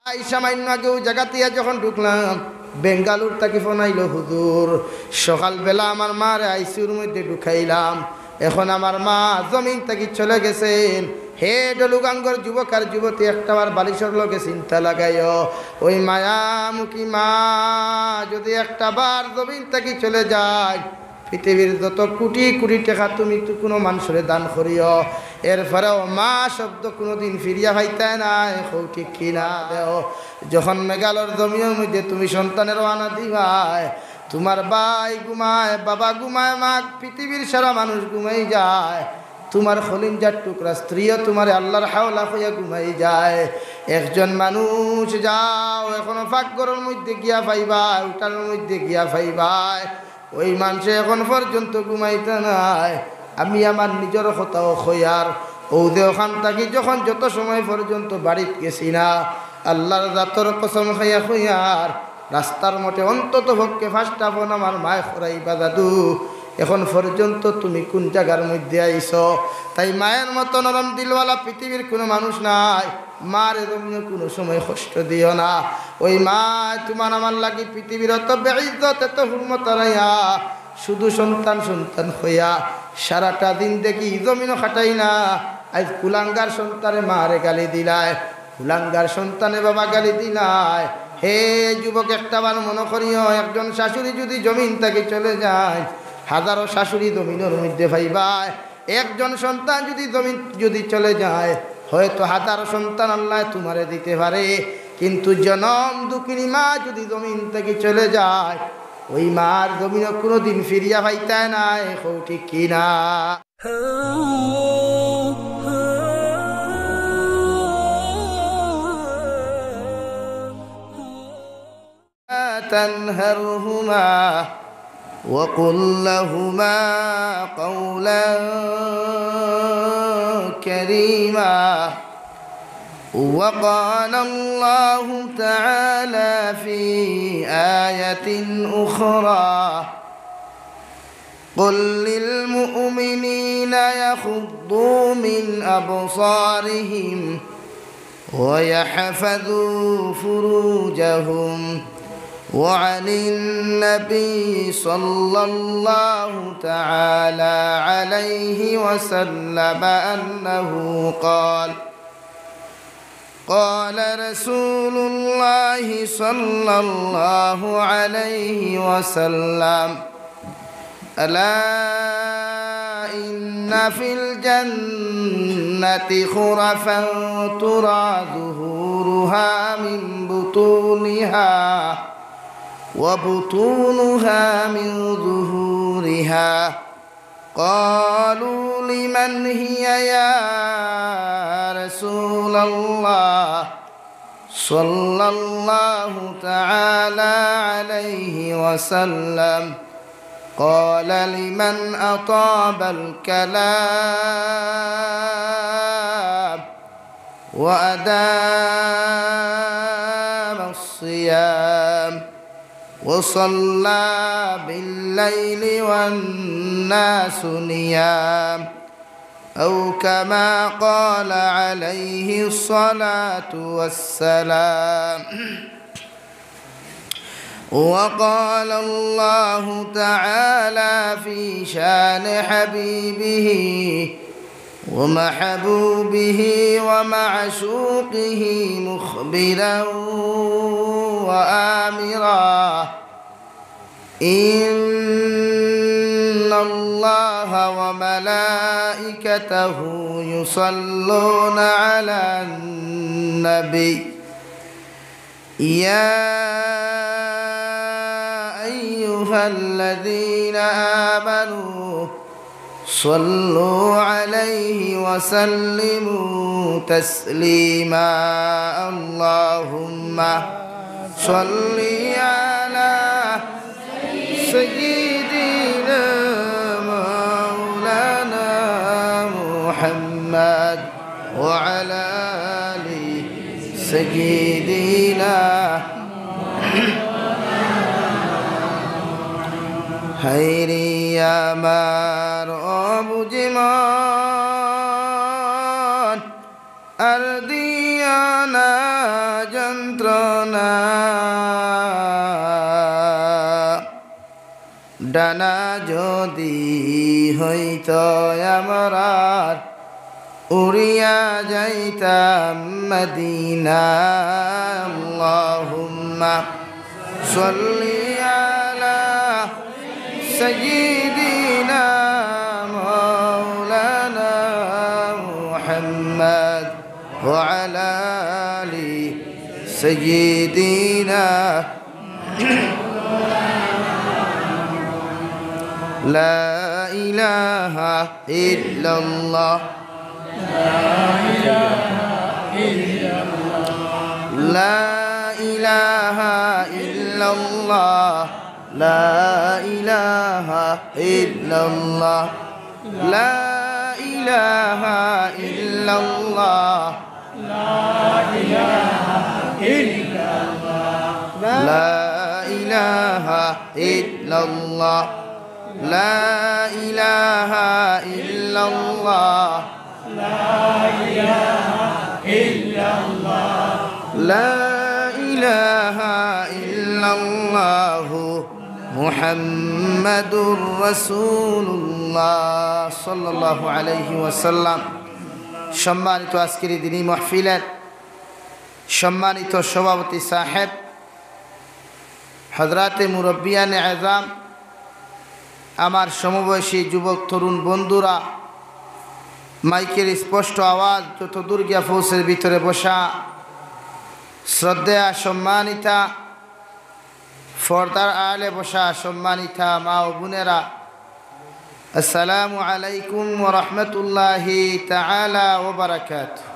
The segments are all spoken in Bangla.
এই সামান্য আগেও জায়গাতিয়া যখন ঢুকলাম, বেঙ্গালুর থেকে ফোন আইলো, হুজুর সকালবেলা আমার মার আইসিউর মধ্যে ঢুকাইলাম, এখন আমার মা জমিন থেকে চলে গেছেন। হে ডলুগাঙ্গর যুবক আর যুবতী, একটাবার বালিশর লোকে চিন্তা লাগাইও, ওই মায়ামুখী মা যদি একটাবার জমিন থেকে চলে যায়, পৃথিবীর যত কোটি কোটি টাকা তুমি তো কোনো মানুষের দান করিও, এরপরেও মা শব্দ কোনোদিন ফিরিয়া পাইতে নাই। হৌ ঠিক কিনা দেও? যখন মেঘালয়ের জমিনের মধ্যে তুমি সন্তানের আনা দিবাই, তোমার ভাই ঘুমায়, বাবা ঘুমায়, মা, পৃথিবীর সারা মানুষ ঘুমাই যায়, তোমার খলিঞ্জার টুকরা স্ত্রীও তোমার আল্লাহর হাওলা হইয়া ঘুমাই যায়। একজন মানুষ যাও এখনো ফাঁকঘরের মধ্যে গিয়া পাইবাই, উঠানের মধ্যে গিয়া পাইবাই, ওই মানুষে এখন পর্যন্ত ঘুমাইতে নাই। আমি আমার নিজের কথাও খয়ার ও দে ওখান থাকি যখন যত সময় পর্যন্ত বাড়িতে গেছি না, আল্লাহর জাতর কসম খাইয়া খয়ার রাস্তার মধ্যে অন্তত পক্ষে ফার্স্ট আপন আমার মায় খরাইবা, দাদু এখন পর্যন্ত তুমি কোন জায়গার মধ্যে আইছ? তাই মায়ের মতো নরম দিলওয়ালা পৃথিবীর কোনো মানুষ নাই। মার এরকম কোনো সময় কষ্ট দিও না। ওই মা তোমার আমার লাগি পৃথিবীর অত বেইজ্জত এত হুরমত রাইয়া শুধু সন্তান সন্তান হইয়া সারাটা দিন দেখি জমিনও খাটাই না। আজ কুলাঙ্গার সন্তানে মারে গালি দিলায়, কুলাঙ্গার সন্তানে বাবা গালি দিলায়। হে যুবক, একটাবার মনে করিও, একজন শাশুড়ি যদি জমিন থেকে চলে যায়, হাজারো শাশুড়ি জমিনের মধ্যে পাইবায়। একজন সন্তান যদি জমিন যদি চলে যায়, হয়তো হাজারো সন্তান আল্লাহ তোমারে দিতে পারে, কিন্তু জনম দুঃখিনী মা যদি জমিন থেকে চলে যায়, ওই মার জমিন কোনো দিন ফিরিয়া পাইতে নাই। হৌ ঠিক কিনা? تنهرهما وقل لهما قولا كريما. وقال الله تعالى في آية أخرى: قل للمؤمنين يغضوا من أبصارهم ويحفظوا فروجهم. وعن النبي صلى الله تعالى عليه وسلم أنه قال: قال رسول الله صلى الله عليه وسلم: ألا إن في الجنة غرفا ترى ظهورها من بطونها وبطونها من ظهورها. قالوا: لمن هي يا رسول الله؟ صلى الله تعالى عليه وسلم قال: لمن أطاب الكلام وأدام الصيام وصلى بالليل والناس نيام، أو كما قال عليه الصلاة والسلام. وقال الله تعالى في شان حبيبه ومحبوبه ومعشوقه مخبرا وآمرا: إن الله وملائكته يصلون على النبي يا أيها الذين آمنوا صلوا عليه وسلموا تسليما. اللهم صل على سيدنا مولانا محمد وعلى آل سيدنا হাইরি আমার অবুঝমন আর দিয়ানা জম যন্ত্রণা ডানা যদি হইত আমরার উড়িয়া যাইতাম মদিনা আল্লাহুম্মা সাল্লি আলা সাইয়্যিদিনা মাওলানা মুহাম্মদ ওয়া আলা আলি সাইয়্যিদিনা লা ইলাহা ইল্লাল্লাহ لا إله إلا الله لا إله إلا الله لا إله إلا الله لا إله إلا الله لا إله إلا الله لا إله إلا الله لا إله إلا الله لا إله إلا الله محمد رسول الله صلى الله عليه وسلم সম্মানিত আজকের দিনী মাহফিলের সম্মানিত সভাপতি সাহেব হযরতে মুরব্বিয়ানে আযম আমার সমবয়সী যুবক তরুণ বন্ধুরা মাইকের স্পষ্ট আওয়াজ যত দূর গিয়া পৌঁছের ভিতরে বসা শ্রদ্ধা সম্মানিতা ফর্দার আলে বসা সম্মানিতা মা ও বোনেরা আসসালামু আলাইকুম ওয়া রাহমাতুল্লাহি তাআলা ওয়া বারাকাতুহু।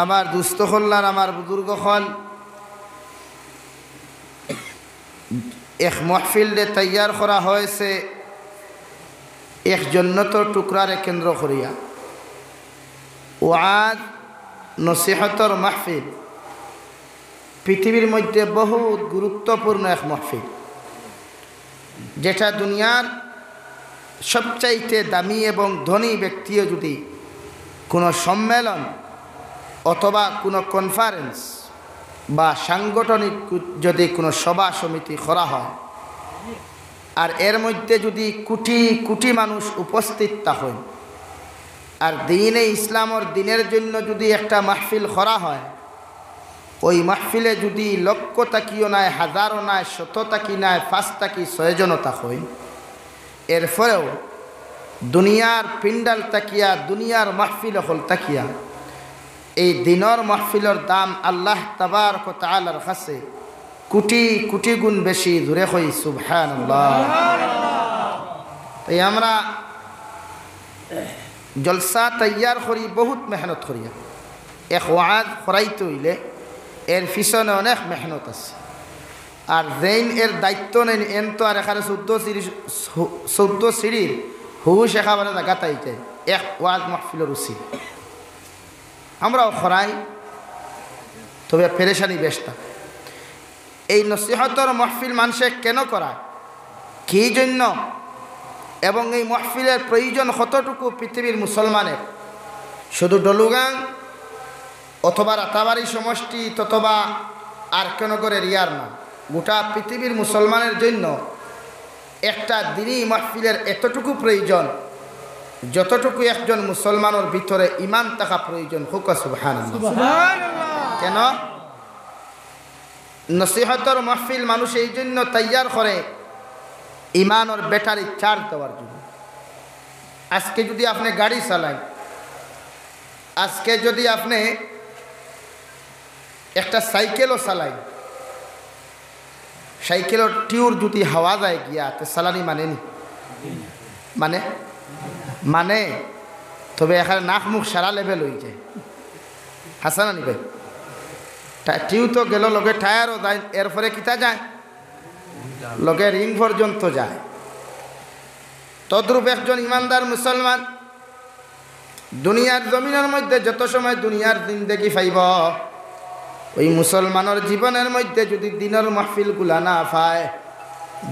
আমার দুস্থ হল্লার আমার বুজুর্গ হল এক মাহফিল দে তৈয়ার করা হয়েছে এক জন্নতর টুকরারে কেন্দ্র করিয়া ওয়াজ নসিহতর মাহফিল পৃথিবীর মধ্যে বহুত গুরুত্বপূর্ণ এক মাহফিল, যেটা দুনিয়ার সবচাইতে দামি এবং ধনী ব্যক্তিও যদি কোনো সম্মেলন অথবা কোনো কনফারেন্স বা সাংগঠনিক যদি কোনো সভা সমিতি করা হয় আর এর মধ্যে যদি কোটি কোটি মানুষ উপস্থিত থাকেন আর দ্বীনে ইসলামর দিনের জন্য যদি একটা মাহফিল করা হয়, ওই মাহফিলে যদি লক্ষ তাকিও নাই, হাজারও নাই, শত তাকি নাই, 5 তাকি 6 জনও থাকেন, এরপরেও দুনিয়ার পিন্ডাল তাকিয়া দুনিয়ার মাহফিল হল তাকিয়া এই দিনের মাহফিলের দাম আল্লাহ তাবারক ওয়া তাআলার কাছে কোটি কোটি গুণ বেশি। ধরে কই সুবহানাল্লাহ। তাই আমরা জলসা তৈয়ার করি বহুত মেহনত করিয়া। এক ওয়াজ করাইতে হইলে এর পিছনে অনেক মেহনত আছে, আর যেইন এর দায়িত্ব নেন এন তো আর এখানে 14 সিঁড়ির হুশ একেবারে জায়গাতাই যায় এক ওয়াজ মাহফিলের উচিত। আমরাও খরাই, তবে পেরেশানি বেশটা। এই নসিহতর মাহফিল মানুষে কেন করায়, কী জন্য, এবং এই মাহফিলের প্রয়োজন কতটুকু পৃথিবীর মুসলমানের, শুধু ডলুগাং অথবা রাতাবাড়ি সমষ্টি তথবা আর কেন করে রিয়ার না, গোটা পৃথিবীর মুসলমানের জন্য একটা দিনই মাহফিলের এতটুকু প্রয়োজন যতটুকু একজন মুসলমানের ভিতরে ঈমান থাকা প্রয়োজন। হুক সুবহানাল্লাহ। কেন নসিহতর মাহফিল মানুষ এই জন্য তৈয়ার করে ঈমানের ব্যাটারি চার্জ দেওয়ার জন্য। আজকে যদি আপনি গাড়ি চালান, আজকে যদি আপনি একটা সাইকেলও চালাই, সাইকেলের টিউর যদি হাওয়া যায় গিয়া তো চালানি মানেনি, মানে তবে এখানে নাক মুখ সারা লেভেল হয়ে যায়। হাসানা নিবে টিউ তো গেল, লগে টায়ারও যায়, এরপরে কিতা যায়, লগে রিং পর্যন্ত যায়। তদ্রূপ একজন ইমানদার মুসলমান দুনিয়ার জমিনের মধ্যে যত সময় দুনিয়ার জিন্দেগি পাইব, ওই মুসলমানের জীবনের মধ্যে যদি দিনের মাহফিলগুলা না পায়,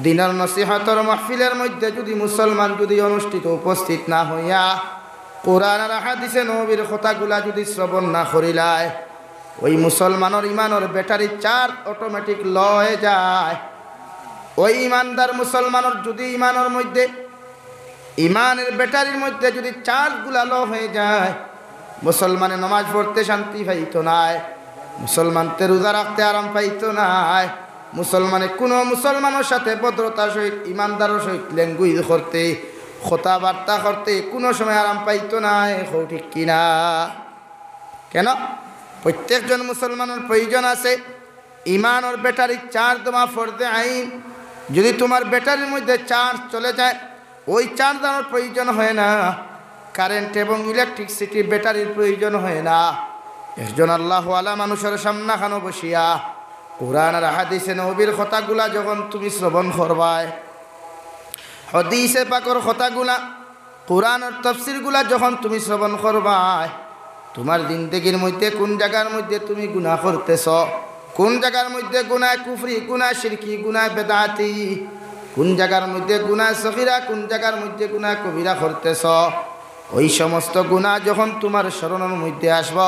দিনের নসিহতর মাহফিলের মধ্যে যদি মুসলমান যদি অনুষ্ঠিত উপস্থিত না হইয়া কোরআন আর হাদিসে নবীর কথাগুলা যদি শ্রবণ না করিলায়, ওই মুসলমানের ইমানের ব্যাটারি চার্জ অটোমেটিক ল হয়ে যায়। ওই ইমানদার মুসলমানের যদি ইমানের মধ্যে ইমানের ব্যাটারির মধ্যে যদি চার্জগুলা লো হয়ে যায়, মুসলমানে নামাজ পড়তে শান্তি পাইতো নাই, মুসলমানতে রোজা রাখতে আরাম পাইতো নাই, মুসলমানে কোনো মুসলমানের সাথে ভদ্রতার সহিত ইমানদারের সহিত ল্যাঙ্গুয়েজ করতে কথাবার্তা করতে কোনো সময় আরাম পাইতো নাই। ঠিক কিনা? কেন? প্রত্যেকজন মুসলমানের প্রয়োজন আছে ইমানের ব্যাটারি চার্জ দেওয়া ফরজে আইন। যদি তোমার ব্যাটারির মধ্যে চার্জ চলে যায়, ওই চার্জ দেওয়ার প্রয়োজন হয় না, কারেন্ট এবং ইলেকট্রিসিটি ব্যাটারির প্রয়োজন হয় না। একজন আল্লাহওয়ালা মানুষের সামনাখানো বসিয়া কোরআন আর হাদিসে নবীর কথাগুলা যখন তুমি শ্রবণ করবায়, হাদিসে পাকের কথাগুলা কোরআনের তাফসীরগুলা যখন তুমি শ্রবণ করবায়, তোমার জিন্দেগির মধ্যে কোন জায়গার মধ্যে তুমি গুনাহ করতেছ, কোন জায়গার মধ্যে গুনাহ কুফরি, গুনাহ শিরকি, গুনাহ বেদাতি, কোন জায়গার মধ্যে গুনাহ সগীরা, কোন জায়গার মধ্যে গুনাহ কবিরা করতেছ, ওই সমস্ত গুনাহ যখন তোমার স্মরণের মধ্যে আসব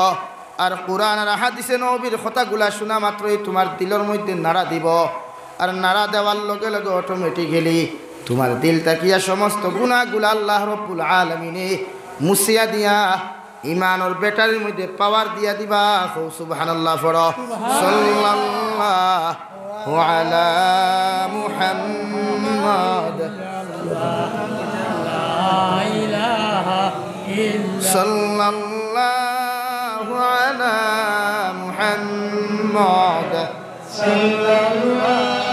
আর কোরআন আর হাদিসে নবীর কথাগুলা শোনা মাত্রই তোমার দিলের মধ্যে নাড়া দিব। আর নাড়া দেওয়ার লগে লগে অটোমেটিক্যালি তোমার দিল তাকিয়া সমস্ত গুনাহগুলা আল্লাহ রাব্বুল আলামিনে মুছিয়া দিয়া ইমানের ব্যাটারির মধ্যে পাওয়ার দিয়া দিবা। সুবহানাল্লাহ পড়ো। সাল্লাল্লাহু আলা মুহাম্মাদ সাল্লাল্লাহু আলা মুহাম্মাদ সাল্লাল্লাহু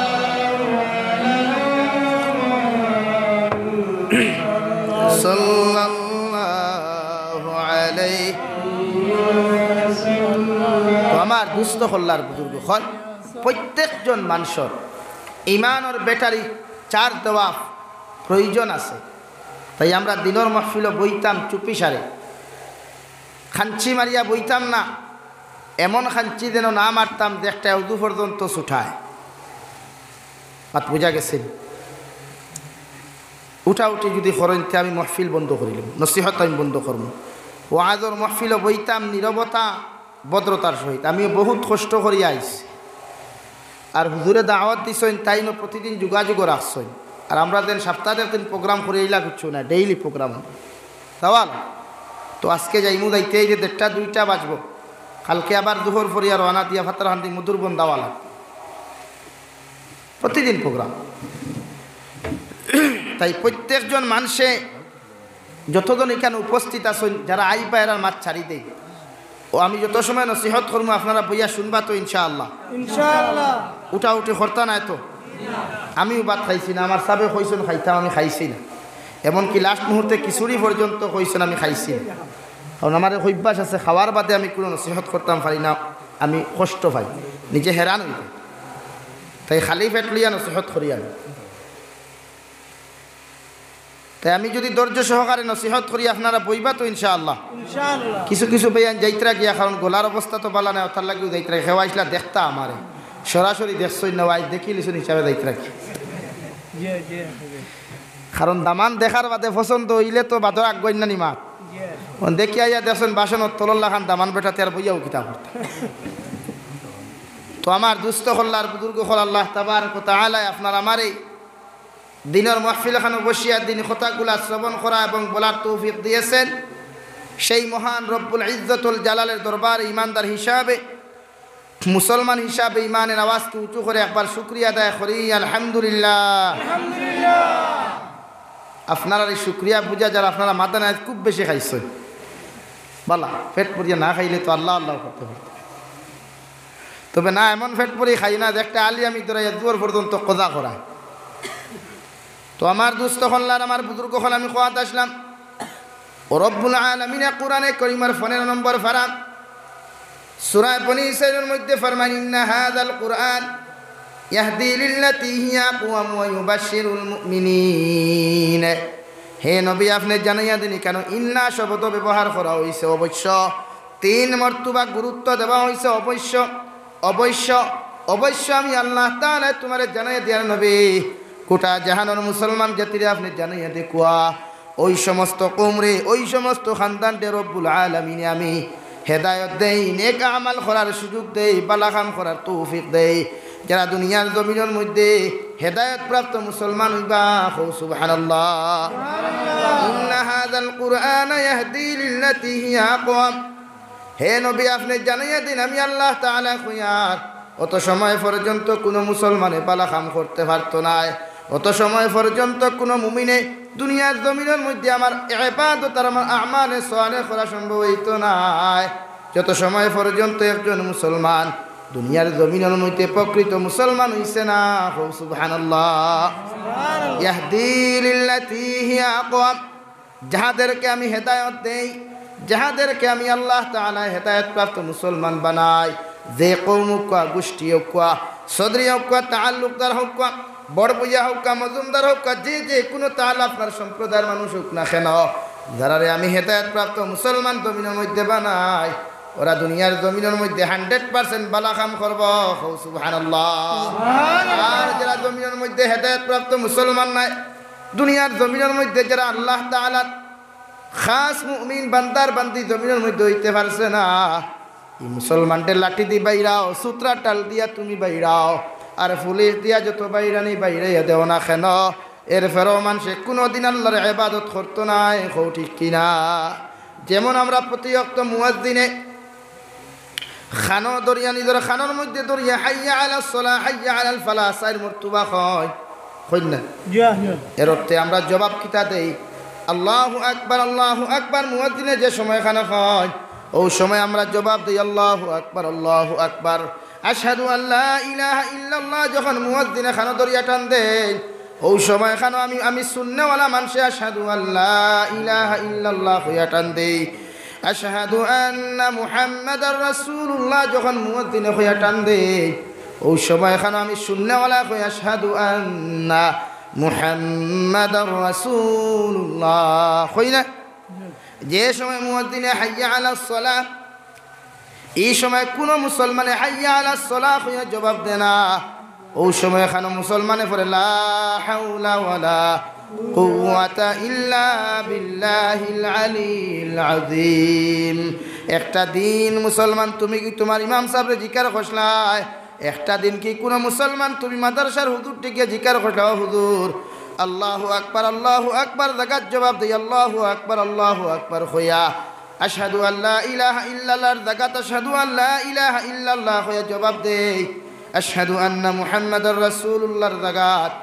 আলাইহি। আমার দুস্থ হল্লার বুজুর্গ হল প্রত্যেকজন মানুষের ইমানের ব্যাটারি চার্জ দেওয়া প্রয়োজন আছে। তাই আমরা দিনের মাহফিলে বইতাম চুপি সারে, খাঞ্চি মারিয়া বইতাম না, এমন খাঞ্চি যেন না মারতাম যে একটা উদু পর্যন্ত ছুটায়। মাত বোঝা গেছে? উঠা উঠি যদি করেনতে আমি মাহফিল বন্ধ করিলাম, নসিহত আমি বন্ধ করব। ওয়াজর মাহফিলে বইতাম নীরবতা ভদ্রতার সহিত। আমি বহুত কষ্ট করি আইছি, আর হুজুরে দাওয়াত দিছেন তাই না প্রতিদিন যোগাযোগ রাখছেন। আর আমরা যেন সপ্তাহে একদিন প্রোগ্রাম করে এলা করছো না, ডেইলি প্রোগ্রাম সওয়াল। তো আজকে যাইমু যাইতে এই যে 1:30-2টা বাজবো, কালকে আবার দুপুর ফরিয়া রওনা দিয়া ফাতারহান্দি মধুরবন দাওয়ালা, প্রতিদিন প্রোগ্রাম। তাই প্রত্যেকজন মানুষে যতজন এখানে উপস্থিত আছেন, যারা আই পায় এরা মাছ ছাড়ি দেয়। ও আমি যত সময় নসিহত করবো আপনারা বইয়া শুনবা তো ইনশাআল্লাহ। ইনশাআল্লাহ উঠা উঠি হরতা নাই তো। আমিও ভাত খাইছি না, আমার সাবে কইছেন খাইতাম, আমি খাইছি না। এমনকি লাস্ট মুহূর্তে খিচুড়ি পর্যন্ত কইছেন, আমি খাইছি না। কারণ আমার অভ্যাস আছে, খাওয়ার বাদে আমি কোনো নসিহত করতাম পারি না, আমি কষ্ট পাই, নিজে হেরান হইতে। তাই খালি পেট লইয়া নসিহত করি আমি। তাই আমি যদি ধৈর্য সহকারে নসিহত করি আপনারা বইবা তো ইনশাআল্লাহ। কিছু কিছু বেয়ান যাইত্রা গিয়া, কারণ গোলার অবস্থা তো বালা নাই, ওটার লাগিও যাইত্রা খেওয়াইছিলা দেখতা আমারে সরাসরি দেখছই না, আজ দেখি লিছুন হিসাবে যাইত্রা কি। কারণ দামান দেখার বাদে পছন্দ হইলে তো বাদর আগ্ঞানি মাত দেখি আইয়া দেখছেন বাসনত তলল্লা খান দামান বেটাতে আর বইয়াও কিতাব করতে। তো আমার দুস্থ হল্লার বুজুর্গ হল আল্লাহ তাবারক ওয়া তাআলা আপনার আমার এই দিনের মাহফিল এখানে বসিয়া দিন কথাগুলা শ্রবণ করা এবং বলার তৌফিক দিয়েছেন। সেই মহান রব্বুল ইজ্জতুল জালালের দরবার ইমানদার হিসাবে, মুসলমান হিসাবে ইমানের আওয়াজকে উঁচু করে একবার শুকরিয়া আদায় করি আলহামদুলিল্লাহ। আপনারা এই শুকরিয়া বুঝা যারা আপনারা মাদানায় খুব বেশি খাইছেন, বালা পেট পরিয়া না খাইলে তো আল্লাহ আল্লাহ করতে পারত। তবে না, এমন পেট পরি খাই না যে একটা আলি আমি দৌড়াইয়া দুয়ার পর্যন্ত কজা করায়। তো আমার দুস্থ হল্লার আমার বুজুর্গ হল আমি খোয়াত আসলাম। ও রব্বুল আলামিন কোরআনে কারীমের 15 নম্বর পারা সূরা বনী ইসরাঈলের মধ্যে ফরমান, ইন্না হাযাল কুরআন ইয়াহদি লিল্লাতী হিয়া আকওয়াম ওয়া ইউবাশশিরুল মুমিনিন। হে নবী আপনি জানাইয়া দিন কেন ইন্না শব্দ ব্যবহার করা হয়েছে, অবশ্য 3 মর্তবা গুরুত্ব দেওয়া হয়েছে। অবশ্য অবশ্য অবশ্য আমি আল্লাহ তাআলা তোমারে জানাইয়া দিয়ার নবী গোটা জাহানের মুসলমান জাতিরে আপনি জানাইয়া দেখুয়া ওই সমস্ত কওমরে, ওই সমস্ত খানদানদের রব্বুল আলামিন আমি হেদায়ত দেই, নেক আমাল করার সুযোগ দেই, বালা কাম করার তৌফিক দেই। যারা দুনিয়ার জমিনের মধ্যে হেদায়ত প্রাপ্ত মুসলমান হইবা, সুবহানাল্লাহ। ইন্না হাযাল কুরআনা ইয়াহদি লিল্লাতী হিয়া আকওয়াম। হে নবী, আপনি জানাইয়া দিন আমি আল্লাহ তাআলা কইয়ার অত সময় পর্যন্ত কোনো মুসলমানে বালা কাম করতে পারতো না, অত সময় পর্যন্ত কোনো মুমিনে দুনিয়ার জমিনের মধ্যে আমার ইবাদত আর আমার আমালে সালেহ করা সম্ভব হইতো না, যত সময় পর্যন্ত একজন মুসলমান দুনিয়ার জমিনের মধ্যে প্রকৃত মুসলমান হইছে না। সুবহানাল্লাহ। ইয়াহদি লিল্লাতী হিয়া আকওয়াম। যাহাদেরকে আমি হেদায়ত দেই, যাহাদেরকে আমি আল্লাহ তাআলা হেদায়ত প্রাপ্ত মুসলমান বানাই, যে কওম হোক, গোষ্ঠী হোক, সদরি হোক, তাআল্লুকদার হোক, বড়বইয়া হোক, মজুমদার হোক, যে কোনো তাহলে আপনার সম্প্রদায়ের মানুষ হোক না কেন, যারারে আমি হেদায়ত প্রাপ্ত মুসলমান জমিনের মধ্যে বানাই, ওরা দুনিয়ার জমিনের মধ্যে 100% বালা কাম করব। সুবহানাল্লাহ। আর যারা জমিনের মধ্যে হেদায়ত প্রাপ্ত মুসলমান নাই, দুনিয়ার জমিনের মধ্যে যারা আল্লাহ তাআলার খাস মুমিন বান্দার বান্দি জমিনের মধ্যে হইতে পারছে না, এই মুসলমানদের লাঠি দি বাইরাও, সূত্রা টাল দিয়া তুমি বাইরাও, আর পুলিশ দিয়া যত বাইরানি বাইরাইয়া দেও না কেন, এর ফেরো মানুষে কোনোদিন আল্লাহর ইবাদত করতো না। ঠিক কিনা? যেমন আমরা প্রতি ওয়াক্ত মুয়াজ্জিনে খানো দরিয়া, নিজের খানোর মধ্যে দরিয়া হাইয়া আলাস সালাহ হাইয়া আলাল ফালাহ সাইর মর্তুবা হয় না, এর অর্থে আমরা জবাব কিতা দেই? আল্লাহু আকবার, আল্লাহু আকবার। মুয়াজ্জিনে যে সময় খানা হয়, ওই সময় আমরা জবাব দিই আল্লাহু আকবার, আল্লাহু আকবার। আশহাদু আল্লা ইলাহা ইল্লাল্লাহ যখন মুয়াজ্জিনে খানো দরিয়া টান দেয়, ওই সময় খানো আমি সুন্নাহওয়ালা মানুষে আশহাদু আল্লা ইলাহা ইল্লাল্লাহ হইয়া টান দেই। আশহাদু আন্না মুহাম্মাদার রাসূলুল্লাহ যখন মুয়াজ্জিনে হইয়া টান দেয়, ওই সময় খানো আমি সুন্নাহওয়ালা হইয়া আশহাদু আন্না মুহাম্মাদার রাসূলুল্লাহ হই না। যে সময় মুয়াজ্জিনে হাইয়া আলাস সালাহ, এই সময় কোন মুসলমানে হাইয়া আলাস সালাহ হইয়া জবাব দেয় না, ওই সময় খানো মুসলমানে পড়ে লা হাওলা ওয়ালা কুওয়াতা ইল্লা বিল্লাহিল আলিয়্যিল আযীম। একটা দিন মুসলমান তুমি কি তোমার ইমাম সাহেবরে জিকির করছলাই? একটা দিন কি কোনো মুসলমান তুমি মাদ্রাসার হুজুরটিকে জিকির করছলা? হুজুর আল্লাহু আকবার, আল্লাহু আকবার জাগাত জবাব দেই আল্লাহু আকবার, আল্লাহু আকবার হইয়া আশহাদু আল্লা ইলাহা ইল্লাল্লাহর জাগাত আশহাদু আল্লা ইলাহা ইল্লাল্লাহ হইয়া জবাব দেই আশহাদু আন্না মুহাম্মাদার রাসূলুল্লাহর জাগাত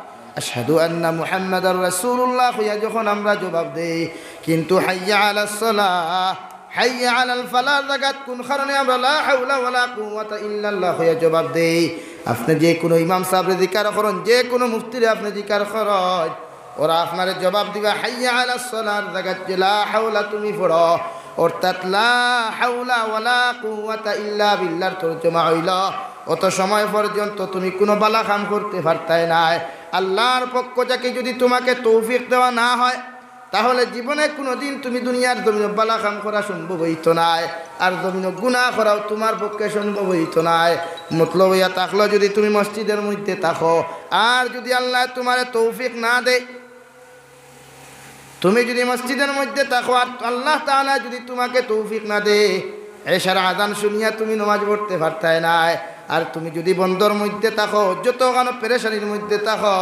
আশহাদু আন্না মুহাম্মাদার রাসূলুল্লাহ হইয়া যখন আমরা জবাব দেই, কিন্তু হাইয়া আলাস সালাহ হাইয়া আলাল ফালাহ জাগাত কোন কারণে আমরা লা হাওলা ওয়ালা কুওয়াতা ইল্লাল্লাহ হইয়া জবাব দেই? আপনি যে কোনো ইমাম সাহেবরে জিকির করেন, যে কোনো মুফতিরে আপনি জিকির করেন, ওরা আপনারে জবাব দিবা হাইয়া আলাস সালাহর জাগাত লা হাওলা তুমি পড়ো, অর্থাৎ লা হাওলা ওয়ালা কুওয়াতা ইল্লা বিল্লাহর তরজমা হইল অত সময় পর্যন্ত তুমি কোনো বালা কাম করতে পারতাই নাই। আল্লাহর পক্ষ থেকে যদি তোমাকে তৌফিক দেওয়া না হয়, তাহলে জীবনে কোনো দিন তুমি দুনিয়ার জমিনে বালা কাম করা সম্ভব হইতো নাই, আর জমিনে গুনাহ করাও তোমার পক্ষে সম্ভব হইতো নাই। মতলব ইয়া থাকলো যদি তুমি মসজিদের মধ্যে থাকো, আর যদি আল্লাহ তোমারে তৌফিক না দেয়, তুমি যদি মসজিদের মধ্যে থাকো আর আল্লাহ তাআলা যদি তোমাকে তৌফিক না দেয়, এশার আযান শুনিয়া তুমি নামাজ পড়তে পারতাই নাই, আর তুমি যদি বন্দর মধ্যে থাকো, যতখানো পেরেশানির মধ্যে থাকো,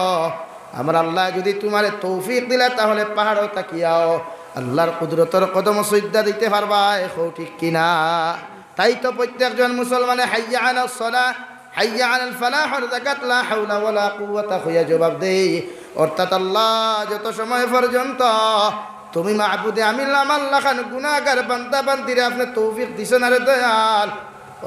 আমার আল্লাহ যদি তোমার তৌফিক দিলে তাহলে পাহাড়ও তাকিয়াও আল্লাহর কুদরতের কদম সজদা দিতে পারবা। ঠিক কিনা? তাই তো প্রত্যেকজন মুসলমানে হাইয়া আলাস সালাহ হাইয়া আলাল ফালাহ যাকাত লা হাওলা ওয়ালা কুওয়াতা হইয়া জবাব দেই, অর্থাৎ আল্লাহ যত সময় পর্যন্ত তুমি মাহবুদে আমিল আল্লাহ খান গুনাহগার বান্দা বান্দিরে আপনি তৌফিক দিছেন আরে দয়াল,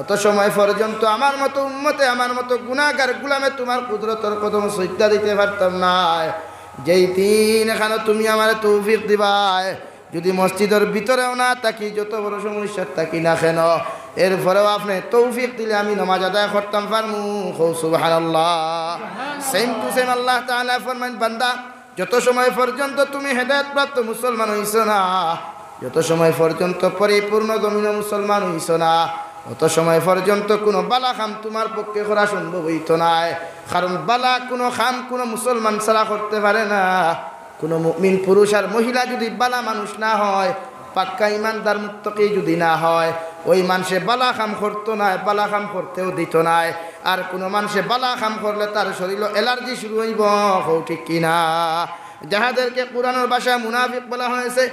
অত সময় পর্যন্ত আমার মতো উম্মতে আমার মতো গুনাহগার গুলামে তোমার কুদরতের কদম সজদা দিতে পারতাম না। যেই দিন এখানে তুমি আমার তৌফিক দিবাই, যদি মসজিদের ভিতরেও না থাকি, যত বড় সমস্যার থাকি না কেন, এরপরেও আপনি তৌফিক দিলে আমি নামাজ আদায় করতাম পারমু। সুবহানাল্লাহ। সেম টু সেম আল্লাহ তাআলা ফরমান, বান্দা যত সময় পর্যন্ত তুমি হেদায়েত প্রাপ্ত মুসলমান হইছ না, যত সময় পর্যন্ত পরিপূর্ণ জমিনে মুসলমান হইছ না, অত সময় পর্যন্ত কোনো বালা খাম তোমার পক্ষে করা সম্ভব হইত নাই। কারণ বালা কোনো খাম কোনো মুসলমান ছাড়া করতে পারে না। কোনো মুমিন পুরুষ আর মহিলা যদি বালা মানুষ না হয়, পাক্কা ইমানদার মুত্তাকি যদি না হয়, ওই মানুষে বালা কাম করতো না, বালা কাম করতেও দিত না। আর কোনো মানুষে বালা কাম করলে তার শরীরে অ্যালার্জি শুরু হইব, ঠিক কিনা? যাহাদেরকে কোরআনের ভাষায় মুনাফিক বলা হয়েছে,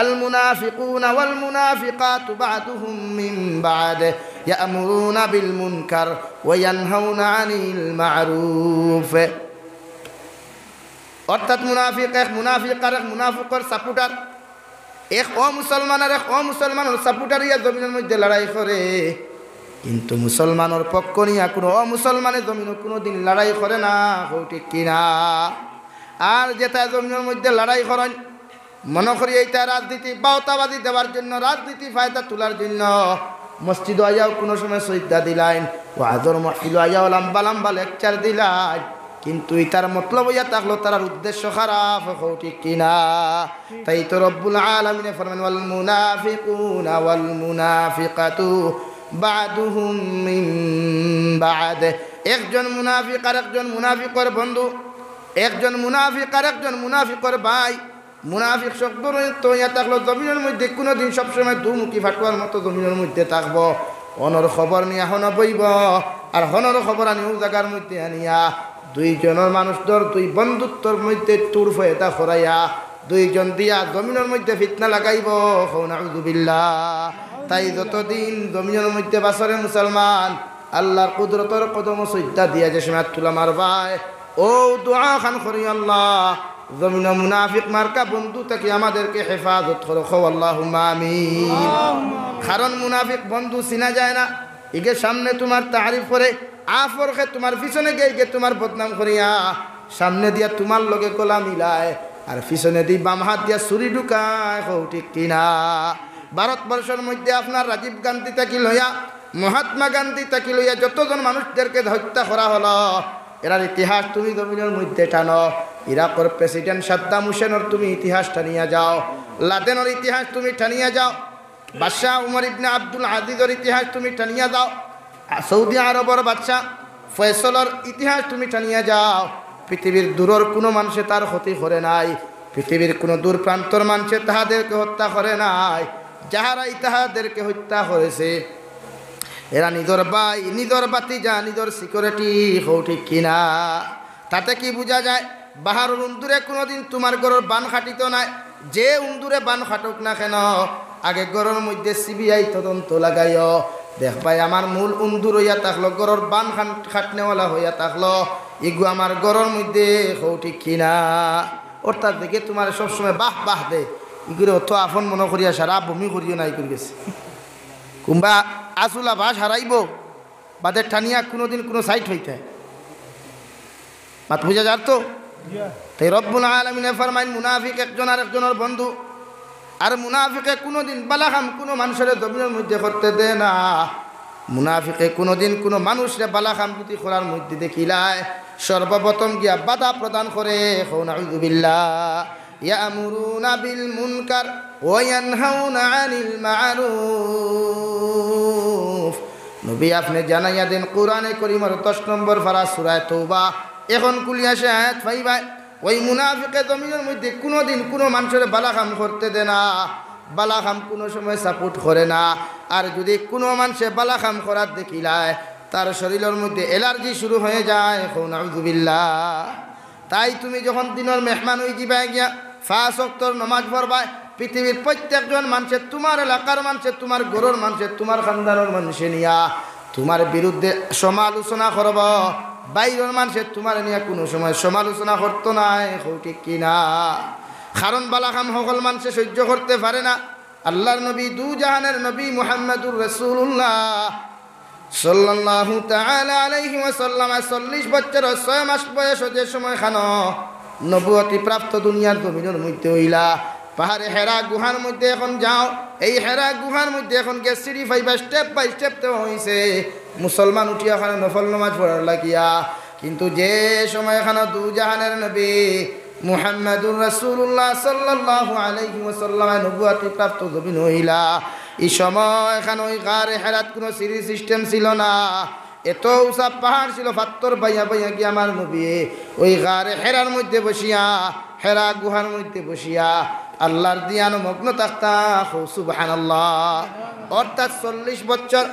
আল মুনাফিকুনা ওয়াল মুনাফিকাতু বা'দুহুম মিন বা'দ ইয়া'মুরুনা বিল মুনকার ওয়া ইয়ানহাউনা আনিল মা'রুফ। অর্থাৎ মুনাফিক এক মুনাফিক আর এক মুনাফিকের সাপোর্টার, এক অমুসলমান আর এক অমুসলমানের সাপোর্টার ইয়া জমিনের মধ্যে লড়াই করে, কিন্তু মুসলমানের পক্ষ নিয়ে কোনো অমুসলমানের জমিনে কোনো দিন লড়াই করে না, ঠিক কিনা? আর যেটা জমিনের মধ্যে লড়াই করেন মনে করি এইটা রাজনীতি বাউতাবাদী দেওয়ার জন্য, রাজনীতি ফায়দা তোলার জন্য মসজিদ আয়াও কোনো সময় সৈদা দিলাইন, ওয়াজর মহফিল আয়াও লম্বা লম্বা লেকচার দিলাই, কিন্তু ইতার মতলব ইয়া থাকলো তার উদ্দেশ্য খারাপ, ঠিক কিনা? তাই তো রব্বুল আলামিন ফরমান ওয়াল মুনাফিকুনা ওয়াল মুনাফিকাতু বা'দুহুম মিন বা'দ। একজন মুনাফিক আর একজন মুনাফিকের বন্ধু, একজন মুনাফিক আর একজন মুনাফিকের ভাই। মুনাফিক শব্দ তো ইয়া থাকলো জমিনের মধ্যে কোনোদিন সবসময় দুমুখী ফাটুয়ার মতো জমিনের মধ্যে থাকবো, হনর খবর নিয়ে হন বইব, আর হনর খবর আনিও জায়গার মধ্যে আনিয়া দুইজনের মানুষদের দুই বন্ধুত্বর মধ্যে তুর ফয়দা করাইয়া দুইজন দিয়া জমিনের মধ্যে ফিতনা লাগাইব, নাউযুবিল্লাহ। তাই যতদিন জমিনের মধ্যে বাসরে মুসলমান আল্লাহর কুদরতর কদম সজ্জা দিয়া যে সময় তুলা মারবায়, ও দোয়া খান করি আল্লাহ জমিন মুনাফিক মার্কা বন্ধু থেকে আমাদেরকে হেফাজত করো, আল্লাহুম্মা আমিন। কারণ মুনাফিক বন্ধু চিনা যায় না, ইগে সামনে তোমার তারিফ করে আফরকে তোমার পিছনে গিয়ে তোমার বদনাম করিয়া সামনে দিয়া তোমার লগে গলা মিলায়, আর পিছনে দিয়ে বাম হাত দিয়া ছুরি ঢুকায়, ঠিক কিনা? ভারতবর্ষের মধ্যে আপনার রাজীব গান্ধী থেকে লইয়া মহাত্মা গান্ধী থেকে লইয়া যতজন মানুষদেরকে হত্যা করা হলো, এরার ইতিহাস তুমি জমিনের মধ্যে টানো। ইরাকের প্রেসিডেন্ট সাদ্দাম হুসেনের তুমি ইতিহাস টানিয়া যাও, লাদেনের ইতিহাস তুমি টানিয়া যাও, বাদশাহ উমর ইবনে আব্দুল আজিজের ইতিহাস তুমি টানিয়া যাও, সৌদি আরবের বাদশাহ ফয়সলের ইতিহাস তুমি টানিয়া যাও। পৃথিবীর দূরের কোনো মানুষে তার ক্ষতি করে নাই, পৃথিবীর কোনো দূর প্রান্তর মানুষে তাহাদেরকে হত্যা করে নাই। যাহারাই তাহাদেরকে হত্যা করেছে এরা নিজের ভাই, নিজের বাতিজা, নিজের সিকিউরিটি, ঠিক কিনা? তাতে কি বোঝা যায়? বাহার উন্দুরে কোনোদিন তোমার গরুর বান খাটিত নাই, যে উন্দুরে বান খাটুক না কেন আগে গরুর মধ্যে সিবিআই তদন্ত লাগাইও, দেখবাই আমার মূল উন্দুর হইয়া থাকলো, গরুর বান খাটনেওয়ালা হইয়া থাকলো, এগু আমার গরুর মধ্যে, ঠিক কিনা? অর্থাৎ দেখে তোমার সবসময় বাহ বাহ দে, ইগুলো অত আফন মনে করিয়া সারা বমি করিও নাই করে গেছে। কুম্বা আসুলা বাস হারাইব বাদের ঠানিয়া কোনোদিন কোনো সাইট হইতে মাত বুঝা যার তো। তাই রব্বুল আলামিন ফরমাইন মুনাফিক একজন আর একজনের বন্ধু, আর মুনাফিকে কোনোদিন বালাকাম কোনো মানুষের জমিনের মধ্যে করতে দেয় না। মুনাফিকে কোনোদিন কোনো মানুষের বালাকাম যদি করার মধ্যে দেখিলায় সর্বপ্রথম গিয়া বাধা প্রদান করে, নাউযুবিল্লাহ। ইয়ামুরুনা বিল মুনকার ওয়া ইয়ানহাউনা আনিল মা'রুফ। নবী আপনি জানাইয়া দেন কোরআনে কারীমের 10 নম্বর পারা সূরা তওবা এখন কুলিয়া সে আয়াত পাইবা, ওই মুনাফিকে জমিনের মধ্যে কোনোদিন কোনো মানুষের বালাকাম করতে দেয় না, বালাকাম কোনো সময় সাপোর্ট করে না। আর যদি কোনো মানুষে বালাকাম করার দেখিলায় তার শরীরের মধ্যে অ্যালার্জি শুরু হয়ে যায়, নাউযুবিল্লাহ। তাই তুমি যখন দিনের মেহমান হয়ে যাবা গিয়া 5 ওয়াক্তের নামাজ পড়বাই, পৃথিবীর প্রত্যেকজন মানুষের, তোমার এলাকার মানুষের, তোমার ঘরের মানুষের, তোমার খানদানের মানুষে নিয়া তোমার বিরুদ্ধে সমালোচনা করব, বাইরের মানুষের তোমার নিয়ে কোনো সময় সমালোচনা করতো নাই, ঠিক কিনা? কারণ বালাকাম সকল মানুষে সহ্য করতে পারে না। আল্লাহর নবী দু জাহানের নবী মুহাম্মদুর রাসূলুল্লাহ সাল্লাল্লাহু তাআলা আলাইহি ওয়াসাল্লাম 40 বছর 6 মাস বয়স যে সময় খানো নবুয়তি প্রাপ্ত দুনিয়ার জমিনের মধ্যে হইলা, পাহাড়ে হেরা গুহার মধ্যে এখন যাও, এই হেরা গুহার মধ্যে এখন গ্যাস সিঁড়ি পাইবা, স্টেপ বাই স্টেপ তো হয়েছে মুসলমান উঠিয়া এখানে নফল নামাজ পড়ার লাগিয়া। কিন্তু যে সময় এখানে দু জাহানের নবী মুহাম্মদুর রাসূলুল্লাহ সাল্লাল্লাহু আলাইহি ওয়াসাল্লাম নবুয়তি প্রাপ্ত জমিন হইলা, এই সময় এখানে ওই গারে হেরাত কোনো সিঁড়ি সিস্টেম ছিল না, এত উঁচা পাহাড় ছিল, পাত্তর বাইয়া বাইয়া গিয়ে আমার নবী ওই গারে হেরার মধ্যে বসিয়া, হেরা গুহার মধ্যে বসিয়া আল্লাহর দিয়ানো মগ্ন থাকতা সুবহানাল্লাহ। অর্থাৎ 40 বছর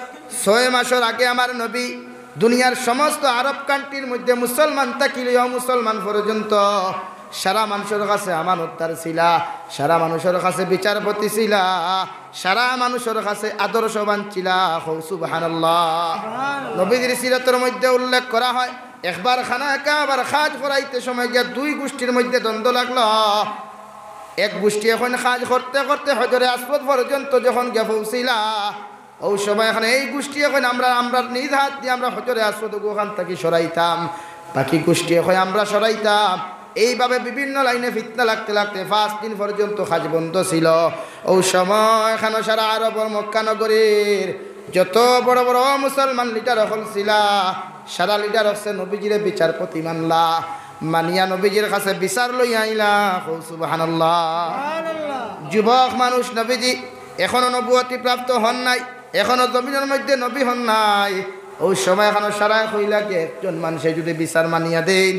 6 মাসের আগে আমার নবী দুনিয়ার সমস্ত আরব কান্ট্রির মধ্যে মুসলমান থাকিলেও মুসলমান পর্যন্ত সারা মানুষের কাছে আমানতদার ছিলা, সারা মানুষের কাছে বিচারপতি ছিলা, সারা মানুষের কাছে আদর্শবান ছিলা সুবহানাল্লাহ। নবীর সিরাতের মধ্যে উল্লেখ করা হয় একবার খানা কাবার খাজ করাইতে সময় গিয়ে 2 গোষ্ঠীর মধ্যে দ্বন্দ্ব লাগলো। এক গোষ্ঠী এখন কাজ করতে করতে হজরে আসওয়াদ পর্যন্ত যখন গিয়ে পৌঁছিলা, ওই সময় এখানে এই গোষ্ঠী এখন আমরা নিজ হাত দিয়ে আমরা হজরে আসওয়াদ ওখান থেকে সরাইতাম, বাকি গোষ্ঠী এখন আমরা সরাইতাম। এইভাবে বিভিন্ন লাইনে ফিতনা লাগতে লাগতে 5 দিন পর্যন্ত কাজ বন্ধ ছিল। ওই সময় এখানে সারা আরবের মক্কা নগরীর যত বড় বড় মুসলমান লিডার হল ছিলা, সারা লিডার হচ্ছে নবীজির বিচারপতি মানলা, মানিয়া নবীজির কাছে বিচার লই আইলা সুবহানাল্লাহ। যুবক মানুষ নবীজি এখনো নবুয়তি প্রাপ্ত হন নাই, এখনো জমিনের মধ্যে নবী হন নাই। ওই সময় এখনো সারা কইলা কি একজন মানুষে যদি বিচার মানিয়া দেন,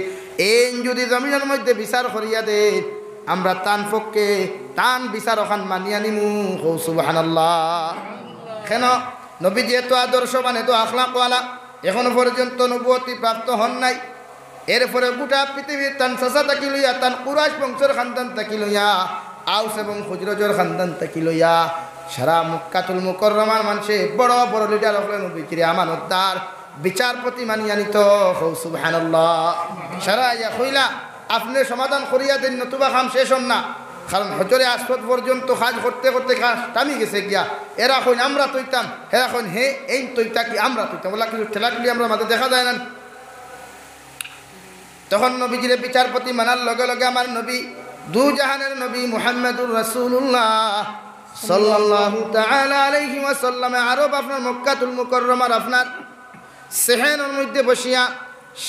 এই যদি জমিনের মধ্যে বিচার করিয়া দেন, আমরা তান পক্ষে তান বিচার ওখান মানিয়া নিমু সুবহানাল্লাহ। কেন নবীজি এত আদর্শবান এত আখলাকওয়ালা, এখনো পর্যন্ত নবুয়তি প্রাপ্ত হন নাই। এরপরে গোটা পৃথিবীর তান চাচা থাকি লইয়া, তান কুরাইশ বংশের খানদান থাকি লইয়া, আউস এবং খুজরজের খানদান থাকি লইয়া সারা মক্কাতুল মুকাররমার মানুষে বড় বড় লিডার হলেন নবীজির আমানতদার বিচারপতি মানিয়া নিত সুবহানাল্লাহ। সারা ইয়া কইলা আপনি সমাধান করিয়া দেন, নতুবা কাম শেষ হন না। কারণ হজরে আসওয়াদ পর্যন্ত কাজ করতে করতে কাজ টামি গেছে গিয়া। এরা কইন আমরা তৈতাম, এরা কইন হে এই তৈতা কি আমরা তৈতাম, বলা কিছু ঠেলাঠেলি আমরা মাঝে দেখা যায় না। তখন নবীজির বিচারপতি মানার লগে লগে আমার নবী দু জাহানের নবী মুহাম্মদুর রাসূলুল্লাহ সাল্লাল্লাহু তাআলা আলাইহি ওয়াসাল্লাম আরব আপনার মক্কাতুল মুকাররমার আপনার সেহেনের মধ্যে বসিয়া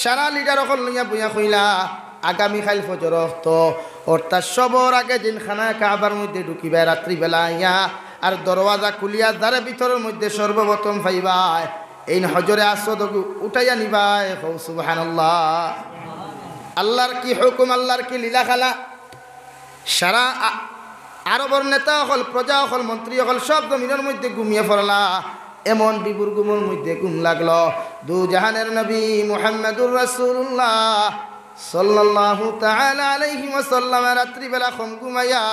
সারা লিডার অকল লইয়া বইয়া কইলা আগামী খাইল ফজর তো অর্থাৎ সবর আগে দিন খানা কাবার মধ্যে ঢুকিবা রাত্রিবেলা আইয়া, আর দরওয়াজা খুলিয়া দ্বারে ভিতরের মধ্যে সর্বপ্রথম পাইবাই এই হজরে আসওয়াদ উঠাইয়া নিবাই সুবহানাল্লাহ। আল্লাহর কি হুকুম, আল্লাহর কি লীলা খেলা। সারা আরবর নেতা হল, প্রজা হল, মন্ত্রী হল সব জমিনের মধ্যে ঘুমিয়ে পড়লা। এমন বিপুর গুমর মধ্যে ঘুম লাগলো। দু জাহানের নবী মুহাম্মদুর রাসূলুল্লাহ সাল্লাল্লাহু তাআলা আলাইহি ওয়াসাল্লাম রাত্রিবেলা কম ঘুমাইয়া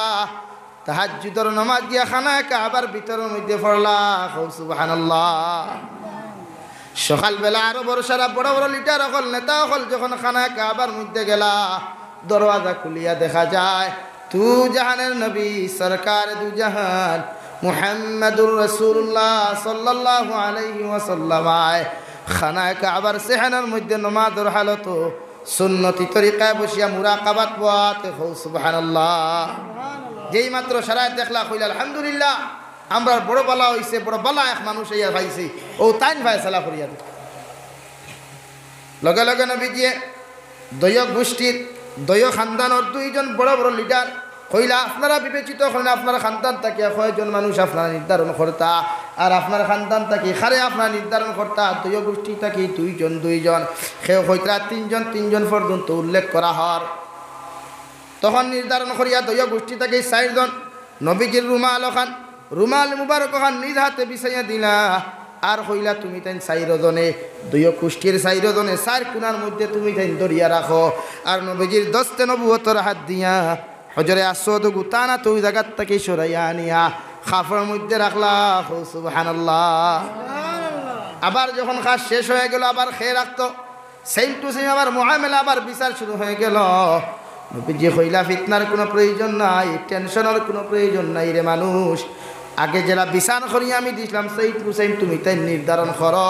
তাহাজ্জুদের নামাজ দিয়া খানা কাবার ভিতরের মধ্যে পড়লা সুবহানাল্লাহ। সকালবেলা আরো বড় সারা বড় বড় লিডার হল, নেতা হল যখন খানা কাবার মধ্যে গেলা, দরওয়াজা খুলিয়া দেখা যায় তু জাহানের নবী সরকার দু জাহান মুহাম্মদুর রাসূলুল্লাহ সাল্লাল্লাহু আলাইহি ওয়াসাল্লাম খানা কাবার সেহানের মধ্যে নামাজের হালত সুন্নতি তরিকায় বসিয়া মুরাকাবাত ওয়াতে সুবহানাল্লাহ। যেই মাত্র সারায় দেখলা কইলা আলহামদুলিল্লাহ, আমরা বড় বালা হইছে, বড় বালা এক মানুষ ইয়া পাইছে, ও তাইন ফায়সালা করিয়া দিত। লগে লগে নবীজি দয় গোষ্ঠীর দয় খানদানের 2 জন বড় বড় লিডার কইলা আপনারা বিবেচিত করেন, আপনার খানদান থাকি কয়জন মানুষ আপনারা নির্ধারণ করতা, আর আপনার খানদান থাকি খারে আপনারা নির্ধারণ করতা। দয় গোষ্ঠী থাকি 2 জন 2 জন, সেও হইতরা 3 জন 3 জন পর্যন্ত উল্লেখ করা হয়। তখন নির্ধারণ করিয়া দয় গোষ্ঠী থাকি 4 জন নবীজির রুমাল মুবারক খান নিজ হাতে বিছাইয়া দিলা, আর কইলা তুমি তাই 4 জনে দয় গোষ্ঠীর 4 জনে 4 কোণার মধ্যে তুমি তাই দরিয়া রাখো, আর নবীজির দস্তে নবুয়তর হাত দিয়া হজরে আসওয়াদ গুতানা তো ওই জায়গার থেকে সরাইয়া আনিয়া খাফের মধ্যে রাখলা সুবহানাল্লাহ। আবার যখন কাজ শেষ হয়ে গেল আবার খেয়ে রাখতো, সেম টু সেম আবার মুআমেলা, আবার বিচার শুরু হয়ে গেল। নবীজি কইলা ফিতনার কোনো প্রয়োজন নাই, টেনশনের কোনো প্রয়োজন নাই রে মানুষ, আগে যারা বিচার করি আমি দিছিলাম সেই টু সেম তুমি তাই নির্ধারণ করো।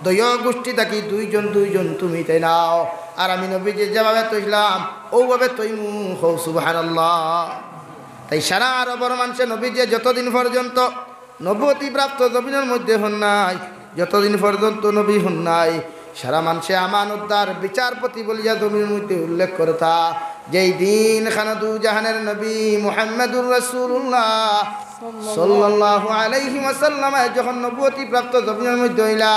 দয় গোষ্ঠী থাকি 2 জন 2 জন তুমি তাই নাও, আর আমি নবীজি যেভাবে তৈলাম ওভাবে তৈমু সুবহানাল্লাহ। তাই সারা আরবের মানুষে নবীজি যতদিন পর্যন্ত নবুয়তি প্রাপ্ত জমিনের মধ্যে হন নাই, যতদিন পর্যন্ত নবী হন নাই, সারা মানুষে আমানতদার বিচারপতি বলিয়া জমিনের মধ্যে উল্লেখ করতা। যেই দিন খানা দু জাহানের নবী মুহাম্মদুর রাসূলুল্লাহ সাল্লাল্লাহু আলাইহি ওয়াসাল্লাম যখন নবুয়তি প্রাপ্ত জমিনের মধ্যে হইলা,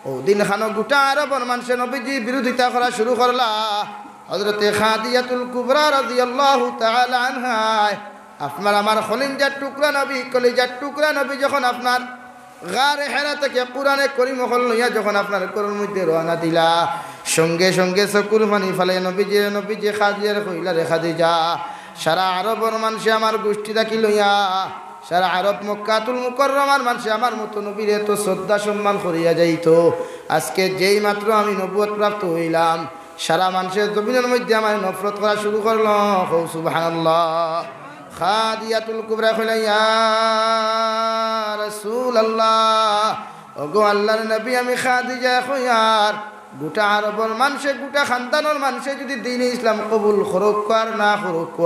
ও দিন খানো গোটা আরবের মানুষে নবীজি বিরোধিতা করা শুরু করলা। হযরতে খাদিজাতুল কুবরা রাদিয়াল্লাহু তাআলা আনহা আপনার আমার খলিঞ্জার টুকরা নবী কলিজার টুকরা নবী যখন আপনার গারে হেরা থেকে কোরআনে করিম হল লইয়া যখন আপনার করুন মধ্যে রওনা দিলা সঙ্গে সঙ্গে চকুর পানি ফেলে নবীজি খাদিজার কইলা রে খাদিজা সারা আরবের মানুষে আমার গোষ্ঠী থাকি লইয়া সারা আরব মক্কাতুল মুকাররমার মানুষে আমার মতো নবীর এত শ্রদ্ধা সম্মান করিয়া যাইত আজকে যেই মাত্র আমি নবুয়ত প্রাপ্ত হইলাম সারা মানুষের জমিনের মধ্যে আমার নফরত করা শুরু করলো সুবহানাল্লাহ খাদিজাতুল কুবরা কইলা ইয়া রাসূলুল্লাহ ওগো আল্লাহর নবী আমি খাদিজা কইয়ার গোটা আরবের মানুষে গোটা খানদানের মানুষে যদি দ্বীন ইসলাম কবুল করুক আর না করুক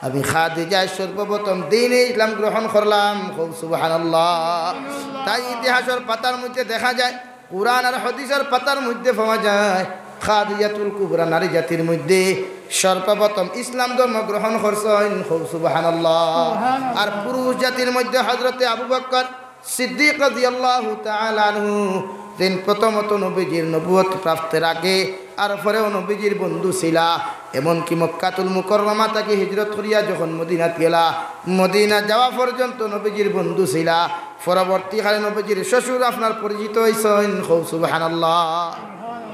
আমি খাদিজা সর্বপ্রথম দ্বীন ইসলাম গ্রহণ করলাম সুবহানাল্লাহ তাই ইতিহাসের পাতার মধ্যে দেখা যায় কুরআন আর হাদিসের পাতার মধ্যে পাওয়া যায় খাদিজাতুল কুবরা নারী জাতির মধ্যে সর্বপ্রথম ইসলাম ধর্ম গ্রহণ করছেন সুবহানাল্লাহ আর পুরুষ জাতির মধ্যে হযরতে আবু বকর সিদ্দিক রাদিয়াল্লাহু তাআলা আনহু তিনি প্রথমত নবীজির নবুয়ত প্রাপ্তের আগে আর পরেও নবীজির বন্ধু ছিলা এমনকি মক্কাতুল মুকাররমা থেকে হিজরত করিয়া যখন মদিনাত গেলা মদিনা যাওয়া পর্যন্ত নবীজির বন্ধু ছিলা পরবর্তীকালে নবীজির শ্বশুর আপনার পরিচিত হয়েছেন সুবহানাল্লাহ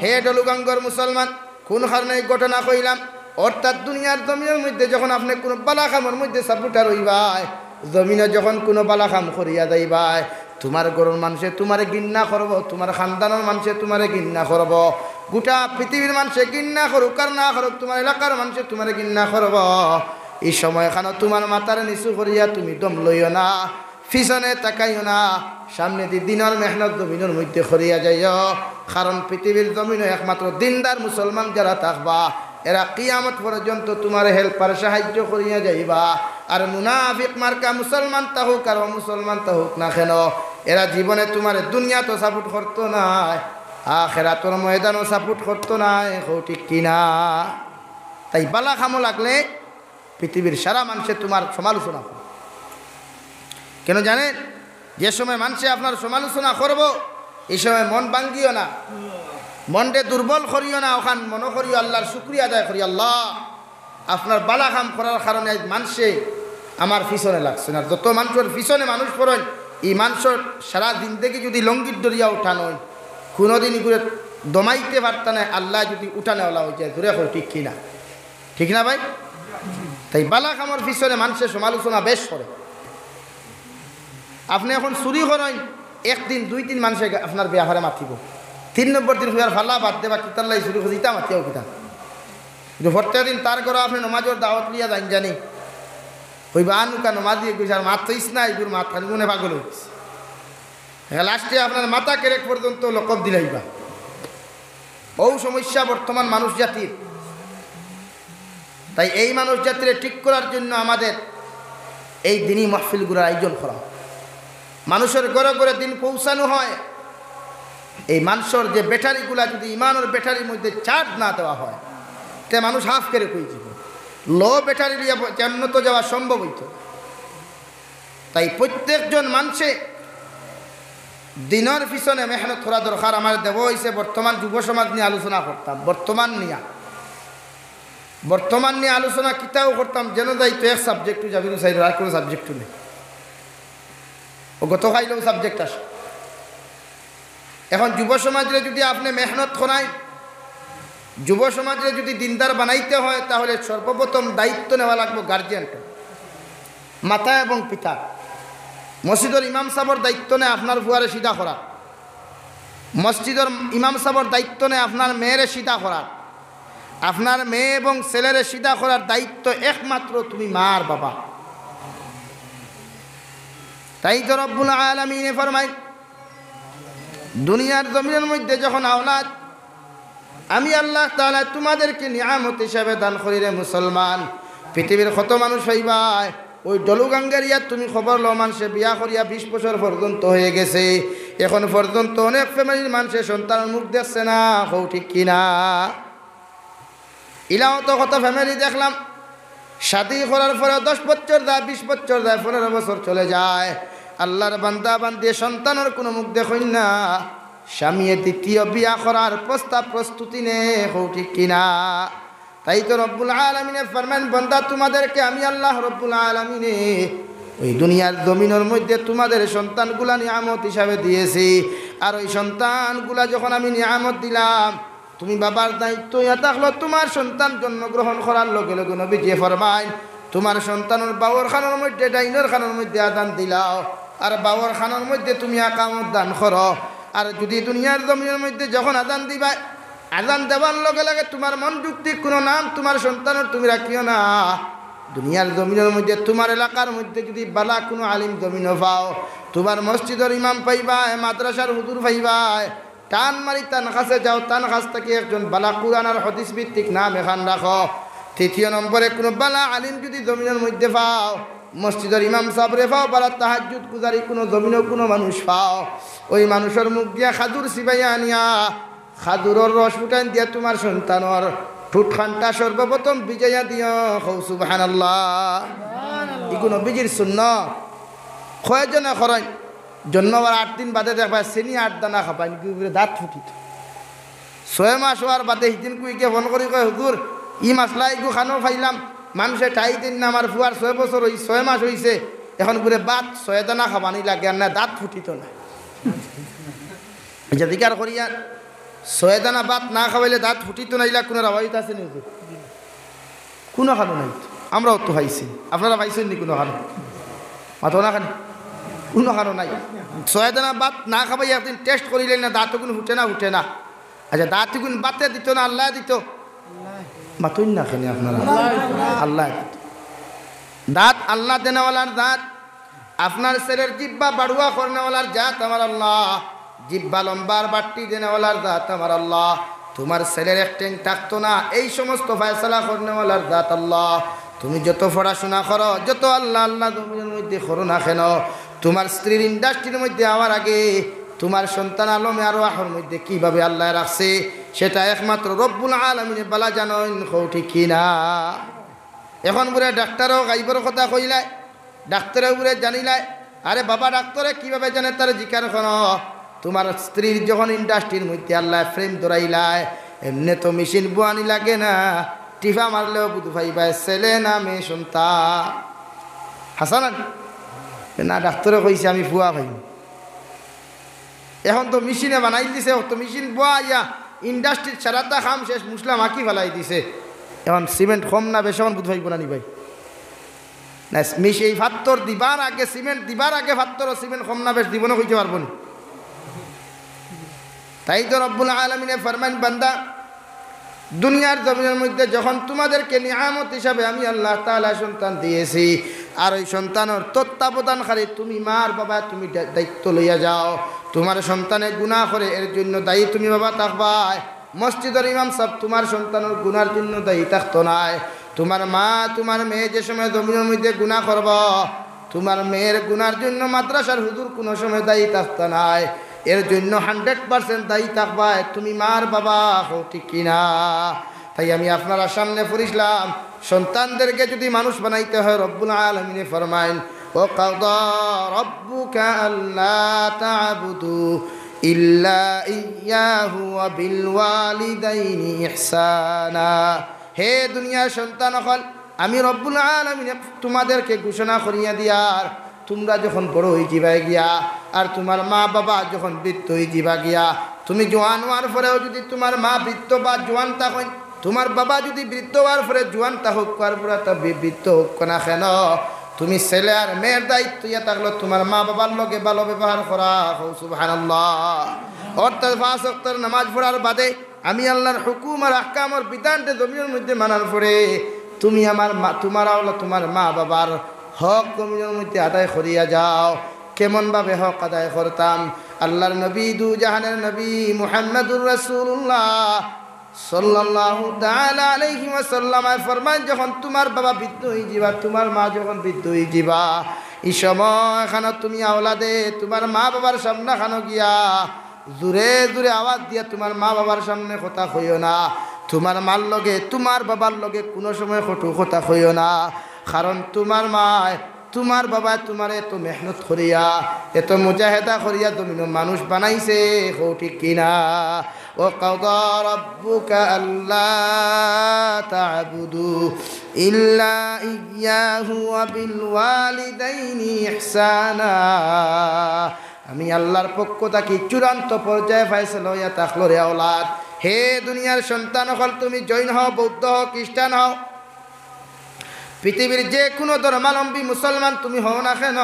হে ডলুগাঙ্গর মুসলমান কোন কারণে ঘটনা কইলাম অর্থাৎ দুনিয়ার জমিনের মধ্যে যখন আপনি কোনো বালাখামের মধ্যে সাপুটা রইবাই জমিনে যখন কোনো বালাখাম করিয়া যাইবাই তোমার গরুর মানুষে তোমারে ঘৃণা করব তোমার খানদানের মানুষে তোমারে ঘৃণা করব গোটা পৃথিবীর মানুষে ঘৃণা করুক আর না করুক তোমার এলাকার মানুষে তোমারে ঘৃণা করব এই সময় এখানে তোমার মাথার নিচু করিয়া তুমি দম লইও না পিছনে তাকাইও না সামনে দিয়ে দিনের মেহনত জমিনের মধ্যে করিয়া যাইও কারণ পৃথিবীর জমিনে একমাত্র দিনদার মুসলমান যারা থাকবা এরা কিয়ামত পর্যন্ত তোমার হেল্পার সাহায্য করিয়া যাইবা আর মুনাফিক মার্কা মুসলমান তাহুক আর মুসলমান তাহুক না কেন এরা জীবনে তোমার দুনিয়া তো সাপোর্ট করতো নাই আখিরাতের ময়দানও সাপোর্ট করতো নাই ঠিক কিনা তাই বালা খামো লাগলে পৃথিবীর সারা মানুষে তোমার সমালোচনা করে কেন জানেন যে সময় মানুষে আপনার সমালোচনা করব এই সময় মন ভাঙ্গিও না মনকে দুর্বল করিও না ওখান মনে করিও আল্লাহর শুকরিয়া আদায় করি আল্লাহ আপনার বালা কাম করার কারণে মানুষে আমার পিছনে লাগছে না যত মানুষের পিছনে মানুষ পড়েন এই মানুষের সারা জিন্দেগি যদি লঙ্গির দরিয়া উঠানো হয় কোনোদিনই করে দমাইতে পারত না আল্লাহ যদি উঠানেওয়ালা হয়ে যায় ঘুরে হোক ঠিক না ভাই তাই বালা কামর পিছনে মানুষের সমালোচনা বেশ করে আপনি এখন চুরি করেন একদিন দুই তিন মানুষে আপনার বিয়াহারে মাতিব 3 নম্বর দিন হুয়ার ফাল্লা বাদ দেবা কিতাল্লাই চুরি করে ইটা মাতিয়াও কিতা কিন্তু প্রত্যেক দিন তার ঘরে আপনি নমাজের দাওয়াত লিয়া যান জানি ওই বানুকা নমাজ দিয়ে গেছে আর মাত ইস না এইগুলো মাথা গুনে পাগল হয়েছে লাস্টে আপনার মাথা কেরেক পর্যন্ত লকব দিলাইবা ও সমস্যা বর্তমান মানুষ জাতির তাই এই মানুষ জাতিরে ঠিক করার জন্য আমাদের এই দিনই মাহফিলগুলোর আয়োজন করা মানুষের ঘরে ঘরে দিন পৌঁছানো হয় এই মানুষের যে ব্যাটারিগুলা যদি ইমানের ব্যাটারির মধ্যে চার্জ না দেওয়া হয় তে মানুষ হাফ করে কই যাব লো ব্যাটারি দিয়ে জান্নাতে যাওয়া সম্ভব হইত তাই প্রত্যেকজন মানুষে দিনের পিছনে মেহনত করা দরকার আমার দেব হয়েছে বর্তমান যুব সমাজ নিয়ে আলোচনা করতাম বর্তমান নিয়ে আলোচনা কিতাও করতাম যেন যাইতো এক সাবজেক্টও যাবি না চাই আর কোনো সাবজেক্টও নেই ও গত খাইলেও সাবজেক্ট আসে এখন যুব সমাজে যদি আপনি মেহনত করায় যুব সমাজে যদি দিনদার বানাইতে হয় তাহলে সর্বপ্রথম দায়িত্ব নেওয়া লাগবে গার্জিয়ানকে মাতা এবং পিতা মসজিদের ইমাম সাহেবের দায়িত্ব নেয় আপনার ভুয়ারে সিধা করা মসজিদের ইমাম সাহেবের দায়িত্ব নেয় আপনার মেয়েরে সিধা করা আপনার মেয়ে এবং ছেলেরে সিধা করার দায়িত্ব একমাত্র তুমি মার বাবা তাই তো রব্বুল আলামিন ফরমায় দুনিয়ার জমিনের মধ্যে যখন আওলাদ আমি আল্লাহ তাআলা তোমাদেরকে নিয়ামত হিসাবে দান করি রে মুসলমান পৃথিবীর কত মানুষ হইবাই ওই ডলুগাঙ্গারিয়া তুমি খবর লো মানুষে বিয়া করিয়া 20 বছর পর্যন্ত হয়ে গেছে এখন পর্যন্ত অনেক ফ্যামিলির মানুষের সন্তানের মুখ দেখছে না হৌ ঠিক কিনা ইলাও তো কত ফ্যামিলি দেখলাম শাদী করার পরে 10 বছর যায় 20 বছর যায় 15 বছর চলে যায় আল্লাহর বান্দা বান্দি সন্তানের কোনো মুখ দেখুন না স্বামী দ্বিতীয় বিয়া করার প্রস্তাব প্রস্তুতি নে হৌ ঠিক কিনা তাই তো রব্বুল আলামিনে ফরমান, বান্দা তোমাদেরকে আমি আল্লাহ রব্বুল আলামিনে ওই দুনিয়ার জমিনের মধ্যে তোমাদের সন্তানগুলা নিয়ামত হিসাবে দিয়েছি। আর ওই সন্তানগুলা যখন আমি নিয়ামত দিলাম, তুমি বাবার দায়িত্ব ইয়া থাকলো তোমার সন্তান জন্মগ্রহণ করার লগে লগে নবীজি ফরমায় তোমার সন্তানের বাবর খানোর মধ্যে ডাইনের খানোর মধ্যে আদান দিলাও, আর বাবর খানোর মধ্যে তুমি আকামত দান করো। আর যদি দুনিয়ার জমিনের মধ্যে যখন আদান দিবা, আদান দেওয়ার লগে লগে তোমার মন যুক্তি কোনো নাম তোমার সন্তানের তুমি রাখিও না। দুনিয়ার জমিনের মধ্যে তোমার এলাকার মধ্যে যদি বালা কোনো আলিম জমিন পাও, তোমার মসজিদের ইমাম পাইবাই, মাদ্রাসার হুজুর পাইবাই, টান মারি তান কাছে যাও, তান কাছ থেকে একজন বালা কুরআন আর হাদিস ভিত্তিক নাম এখান রাখো। তৃতীয় নম্বরে কোনো বালা আলিম যদি জমিনের মধ্যে পাও, মসজিদের ইমাম সাবরে পাও, বালা তাহাজ্জুদ গুজারি কোনো জমিনও কোনো মানুষ পাও, ওই মানুষের মুখ দিয়া খাদুর সিবাইয়া আনিয়া খাদুরের রস ফুটান দিয়া তোমার সন্তানর ঠুটখানটা সর্বপ্রথম বিজয়া দিও। সুবহানাল্লাহ। এগুলো নবীজির সুন্নাত। কয়জনে করেন জন্মবার 8 দিন বাদে দেখবা চিনি 8 দানা খাবাই দাঁত ফুটিত। 6 মাস হওয়ার বাদে সিদিন কুইকে ফোন করি কয় হুজুর ই মাসলা এগু খানো ফাইলাম, মানুষে ঠাই দিন না, আমার ফুয়ার 6 বছর 6 মাস হয়েছে, এখন ঘুরে বাদ 6 দানা খাবানি লাগে আর না দাঁত ফুটিত না। জিকার করিয়া 6 দানা ভাত না খাওয়াইলে দাঁত ফুটিত নাইলা কোনো রাবাইত আছে নি? কোনো খানো নাই। আমরাও তো খাইছি, আপনারা পাইছেন নি কোনো খানো? মাথো না খানি কোনো খানো নাই। 6 দানা ভাত না খাবাই একদিন টেস্ট করিলেন না, দাঁত কোনো ফুটে না। আচ্ছা দাঁত কোনো বাতে দিত না আল্লাহ দিত? মাতুন না খানি আপনারা, আল্লাহ দিত। দাঁত আল্লাহ দেনেওয়ালার দাঁত। আপনার ছেলের জিব্বা বাড়ুয়া করনেওয়ালার জাত আমার আল্লাহ, জিব্বা লম্বার বাট্টি দেনেওয়ালার দাঁত আমার আল্লাহ। তোমার ছেলের একটেং থাকতো না, এই সমস্ত ফয়সালা করনেওয়ালার দাঁত আল্লাহ। তুমি যত পড়াশোনা করো, যত আল্লাহ আল্লাহ জমিনের মধ্যে করো না কেন, তোমার স্ত্রীর ইন্ডাস্ট্রির মধ্যে আমার আগে তোমার সন্তান আলমে আরো আহর মধ্যে কিভাবে আল্লাহ রাখছে সেটা একমাত্র রব্বুল আলামিনে বালা জানেন। ঠিক কিনা? এখন বুড়ে ডাক্তারও গাইবর কথা কইলাই, ডাক্তারের উপরে জানিলাই। আরে বাবা ডাক্তারে কিভাবে জানে তার জিকার করো। তোমার স্ত্রীর যখন ইন্ডাস্ট্রির মধ্যে আল্লাহ ফ্রেম ধরাইলায়, এমনি তো মেশিন বুয়ানি লাগে না, টিফা মারলেও বুধ ভাইবাই ছেলে না মেয়ে সন্তান। হাসান না ডাক্তারে কইছে আমি ফুয়া ভাই, এখন তো মেশিনে বানাই দিছে, তো মেশিন বুয়া ইন্ডাস্ট্রির সারাটা খাম শেষ মুসলাম আঁকি ফেলাই দিছে। এখন সিমেন্ট কম না বেশি এখন বুধ ভাই বোনা নিবাই না, এই ফাত্তর দিবার আগে সিমেন্ট দিবার আগে ফাত্তর ও সিমেন্ট কম না বেশ দিব না কইতে পারবো না। তাই তো রব্বুল আলামিনে ফরমান, বান্দা দুনিয়ার জমিনের মধ্যে যখন তোমাদেরকে নিয়ামত হিসাবে আমি আল্লাহ তাআলা সন্তান দিয়েছি, আর ওই সন্তানের তত্ত্বাবধানকারী তুমি মার বাবা তুমি দায়িত্ব লইয়া যাও। তোমার সন্তানে গুনাহ করে এর জন্য দায়ী তুমি বাবা থাকবাই। মসজিদের ইমাম সাহেব তোমার সন্তানের গুনার জন্য দায়ী থাকতো নাই। তোমার মা তোমার মেয়ে যে সময় জমিনের মধ্যে গুনাহ করব, তোমার মেয়ের গুনার জন্য মাদ্রাসার হুজুর কোনো সময় দায়ী থাকতো নাই। এর জন্য 100% দায়ী থাকবাই তুমি মার বাবা। ঠিক কিনা? তাই আমি আপনারা সামনে পড়িলাম, সন্তানদেরকে যদি মানুষ বানাইতে হয় রব্বুল আলামিনে ফরমাইন, ও কাদা রাব্বুকা আল্লা তা'বুদু ইল্লা ইয়াহু ওয়া বিল ওয়ালিদাইনি ইহসানা। হে দুনিয়ার সন্তান হল, আমি রব্বুল আলামিন তোমাদেরকে ঘোষণা করিয়া দিয়ার, তোমরা যখন বড় হয়ে যাবা গিয়া, আর তোমার মা বাবা যখন বৃদ্ধ হয়ে যাবা গিয়া, তুমি জোয়ান হওয়ার পরেও যদি তোমার মা বৃদ্ধ বা জোয়ান থাকেন, তোমার বাবা যদি বৃদ্ধ হওয়ার পরে জোয়ান থাকুক, আর পুরা তা বৃদ্ধ হোক না কেন, তুমি ছেলে আর মেয়ের দায়িত্ব ইয়া থাকলো তোমার মা বাবার লগে ভালো ব্যবহার করা। সুবহানাল্লাহ। অর্থাৎ 5 ওয়াক্তের নামাজ পড়ার বাদে আমি আল্লাহর হুকুম আর আহকামের বিধানটা জমিনের মধ্যে মানার পরে তুমি আমার মা তোমার মা বাবার হক জমিনের মধ্যে আদায় করিয়া যাও। কেমন ভাবে হক আদায় করতাম? আল্লাহর নবী দু জাহানের নবী মুহাম্মদুর রাসূলুল্লাহ সাল্লাল্লাহু তাআলা আলাইহি ওয়াসাল্লাম ফরমান, যখন তোমার বাবা বৃদ্ধ হয়ে যাবা, তোমার মা যখন বৃদ্ধ হয়ে যাবা, এই সময় খানো তুমি আওলাদে তোমার মা বাবার সামনে খানো গিয়া জোরে জোরে আওয়াজ দিয়া তোমার মা বাবার সামনে কথা কইও না। তোমার মার লগে তোমার বাবার লগে কোনো সময় কটু কথা কইও না, কারণ তোমার মায় তোমার বাবা তোমার এত মেহনত করিয়া এত মুজাহেদা করিয়া তুমি মানুষ বানাইছে। ঠিক কিনা? وقضى ربك ألا تعبدوا إلا إياه وبالوالدين إحسانا আমি আল্লাহর পক্ষ থেকে চূড়ান্ত পর্যায়ে ফয়সালা হইয়া থাকলো রে আওলাদ। হে দুনিয়ার সন্তান হল, তুমি জৈন হও, বৌদ্ধ হও, খ্রিস্টান হও, পৃথিবীর যে কোনো ধর্মাবলম্বী মুসলমান তুমি হও না কেন,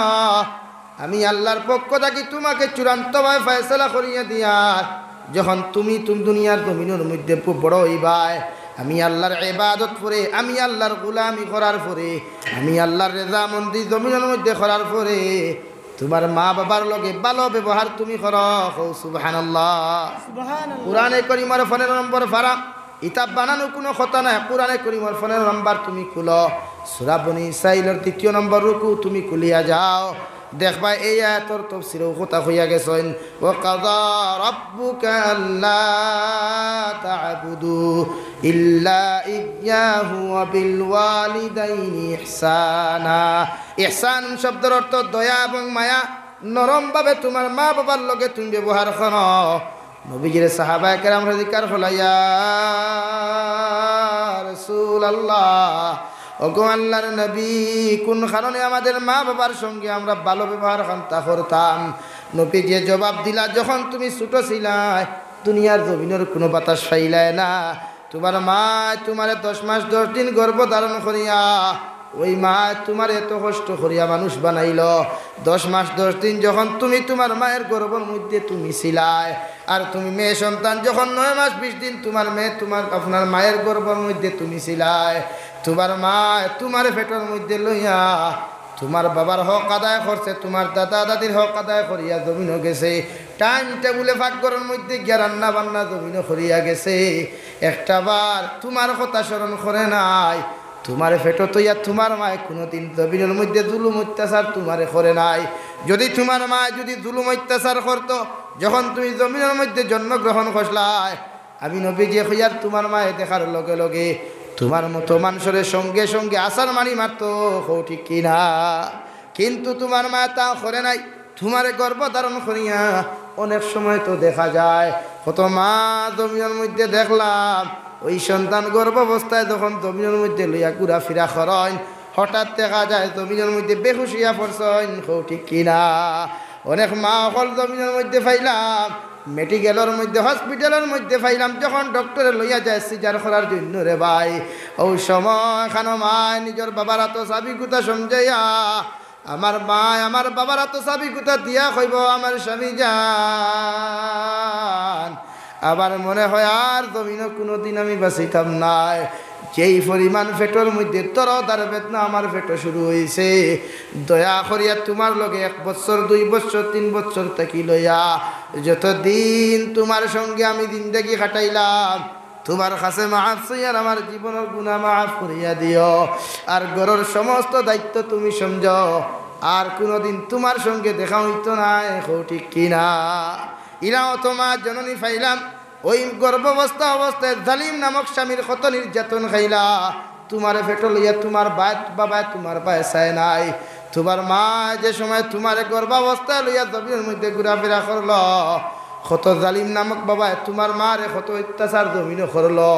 আমি আল্লাহর পক্ষ থেকে তোমাকে চূড়ান্তভাবে ফয়সালা করিয়া দিয়া যখন তুমি দুনিয়ার জমিনের মধ্যে বড় হইবাই, আমি আল্লাহর ইবাদত করে, আমি আল্লাহর গোলামি করার পরে, আমি আল্লাহর রেজামন্দি জমিনের মধ্যে করার পরে তোমার মা বাবার লগে ভালো ব্যবহার তুমি করো। সুবহানাল্লাহ। কোরআনে কারীমের 15 নম্বর পারা, ইতাব বানানো কোনো কথা নাই। কোরআনে কারীমের 15 নম্বর তুমি খুলো, সূরা বনী ইসরাঈলের 3 নম্বর রুকু তুমি খুলিয়া যাও, দেখবা এই আয়াতের তাফসীরে কথা হইয়া গেছেন, ওয়া কাযা রাব্বুকা আল্লা তা'বুদু ইল্লা ইয়্যাহু ওয়া বিল ওয়ালিদাইনি ইহসানা। ইহসান শব্দের অর্থ দয়া এবং মায়া, নরমভাবে তোমার মা বাবার লগে তুমি ব্যবহার করো। নবীজির সাহাবায়ে কেরাম জিজ্ঞাসা ফলাইয়া রাসূলুল্লাহ, ওগো আল্লাহর নবী, কোন কারণে আমাদের মা বাবার সঙ্গে আমরা ভালো ব্যবহার করতাম? নবীজি জবাব দিলা, যখন তুমি ছোট ছিলাই, দুনিয়ার জমিনের কোনো বাতাস পাইলাই না, তোমার মা তোমারে 10 মাস 10 দিন গর্ভ ধারণ করিয়া, ওই মা তোমার এত কষ্ট করিয়া মানুষ বানাইল। 10 মাস 10 দিন যখন তুমি তোমার মায়ের গর্ভের মধ্যে তুমি ছিলাই, আর তুমি মেয়ে সন্তান যখন 9 মাস 20 দিন তোমার মেয়ে আপনার মায়ের গর্ভের মধ্যে তুমি ছিলাই, তোমার মা তোমার পেটের মধ্যে লইয়া তোমার বাবার হক আদায় করছে, তোমার দাদা দাদির হক আদায় করিয়া জমিনও গেছে, টাইম টেবুলে ভাগ্যের মধ্যে গিয়া রান্না বান্না জমিনও করিয়া গেছে, একটা বার তোমার কথা স্মরণ করে নাই। তোমার পেটো তৈয়া তোমার মায় কোনোদিন জমিনের মধ্যে জুলুম অত্যাচার তোমারে করে নাই। যদি তোমার মা যদি জুলুম অত্যাচার করতো, যখন তুমি জমিনের মধ্যে জন্মগ্রহণ করলাই, আমি নবীজি হইয়ার তোমার মায়ে দেখার লগে লগে তোমার মতো মানুষের সঙ্গে সঙ্গে আসার মানি মারতো, ঠিক কিনা? কিন্তু তোমার মা তা করে নাই, তোমার গর্ভ ধারণ করিয়া অনেক সময় তো দেখা যায় কত মা জমিনের মধ্যে দেখলাম ওই সন্তান গর্ভাবস্থায় যখন জমিনের মধ্যে লইয়া ঘুরাফিরা করেন, হঠাৎ দেখা যায় জমিনের মধ্যে বেহুশ হইয়া পড়ছেন, ঠিক কিনা? অনেক মা অকল জমিনের মধ্যে পাইলাম, মেডিকেলের মধ্যে হসপিটালের মধ্যে পাইলাম, যখন ডক্টরে লইয়া যায় সিজার করার জন্য রে ভাই, ওই সময় খানো মা নিজের বাবার হাত চাবি গুতা সমঝাইয়া, আমার মা আমার বাবার হাত চাবি গুতা দিয়া কইব, আমার স্বামী যান, আবার মনে হয় আর জমিনও কোনোদিন আমি বাঁচিতাম নাই। যেই পরিমাণ পেটের মধ্যে তরদার বেদনা আমার পেটে শুরু হয়েছে, দয়া করিয়া তোমার লগে 1 বছর 2 বছর 3 বছর থাকি লইয়া যতদিন তোমার সঙ্গে আমি জিন্দেগি কাটাইলাম, তোমার কাছে মাফ চাইয়ার আমার জীবনের গুনাহ মাফ করিয়া দিও, আর ঘরের সমস্ত দায়িত্ব তুমি সমঝো, আর কোনোদিন তোমার সঙ্গে দেখা হইতো না, ঠিক কিনা? ইরাও তোমার জননী পাইলাম, ওই গর্ভাবস্থায় জালিম নামক স্বামীর কত নির্যাতন খাইলা, তোমার পেটো লইয়া তোমার বাবা তোমার পায়ে চায় নাই, তোমার মা যে সময় তোমার গর্ভাবস্থায় লইয়া জমিনের মধ্যে ঘোরাফেরা করলো, কত জালিম নামক বাবা তোমার মারে কত অত্যাচার জমিনও করলো।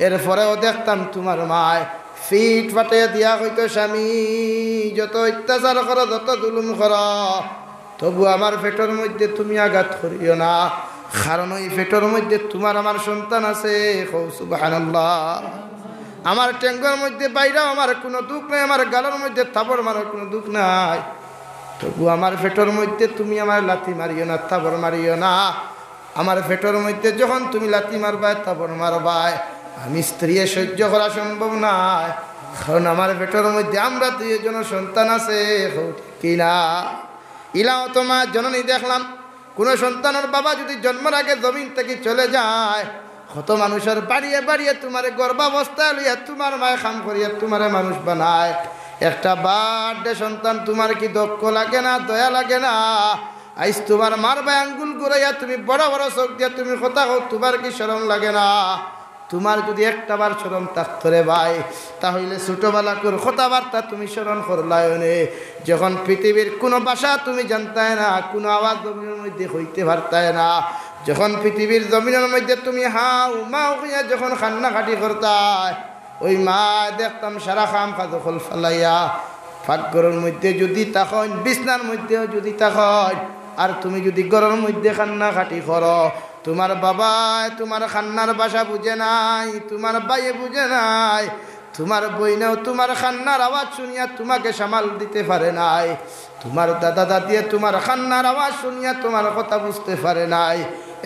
এরপরেও দেখতাম তোমার মায় ফিট ফাটিয়ে দিয়া হইতো, স্বামী যত অত্যাচার করো, যত জুলুম করো, তবু আমার পেটের মধ্যে তুমি আঘাত করিও না, কারণ ওই পেটের মধ্যে তোমার আমার সন্তান আছে। সুবহানাল্লাহ। আমার টেঙ্গর মধ্যে বাইরেও আমার কোনো দুঃখ নাই, আমার গালের মধ্যে থাবর মারার কোনো দুঃখ নাই, তবু আমার পেটের মধ্যে তুমি আমার লাথি মারিও না, থাবর মারিও না। আমার পেটের মধ্যে যখন তুমি লাথি মারবাই, থাবর মারবাই, আমি স্ত্রী সহ্য করা সম্ভব নয়, কারণ আমার পেটের মধ্যে আমরা 2 জন সন্তান আছে, কিনা? ইলাও তোমার জননী দেখলাম, কোনো সন্তানের বাবা যদি জন্মের আগে জমিন থেকে চলে যায়, কত মানুষের বাড়িয়ে বাড়িয়ে তোমার গর্ভাবস্থায় লইয়া তোমার মায় খাম করিয়া তোমার মানুষ বানায়। একটা বার্থডে সন্তান তোমার কি দুঃখ লাগে না, দয়া লাগে না? আইস তোমার মার ভাই আঙ্গুল ঘুরাইয়া তুমি বড় বড় চোখ দিয়া তুমি কথা কও, তোমার কি শরম লাগে না? তোমার যদি একটাবার স্মরণ থাকতো রে ভাই, তাহলে ছোটবেলা কর কথাবার্তা তুমি স্মরণ করলায়নে। যখন পৃথিবীর কোনো ভাষা তুমি জানতায় না, কোনো আওয়াজ জমিনের মধ্যে হইতে পারতায় না, যখন পৃথিবীর জমিনের মধ্যে তুমি হাউ মাউ হইয়া যখন কান্নাকাটি করতায়, ওই মা দেখতাম সারা খাম খাদো খোল ফালাইয়া ফাঁকঘরের মধ্যে যদি তখন বিছনার মধ্যেও যদি তখন, আর তুমি যদি ঘরের মধ্যে কান্নাকাটি করো, তোমার বাবা তোমার কান্নার ভাষা বুঝে নাই, তোমার ভাইয়ে বুঝে নাই, তোমার বইনেও তোমার কান্নার আওয়াজ শুনিয়া তোমাকে সামাল দিতে পারে নাই, তোমার দাদা দাদিয়ে তোমার কান্নার আওয়াজ শুনিয়া তোমার কথা বুঝতে পারে নাই।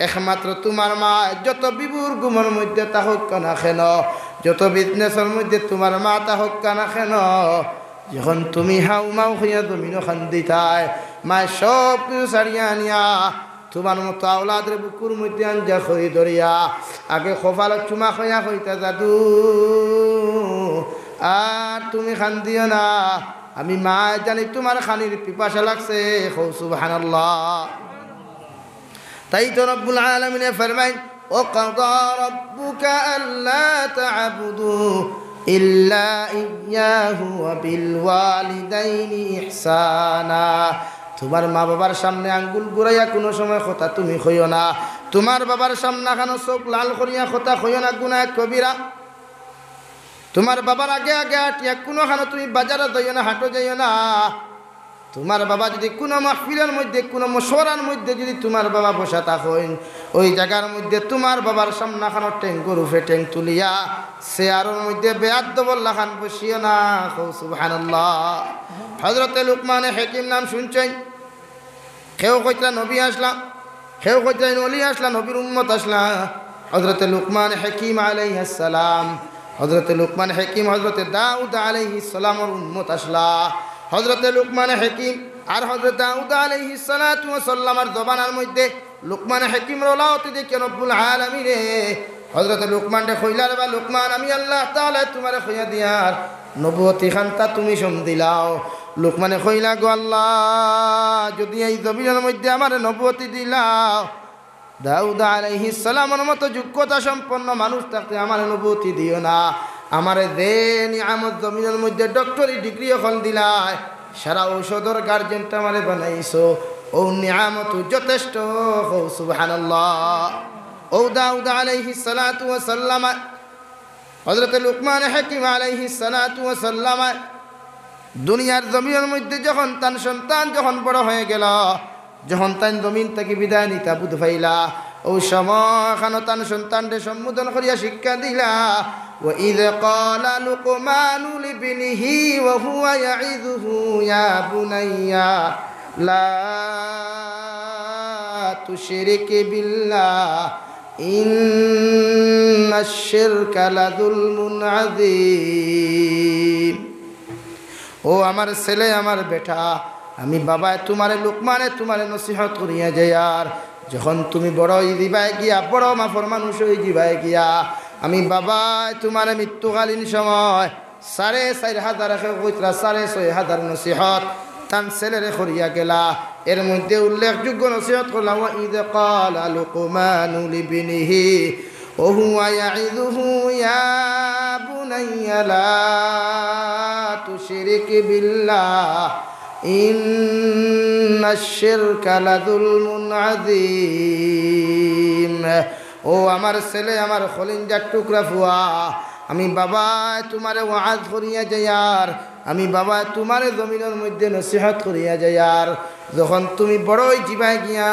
একমাত্র তোমার মা যত বিভুর গুমের মধ্যে তা হোক না কেন, যত বিজনেসের মধ্যে তোমার মা তা হোক না কেন, যখন তুমি হাউ মাউ হইয়া জমিনও খান্দিতায়, মায় সব কিছু ছাড়িয়া আনিয়া তোমার মতো আওলাদের বুকুর মধ্যে আঞ্জা খই ধরিয়া আগে কপালত চুমা খইয়া কইতা দাদু আর তুমি খান্দিও না, আমি মা জানি তোমার খানির পিপাসা লাগছে, কও সুবহানাল্লাহ। তাই তো রব্বুল আলামিন ফরমায় ও কাদা রাব্বুকা আল্লা তা'বুদু ইল্লা ইয়্যাহু ওয়া বিল ওয়ালিদাইনি ইহসানা। তোমার মা বাবার সামনে আঙ্গুল ঘুরাইয়া কোনো সময় কথা তুমি কইও না, তোমার বাবার সামনে খানো চোখ লাল করিয়া কথা কইও না, গুনাহ কবিরা। তোমার বাবার আগে আগে আটিয়া কোনোখানো তুমি বাজারে যাইও না, হাটও যাইও না। তোমার বাবা যদি কোনো মাহফিলের মধ্যে কোনো মশওয়ারার মধ্যে যদি তোমার বাবা বসা থাকেন, ওই জায়গার মধ্যে তোমার বাবার সামনে খানো ট্যাঙ্কুর উঠে ট্যাং তুলিয়া চেয়ারের মধ্যে বেয়াদ্দবল্লা খান বসিও না, সুবহানাল্লাহ। হযরতে লুকমান হাকিম নাম শুনছেন? কেউ কইতরা নবী আসলা, কেউ কইতরা ওলি আসলা, নবীর উম্মত আসলা। হযরতে লুকমান হাকিম আলাইহিস সালাম, হযরতে লুকমান হাকিম হযরতে দাউদ আলাইহিস সালামের উম্মত আসলা। হযরতে লুকমান হাকিম আর হযরত দাউদ আলাইহিস সালাতু ওয়াস সালামের জবানের মধ্যে লুকমান হাকিম রলাওতে দেখে রব্বুল আলামিন হযরতে লুকমান রে কইলার বা লুকমান আমি আল্লাহ তাআলা তোমারে কইয়া দিয়ার নবুয়তি খানতা তুমি শুন দিলাও। লুকমানে কইলা গো আল্লাহ যদি এই জমিনের মধ্যে আমার নবুয়তি দিলাও, দাউদ আলাইহিস সালামের মতো যোগ্যতা সম্পন্ন মানুষ থাকতে আমার নবুয়তি দিও না। আমারে দে নিয়ামত জমিনের মধ্যে ডক্টরি ডিগ্রি এখন দিলাই, সারা ঔষধর গার্জেনটা আমারে বানাইছো, ও নিয়ামত যথেষ্ট, সুবহানাল্লাহ। ও দাউদ আলাইহিস সালাতু ওয়াস সালাম হযরত লুকমান হাকিম আলাইহিস সালাতু ওয়াস সালাম দুনিয়ার জমিনের মধ্যে যখন তার সন্তান যখন বড় হয়ে গেল, যখন তান জমিন থেকে বিদায় নিতা বুধ ভাইলা, ও সময় খানো তান সন্তানকে সম্বোধন করিয়া শিক্ষা দিলা। وإذ قال لقمان لابنه وهو يعظه يا بني لا تشرك بالله إن الشرك لظلم عظيم। ও আমার ছেলে আমার বেটা, আমি বাবা তোমারে লুকমানে তোমারে নসিহত করিয়া যাই, আর যখন তুমি বড় দিবাই গিয়া বড় মাফর মানুষ হয়ে দিবাই গিয়া, আমি বাবা তোমার মৃত্যুকালীন সময় 4,500 কইতরা 6,500 নসিহত তান ছেলেরে করিয়া গেলা। এর মধ্যে উল্লেখযোগ্য নসিহত করলাম ওয়া ইয ক্বালা লুকমানু লিবনিহি ওয়া হুয়া ইয়াইযুহু ইয়া বুনাইয়া লা তুশরিক বিল্লাহ ইন্নাশ শিরকা লাযুলমুন আযীম। ও আমার ছেলে আমার খলিঞ্জার টুকরা ফুয়া, আমি বাবা তোমারে ওয়াজ করিয়া যাইয়ার, আমি বাবা তোমারে জমিনের মধ্যে নসিহত করিয়া যাইয়ার, যখন তুমি বড়ই জীবায় গিয়া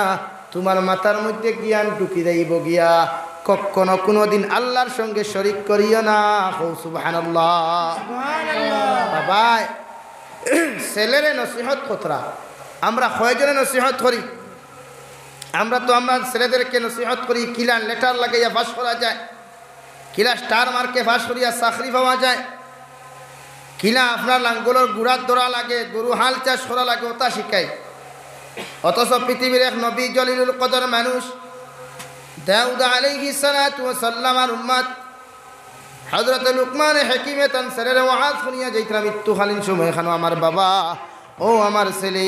তোমার মাথার মধ্যে জ্ঞান ঢুকি যাইব গিয়া, কখনো কোনোদিন আল্লাহর সঙ্গে শরিক করিও না, সুবহানাল্লাহ। বাবা ছেলেরে নসিহত কতরা, আমরা কয়জনে নসিহত করি? আমরা তো আমরা ছেলেদেরকে নসিহত করি কিলা লেটার লাগাইয়া পাস করা যায়, কিলা স্টার মার্কে পাস করিয়া চাকরি পাওয়া যায়, কিলা আপনার লাঙ্গলের গুড়ার দৌড়া লাগে, গরু হাল চাষ করা লাগে, ওটা শিখাই। অথচ পৃথিবীর এক নবী জলিলুল কদর মানুষ দাউদ আলাইহিস সালাতু ওয়াস সালামের উম্মত হযরত লুকমান হাকিমে তান ছেলের ওয়াজ শুনিয়া যাইতরা মৃত্যুকালীন সময় খানো আমার বাবা ও আমার ছেলে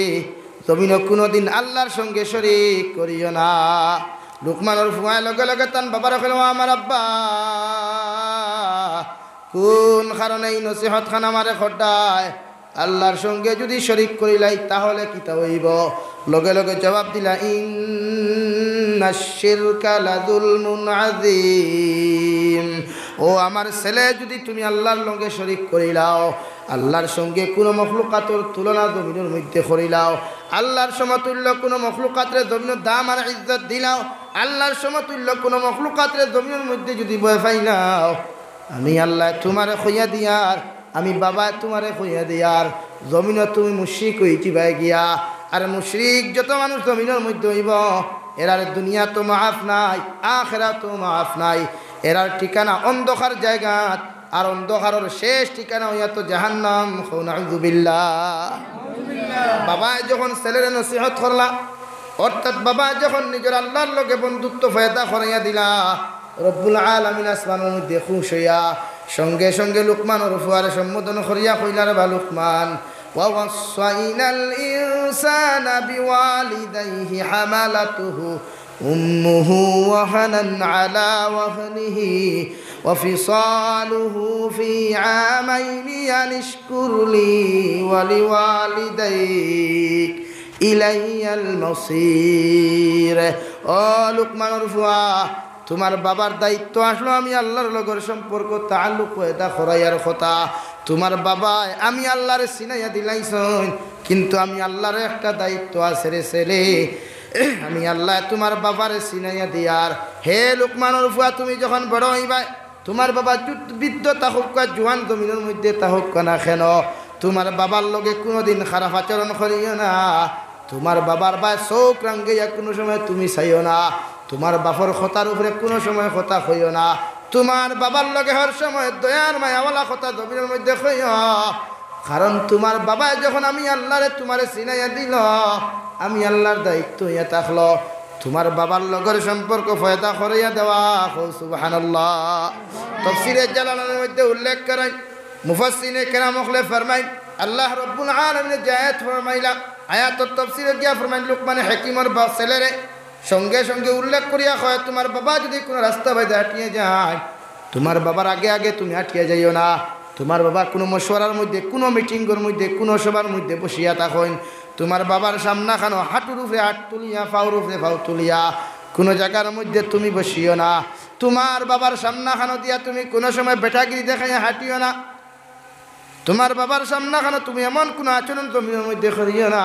জমিনে কোনোদিন আল্লাহর সঙ্গে শরীক করিও না। লুকমানের ফুয়ায় লগে লগে তান বাবার কইল আমার আব্বা কোন কারণে এই নসিহত খান আমারে খটায়? আল্লাহর সঙ্গে যদি শরীক করিলাই তাহলে কি তা হইব? লগে লগে জবাব দিলা, ইন্নাশ শিরকা লাযুলমুন আযীম। ও আমার ছেলে, যদি তুমি আল্লাহর লগে শরীক করিলাও, আল্লাহর সঙ্গে কোনো মখলুকাতর তুলনা জমিনের মধ্যে করিলাও, আল্লাহর সমতুল্য কোনো মখলুকাতের জমিনের দাম আর ইজ্জত দিলাও, আল্লাহর সমতুল্য কোনো মখলুকাতের জমিনের মধ্যে যদি ভয় পাইলাও, আমি আল্লাহ তোমারে খইয়া দিয়ার, আমি বাবা তোমারে খইয়া দিয়ার, জমিনে তুমি মুশরিক হইতি ভাই গিয়া। আর মুশরিক যত মানুষ জমিনের মধ্যে হইব, এরার দুনিয়া তো মাফ নাই, আখিরা তো মাফ নাই। এরার ঠিকানা অন্ধকার জায়গা, আর অন্ধকারের শেষ ঠিকানা হইয়া তো জাহান্নাম। নাউযুবিল্লাহ। বাবা যখন ছেলের নসিহত করলা, অর্থাৎ বাবা যখন নিজের আল্লাহর লগে বন্ধুত্ব ফায়দা করাইয়া দিলা, রব্বুল আলামিন আসমানের মধ্যে খুশ হইয়া সঙ্গে সঙ্গে লুকমানের উপরে সম্বোধন করিয়া কইলার, বা লুকমান, ওয়া ওয়াসাইনাল ইনসানা বিওয়ালিদাইহি হামালাতুহু উম্মুহু ওয়াহানান আলা ওয়াহনিহি ওয়া ফিসালুহু ফি আমাইনি আনিশকুর লি ওয়া লিওয়ালিদাইক ইলাইয়াল মাসির। ও লুকমানের ফুয়া, তোমার বাবার দায়িত্ব আসলো আমি আল্লাহর লগর সম্পর্ক তাআল্লুক পয়দা করাইয়ার কথা। তোমার বাবা আমি আল্লাহরে চিনাইয়া দিলাইছন, কিন্তু আমি আল্লাহর একটা দায়িত্ব আছে রে ছেলে, আমি আল্লাহ তোমার বাবারে চিনাইয়া দিয়ার। হে লুকমানের ফুয়া, তুমি যখন বড় হইবা, তোমার বাবা বৃদ্ধ তাহুক জোয়ান জমিনের মধ্যে তাহুক না কেন, তোমার বাবার লগে কোনোদিন খারাপ আচরণ করিও না। তোমার বাবার বাই চোখ রাঙ্গিয়া কোনো সময় তুমি চাইও না। তোমার বাপর কথার উপরে কোনো সময় কথা কইও না। তোমার বাবার লগে হর সময় দয়ার মায়াওয়ালা কথা জমিনের মধ্যে কইও, কারণ তোমার বাবা যখন আমি আল্লাহরে তোমারে চিনাইয়া দিল, আমি আল্লাহর দায়িত্ব হইয়া থাকলো তোমার বাবার লগের সম্পর্ক ফয়দা করাইয়া দেওয়া। সুবহানাল্লাহ। তাফসীরে জালালাইনের মধ্যে উল্লেখ করেন, মুফাসসিরিনে কেরাম ফরমায়, আল্লাহ রব্বুল আলামিন যে আয়াত ফরমাইলা, আয়াতের তাফসীরে গিয়া ফরমাইল, লুকমান হাকিমের বা ছেলেরে সঙ্গে সঙ্গে উল্লেখ করিয়া কয়, তোমার বাবা যদি কোনো রাস্তা বাইরে হাঁটিয়ে যায়, তোমার বাবার আগে আগে তুমি হাঁটিয়ে যাইও না। তোমার বাবা কোনো মশওয়ারার মধ্যে, কোনো মিটিংয়ের মধ্যে, কোনো সবার মধ্যে বসিয়া থাকেন, তোমার বাবার সামনা খানো হাঁটুর উপরে হাট তুলিয়া, পাউর উপরে পাউ তুলিয়া কোনো জায়গার মধ্যে তুমি বসিও না। তোমার বাবার সামনা খানো দিয়া তুমি কোনো সময় বেটাগিরি দেখাইয়া হাঁটিও না। তোমার বাবার সামনা খানো তুমি এমন কোনো আচরণ জমিনের মধ্যে করিও না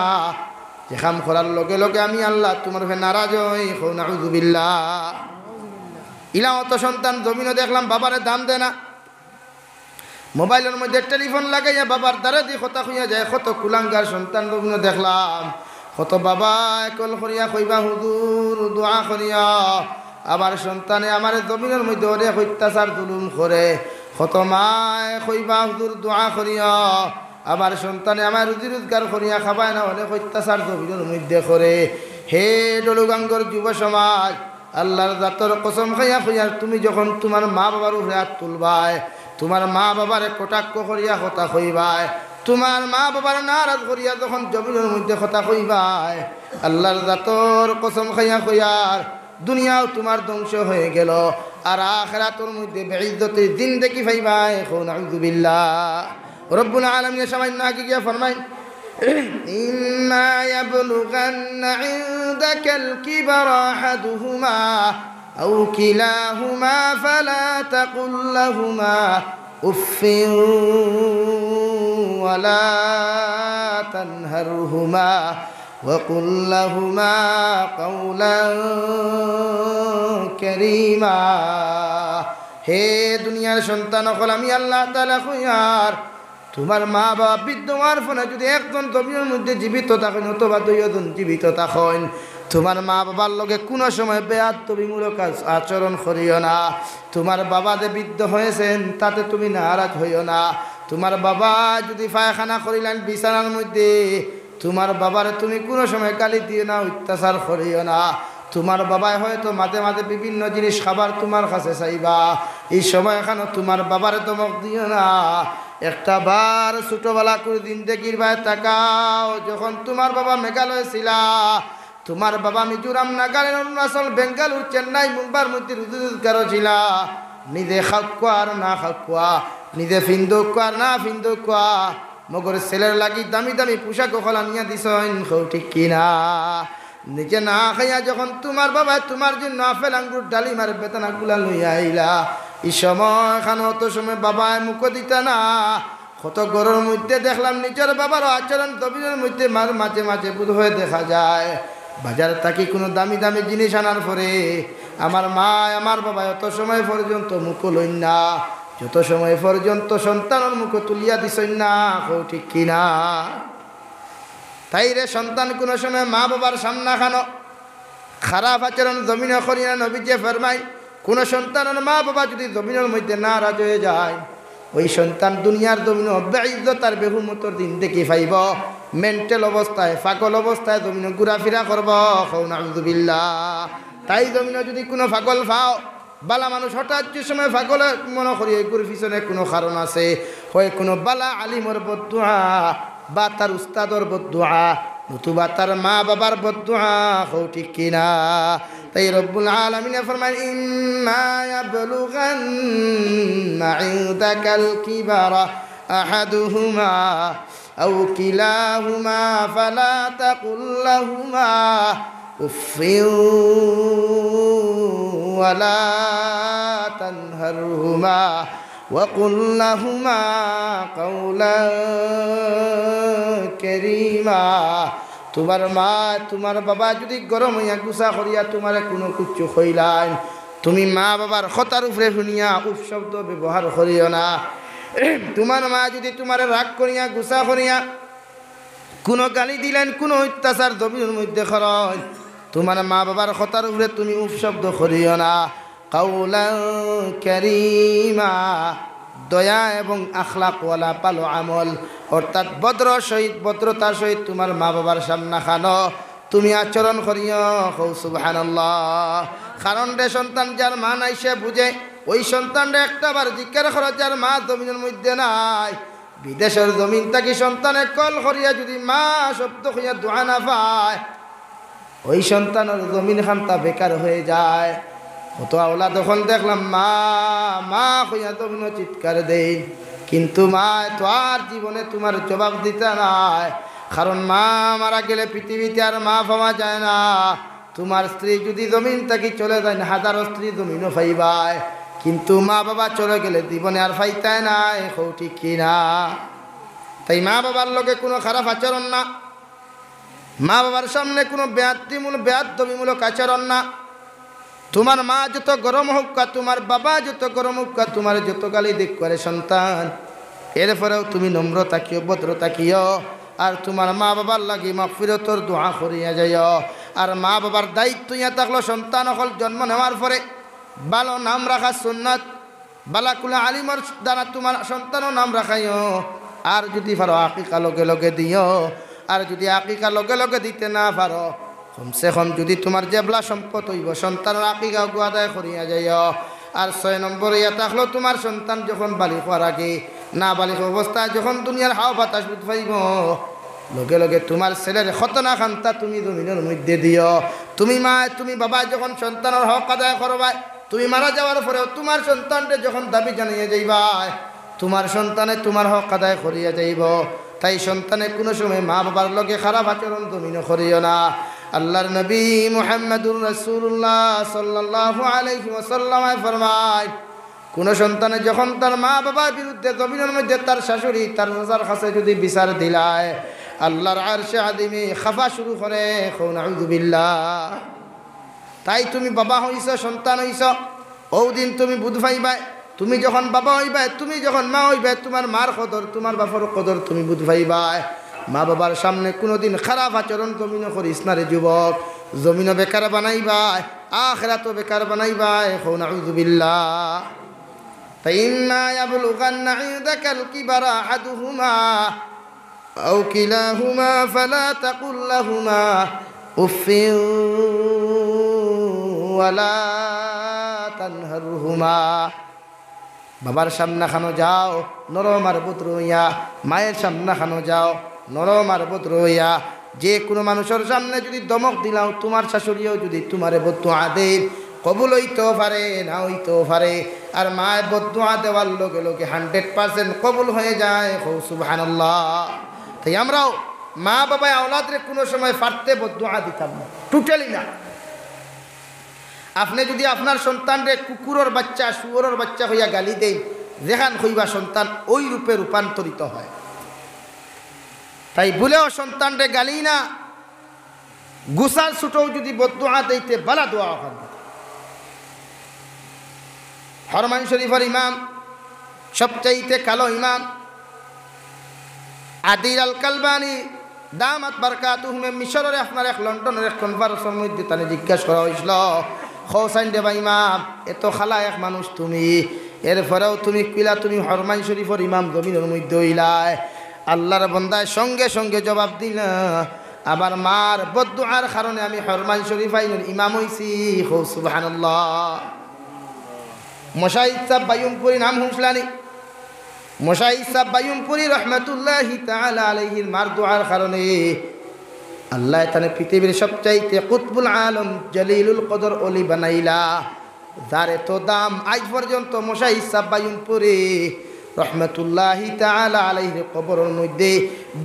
যে কাম করার লগে লগে আমি আল্লাহ তোমার উপরে নারাজ হই। নাউযুবিল্লাহ। ইলা অত সন্তান জমিনও দেখলাম বাবারে দাম দেয় না, মোবাইলের মধ্যে টেলিফোন লাগাইয়া বাবার দ্বারা দিয়ে কথা হইয়া যায়। কত কুলাঙ্গার সন্তান জমিনও দেখলাম, কত বাবা একল করিয়া কইবা হুজুর দোয়া করিয়া, আবার সন্তানে আমার জমিনের মধ্যে অনেক অত্যাচার জুলুম করে। কত মায় কইবা হুজুর দোয়া করিয়া, আবার সন্তানে আমার রুজি রোজগার করিয়া খাবায় না, অনেক অত্যাচার জমিনের মধ্যে করে। হে ডলুগাঙ্গর যুব সমাজ, আল্লাহর জাতর কসম খাইয়া কইয়া তুমি যখন তোমার মা বাবার উপরে হাত তুলবাই, তোমার মা বাবারে কটাক্ষ করিয়া কথা কইবাই, তোমার মা বাবার নারাজ করিয়া যখন জমিনের মধ্যে কথা কইবাই, আল্লাহর জাতর কসম খাইয়া কইয়ার দুনিয়াও তোমার ধ্বংস হয়ে গেল, আর আখিরাতের মধ্যে বেইজ্জতের জিন্দেগি পাইবাই। নাউযুবিল্লাহ। রব্বুল আলামিন সামান্য আগে গিয়া ফরমায়, ইম্মা ইয়াবলুগান্না ইনদাকাল কিবরা আহাদুহুমা আও কিলাহুমা ফালা তাকুল লাহুমা উফফিন ওয়ালা তানহারহুমা وقل لهما قولا كريما। হে দুনিয়ার সন্তান হল আমি আল্লাহ তাআলা কইয়ার, তোমার মা বাবা বৃদ্ধ হওয়ার ফলে যদি একজন জমির মধ্যে জীবিত থাকেন অথবা দুইজন জীবিত থাকেন, তোমার মা বাবার লগে কোনো সময় বেয়াদবিমূলক আচরণ করিও না। তোমার বাবা যে বৃদ্ধ হয়েছেন তাতে তুমি নারাজ হইও না। তোমার বাবা যদি পায়খানা করিলেন বিছানার মধ্যে, তোমার বাবারে তুমি কোনো সময় গালি দিও না, অত্যাচার করিও না। তোমার বাবাই হয়তো মাঝে মাঝে বিভিন্ন জিনিস খাবার তোমার কাছে চাইবা, এই সময় এখানে তোমার বাবারে ধমক দিও না। একটা বার ছোটবেলা করে দিন দেখির ভাই তাকাও, যখন তোমার বাবা মেঘালয় ছিলা, তোমার বাবা মিজোরাম, নাগাল্যান্ড, অরুণাচল, বেঙ্গালুরু, চেন্নাই, মুম্বাইয়ের মধ্যে রোজগারও ছিলা, নিজে খাওক আর না খাওক, নিজে ফিন্দুক আর না ফিন্দুক, মগর ছেলের লাগি দামি দামি পোশাক ওখলা নিয়ে দিছেন, খৌ ঠিক কিনা? নিজে না খাইয়া যখন তোমার বাবা তোমার জন্য আপেল আঙ্গুর ডালিমার বেতনাগুলা লইয়া আইলা, এই সময় খানো অত সময় বাবায় মুখ দিতা না। কত গরুর মধ্যে দেখলাম নিজের বাবার আচরণ তবিনের মধ্যে মাঝে মাঝে বোধ হয়ে দেখা যায়। বাজার থাকি কোনো দামি দামি জিনিস আনার পরে আমার মা আমার বাবা অত সময় পর্যন্ত মুখ লইন না, যত সময় পর্যন্ত সন্তানের মুখ তুলিয়া দিছই না, কেউ ঠিক কিনা? তাই রে সন্তান কোনো সময় মা বাবার সামনা খানো খারাপ আচরণ জমিনে করি না। নবীজি ফরমাই, কোনো সন্তানের মা বাবা যদি জমিনের মধ্যে নারাজ হয়ে যায়, ওই সন্তান দুনিয়ার জমিনে বেইজ্জত আর বেহুমতর দিন দেখি পাইব। মেন্টাল অবস্থায় পাগল অবস্থায় জমিনে ঘোরাফেরা করব, নাউযুবিল্লাহ। তাই জমিনে যদি কোনো পাগল পাও, বালা মানুষ হঠাৎ যে সময় পাগল মনে করি এগুর পিছনে কোনো কারণ আছে, হয় কোনো বালা আলিমর বদদুয়া বা তার উস্তাদর বদদুয়া, নতুবা তার মা বাবার বদদুয়া, হও ঠিক কিনা? তাই রব্বুল আলামিন ফরমান, ইম্মা ইয়াবলুগান্না ইনদাকাল কিবারা আহাদুহুমা আও কিলাহুমা ফালা তাকুল লাহুমা উফিউ ওয়ালা তানহারহুমা وقل لهما قولا كريما। তোমার মা তোমার বাবা যদি গরম হইয়া গুসা করিয়া তোমার কোনো কুচ্ছু হইলাইন, তুমি মা বাবার কথার উপরে শুনিয়া উফ শব্দ ব্যবহার করিও না। তোমার মা যদি তোমার রাগ করিয়া গুসা করিয়া কোনো গালি দিলেন, কোনো অত্যাচার জমির মধ্যে খরচ, তোমার মা বাবার কথার উপরে তুমি উফ শব্দ করিও না। কাউলান কারীমা, দয়া এবং আখলাকওয়ালা পালো আমল, অর্থাৎ ভদ্রতার সহিত তোমার মা বাবার সামনা খানো তুমি আচরণ করিও। হৌ সুবহানাল্লাহ। কারণ রে সন্তান যার মা নাই সে বুঝে, ওই সন্তানরা একটাবার জিজ্ঞাসা করো যার মা জমিনের মধ্যে নাই, বিদেশের জমিন থাকি সন্তানে কল করিয়া যদি মা শব্দ হইয়া দোয়া না পায়, ওই সন্তানের জমিন খান্তা বেকার হয়ে যায়। কত আওলা তখন দেখলাম মা মা হইয়া জমিন চিৎকার দেই, কিন্তু মা তো আর জীবনে তোমার জবাব দিতে নাই। কারণ মা মারা গেলে পৃথিবীতে আর মা পাওয়া যায় না। তোমার স্ত্রী যদি জমিন থাকি চলে যায়, হাজারো স্ত্রী জমিনও পাইবায়, কিন্তু মা বাবা চলে গেলে জীবনে আর পাইতায় নাই। হৌ ঠিক কিনা? তাই মা বাবার লগে কোনো খারাপ আচরণ না, মা বাবার সামনে কোনো বেয়াদবিমূলক আচরণ না। তোমার মা যত গরম হোক, তোমার বাবা যত গরম হোক, তোমার যত গালি দিক করে সন্তান, এরপরেও তুমি নম্র থাকিও, ভদ্র থাকিও, আর তোমার মা বাবার লাগি মাগফিরাতর দোয়া করিয়া যাইও। আর মা বাবার দায়িত্ব ইয়া থাকলো সন্তান হল জন্ম নেওয়ার পরে ভালো নাম রাখা সুন্নাত, বালাকুলা আলিমর দ্বারা তোমার সন্তানও নাম রাখাইও। আর যদি পারো আকিকা লগে লগে দিও, আর যদি আকিকা লগে লগে দিতে না পারো, কমসে কম যদি তোমার জেবলা সম্পদ হইব সন্তানের আকিকা আদায় করিয়া যাইও। আর 6 নম্বর ইয়া থাকলো তোমার সন্তান যখন বালিক হওয়ার আগে, না বালিক অবস্থায় যখন দুনিয়ার হাওয়া বাতাস বুঝ পাইব, লগে লগে তোমার ছেলের খতনা খান্তা তুমি জমিনের মধ্যে দিও। তুমি মা তুমি বাবা যখন সন্তানের হক আদায় করবাই, তুমি মারা যাওয়ার পরেও তোমার সন্তানকে যখন দাবি জানিয়ে যাইবাই, তোমার সন্তানে তোমার হক আদায় করিয়া যাইব। তাই সন্তানে কোনো সময় মা বাবার লগে খারাপ আচরণ জমিনে করিও না। আল্লাহর নবী মুহাম্মদুর রাসূলুল্লাহ সাল্লাল্লাহু আলাইহি ওয়াসাল্লাম ফরমায়, কোন সন্তানে যখন তার মা বাবার বিরুদ্ধে জমিনের মধ্যে তার শাশুড়ি তার চাচার কাছে যদি বিচার দিলায়, আল্লাহর আরশে আযিমে খাফা শুরু করে। নাউযুবিল্লাহ। তাই তুমি বাবা হইছ, সন্তান হইছ, ওদিন তুমি বুঝ পাইবাই, তুমি যখন বাবা হইবাই, তুমি যখন মা হইবাই, তোমার মার কদর তোমার বাবার কদর তুমি বুঝ পাইবাই। মা বাবার সামনে কোনোদিন খারাপ আচরণ জমিন করিস না রে যুবক। জমিনও বেকার বানাইবাই, আখিরাতও বেকার বানাইবাই। নাউযুবিল্লাহ। فإما يبلغن عندك الكبر أحدهما أو كلاهما فلا تقل لهما أف ولا تنهرهما। বাবার সামনে খানো যাও নরম আর ভদ্র হইয়া, মায়ের সামনে খানো যাও নরম আর ভদ্র হইয়া। যে কোনো মানুষের সামনে যদি দমক দিলাও, তোমার শাশুড়িও যদি তোমারে বদুয়া দেয়, কবুল হইতেও পারে না হইতেও পারে। আর মায়ের বদদুয়া দেওয়ার লগে লগে 100% কবুল হয়ে যায়। সুবহানাল্লাহ। তাই আমরাও মা বাবা আওলাদরে কোনো সময় ফারতে বদদুয়া দিতাম না, টোটালি না। আপনি যদি আপনার সন্তানরে কুকুরের বাচ্চা শুয়োরের বাচ্চা হইয়া গালি দেন, যেখান হইবা সন্তান ওই রূপে রূপান্তরিত হয়। তাই ভুলেও সন্তানরে গালি না, গুসার ছুটেও যদি বদদুয়া দিতে বালা দোয়া হয়। হরমাইন শরীফের ইমাম, সবচাইতে কালো ইমাম আদিল আল কালবানি দামাত বারকাতুহুম মিশরের আপনার এক লন্ডনের এক কনফারেন্সের মধ্যে তানে জিজ্ঞাসা করা হয়েছিল, হোসাইন দেবা ইমাম এত খালা এক মানুষ তুমি, এরপরেও তুমি কিলা তুমি হরমাইন শরীফের ইমাম জমিনের মধ্যে হইলাই? আল্লাহর বন্দায় সঙ্গে সঙ্গে জবাব দিলা, আমার মার বদদুয়ার কারণে আমি হরমাইন শরীফ আইনের ইমাম হইছি। সুবহানাল্লাহ। মশাইদ সাহেব বায়ুমপুরি নাম হুঁসলানি, মশাইদ সাহেব বায়ুমপুরি রহমতুল্লাহি তাআলা আলাইহির মার দুআর কারণে আল্লাহ তানে পৃথিবীর সবচাইতে কুতবুল আলম জলিলুল কদর অলি বানাইলা, যার এত দাম আজ পর্যন্ত মশাইদ সাহেব বায়ুমপুরি রহমতুল্লাহি তাআলা আলাইহির কবরের মধ্যে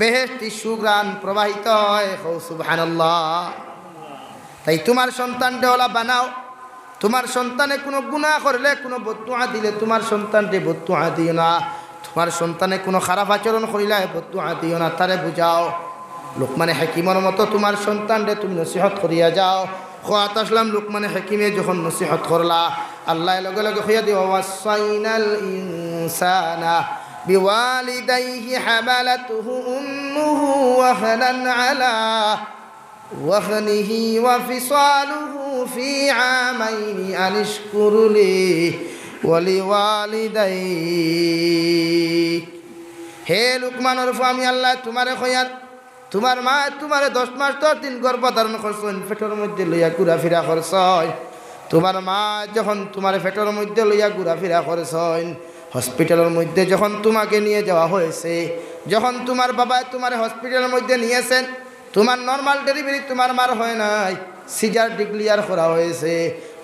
বেহেশতি সুগ্রাণ প্রবাহিত হয়। সুবহানাল্লাহ। তাই তোমার সন্তানকে ওলা বানাও। তোমার সন্তানে কোনো গুনাহ করলে, কোনো বদদুয়া দিলে তোমার সন্তানকে বদদুয়া দিও না। তোমার সন্তানে কোনো খারাপ আচরণ করিলে বদদুয়া দিও না, তারে বুঝাও। লোকমানে হাকিমের মতো তোমার সন্তানকে তুমি নসিহত করিয়া যাও। খোয়াত আসলাম লোকমানে হাকিমে যখন নসিহত করলা, আল্লাহ লগে লগে হইয়া দিও, ওয়াসাইনাল ইনসানা বিওয়ালিদাইহি হামালাতুহু উম্মুহু ওয়াহনান আলা ওয়াহনিহি ওয়াফিসালুহু ফি আমাইনি আনিশকুর লি ওয়ালিওয়ালিদাইক। হে লুকমানের ফু, আমি আল্লাহ তোমারে কইয়ার, তোমার মা তোমারে 10 মাস 10 দিন গর্ভধারণ করছেন, পেটের মধ্যে লইয়া ঘুরাফিরা করছয়। তোমার মা যখন তোমার পেটের মধ্যে লইয়া ঘুরাফিরা করছয়, হসপিটালের মধ্যে যখন তোমাকে নিয়ে যাওয়া হয়েছে, যখন তোমার বাবা তোমার হসপিটালের মধ্যে নিয়েছেন, তোমার নর্মাল ডেলিভারি তোমার মার হয় নাই, সিজার ডিক্লিয়ার করা হয়েছে।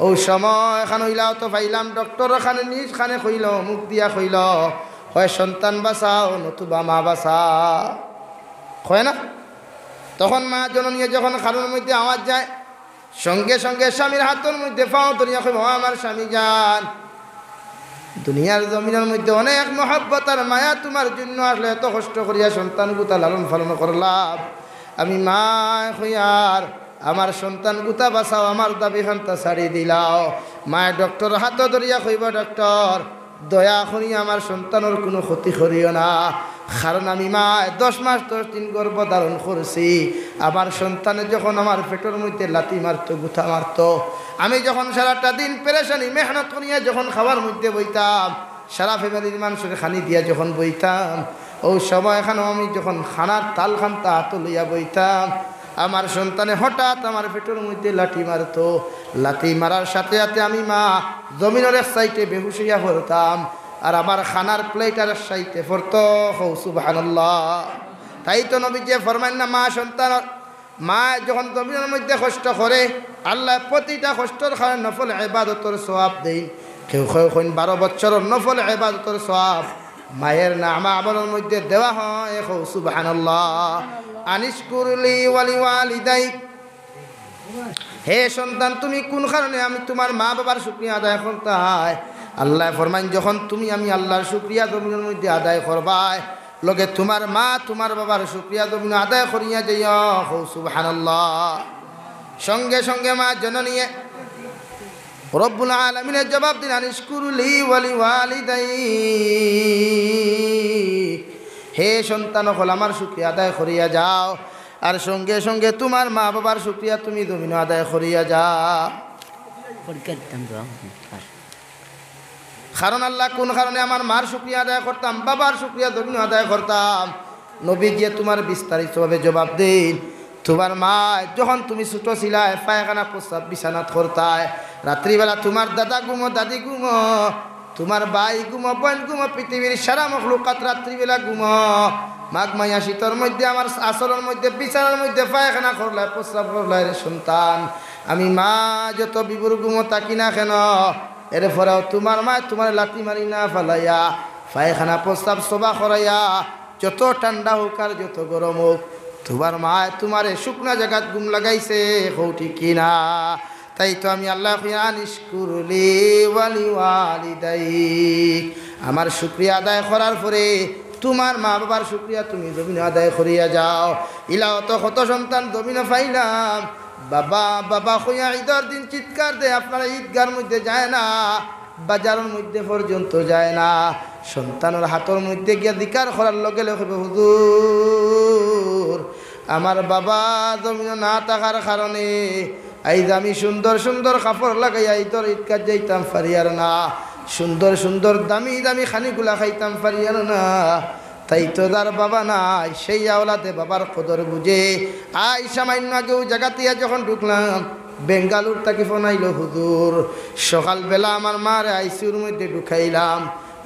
ওই সময় এখান হইলাও তো পাইলাম ডক্টর এখানে নিজ খানে কইল, মুখ দিয়া কইল, হয় সন্তান বাঁচাও নতুবা মা বাঁচাও, হয় না? তখন মা জননী যখন খানের মধ্যে আওয়াজ যায়, সঙ্গে সঙ্গে স্বামীর হাতের মধ্যে পাও ধরিয়া কইব, আমার স্বামী যান, দুনিয়ার জমিনের মধ্যে অনেক মহব্বত আর মায়া তোমার জন্য আসলে এত কষ্ট করিয়া সন্তান গুতা লালন পালন করলাম, আমি মা হইয়ার আমার সন্তান গুতা বাঁচাও, আমার দাবি খান্তা ছাড়ি দিলাও। মায়ের ডক্টর হাত ধরিয়া কইব, ডক্টর দয়া করি আমার সন্তানের কোনো ক্ষতি করিও না, কারণ আমি মা 10 মাস 10 দিন গর্ভধারণ করছি। আমার সন্তানে যখন আমার পেটের মধ্যে লাথি মারতো, গুথা মারতো, আমি যখন সারাটা দিন পেরেশানি মেহনত করিয়া যখন খাবার মধ্যে বইতাম, সারা ফ্যামিলির মানুষের খানি দিয়া যখন বইতাম, ওই সময় এখানে আমি যখন খানার তাল খানতা হাত লইয়া বইতাম, আমার সন্তানে হঠাৎ আমার পেটের মধ্যে লাঠি মারতো। লাঠি মারার সাথে সাথে আমি মা জমিনের এক সাইডে বেহুশ হইয়া পড়তাম, আর আমার খানার প্লেটার এক সাইডে পড়তো। সুবহানাল্লাহ। তাই তো নবীজি ফরমান না, মা সন্তান মা যখন জমিনের মধ্যে কষ্ট করে, আল্লাহ প্রতিটা কষ্টর কারণে নফল ইবাদতের সওয়াব দেন। কেউ কেউ 12 বছরের নফল ইবাদতের সওয়াব মায়ের নামা আমলের মধ্যে দেওয়া হয়। সুবহানাল্লাহ। আনিশকুরলি ওয়ালিওয়ালিদাইক, হে সন্তান তুমি কোন কারণে আমি তোমার মা বাবার শুকরিয়া আদায় করতাই? আল্লাহ ফরমান, যখন তুমি আমি আল্লাহর শুকরিয়া জমিনের মধ্যে আদায় করবাই, লগে তোমার মা তোমার বাবার শুকরিয়া জমিন আদায় করিয়া যাইও। সুবহানাল্লাহ। সঙ্গে সঙ্গে মা জননী রব্বুল আলামিনের জবাব দিন, আনিশকুরলি ওয়ালিওয়ালিদাইক, হে সন্তান হল আমার শুকরিয়া আদায় করিয়া যাও, আর সঙ্গে সঙ্গে তোমার মা বাবার শুকরিয়া তুমি জমিন আদায় করিয়া যাও। কারণ আল্লাহ কোন কারণে আমার মার শুকরিয়া আদায় করতাম, বাবার শুকরিয়া জমিন আদায় করতাম? নবী যে তোমার বিস্তারিতভাবে জবাব দিন, তোমার মা যখন তুমি ছোট ছিলায় পায়খানা প্রস্রাব বিছানাত করতায়, রাত্রিবেলা তোমার দাদা ঘুমো, দাদি ঘুমো, তোমার ভাই ঘুমো, বোন ঘুমো, পৃথিবীর সারা মখলুকাত রাত্রিবেলা ঘুমো। মাঘ মাইয়া শীতের মধ্যে আমার আসরের মধ্যে বিছানার মধ্যে পায়খানা করলায়, প্রস্রাব করলায় রে সন্তান, আমি মা যত বিবর গুমো তাকি না কেন, এরপরেও তোমার মা তোমার লাথি মারি না ফালাইয়া পায়খানা প্রস্তাব সবা করাইয়া যত ঠান্ডা হোক আর যত গরম হোক তোমার মা তোমারে শুকনা জায়গাত গুম লাগাইছে, হৌটি কিনা? তাই তো আমি আল্লাহ নিষ্কুরলি ওয়ালি ওয়ালিদাইক, আমার শুকরিয়া আদায় করার পরে তোমার মা বাবার শুকরিয়া তুমি জমিনে আদায় করিয়া যাও। ইলাও তো কত সন্তান জমিনে পাইলাম, বাবা বাবা হইয়া ঈদের দিন চিৎকার দেয়, আপনারা ঈদগার মধ্যে যায় না, বাজারের মধ্যে পর্যন্ত যায় না, সন্তানের হাতের মধ্যে গিয়া দিকার করার লগে লগে হুজুর আমার বাবা জমিনে না থাকার কারণে আইজ আমি সুন্দর সুন্দর কাপড় লাগাইয়া ঈদের ঈদগার যাইতাম পারিয়ার না, সুন্দর সুন্দর দামি দামি খানিগুলা খাইতাম পারিয়ার না। তাই তো যার বাবা নাই সেই আওলাদে বাবার কদর বুঝে। আই সামান্য আগেও জায়গাতিয়া যখন ঢুকলাম বেঙ্গালুর তাকে ফোন আইলো, হুজুর সকালবেলা আমার মার আইসিউর মধ্যে ঢুকাইলাম,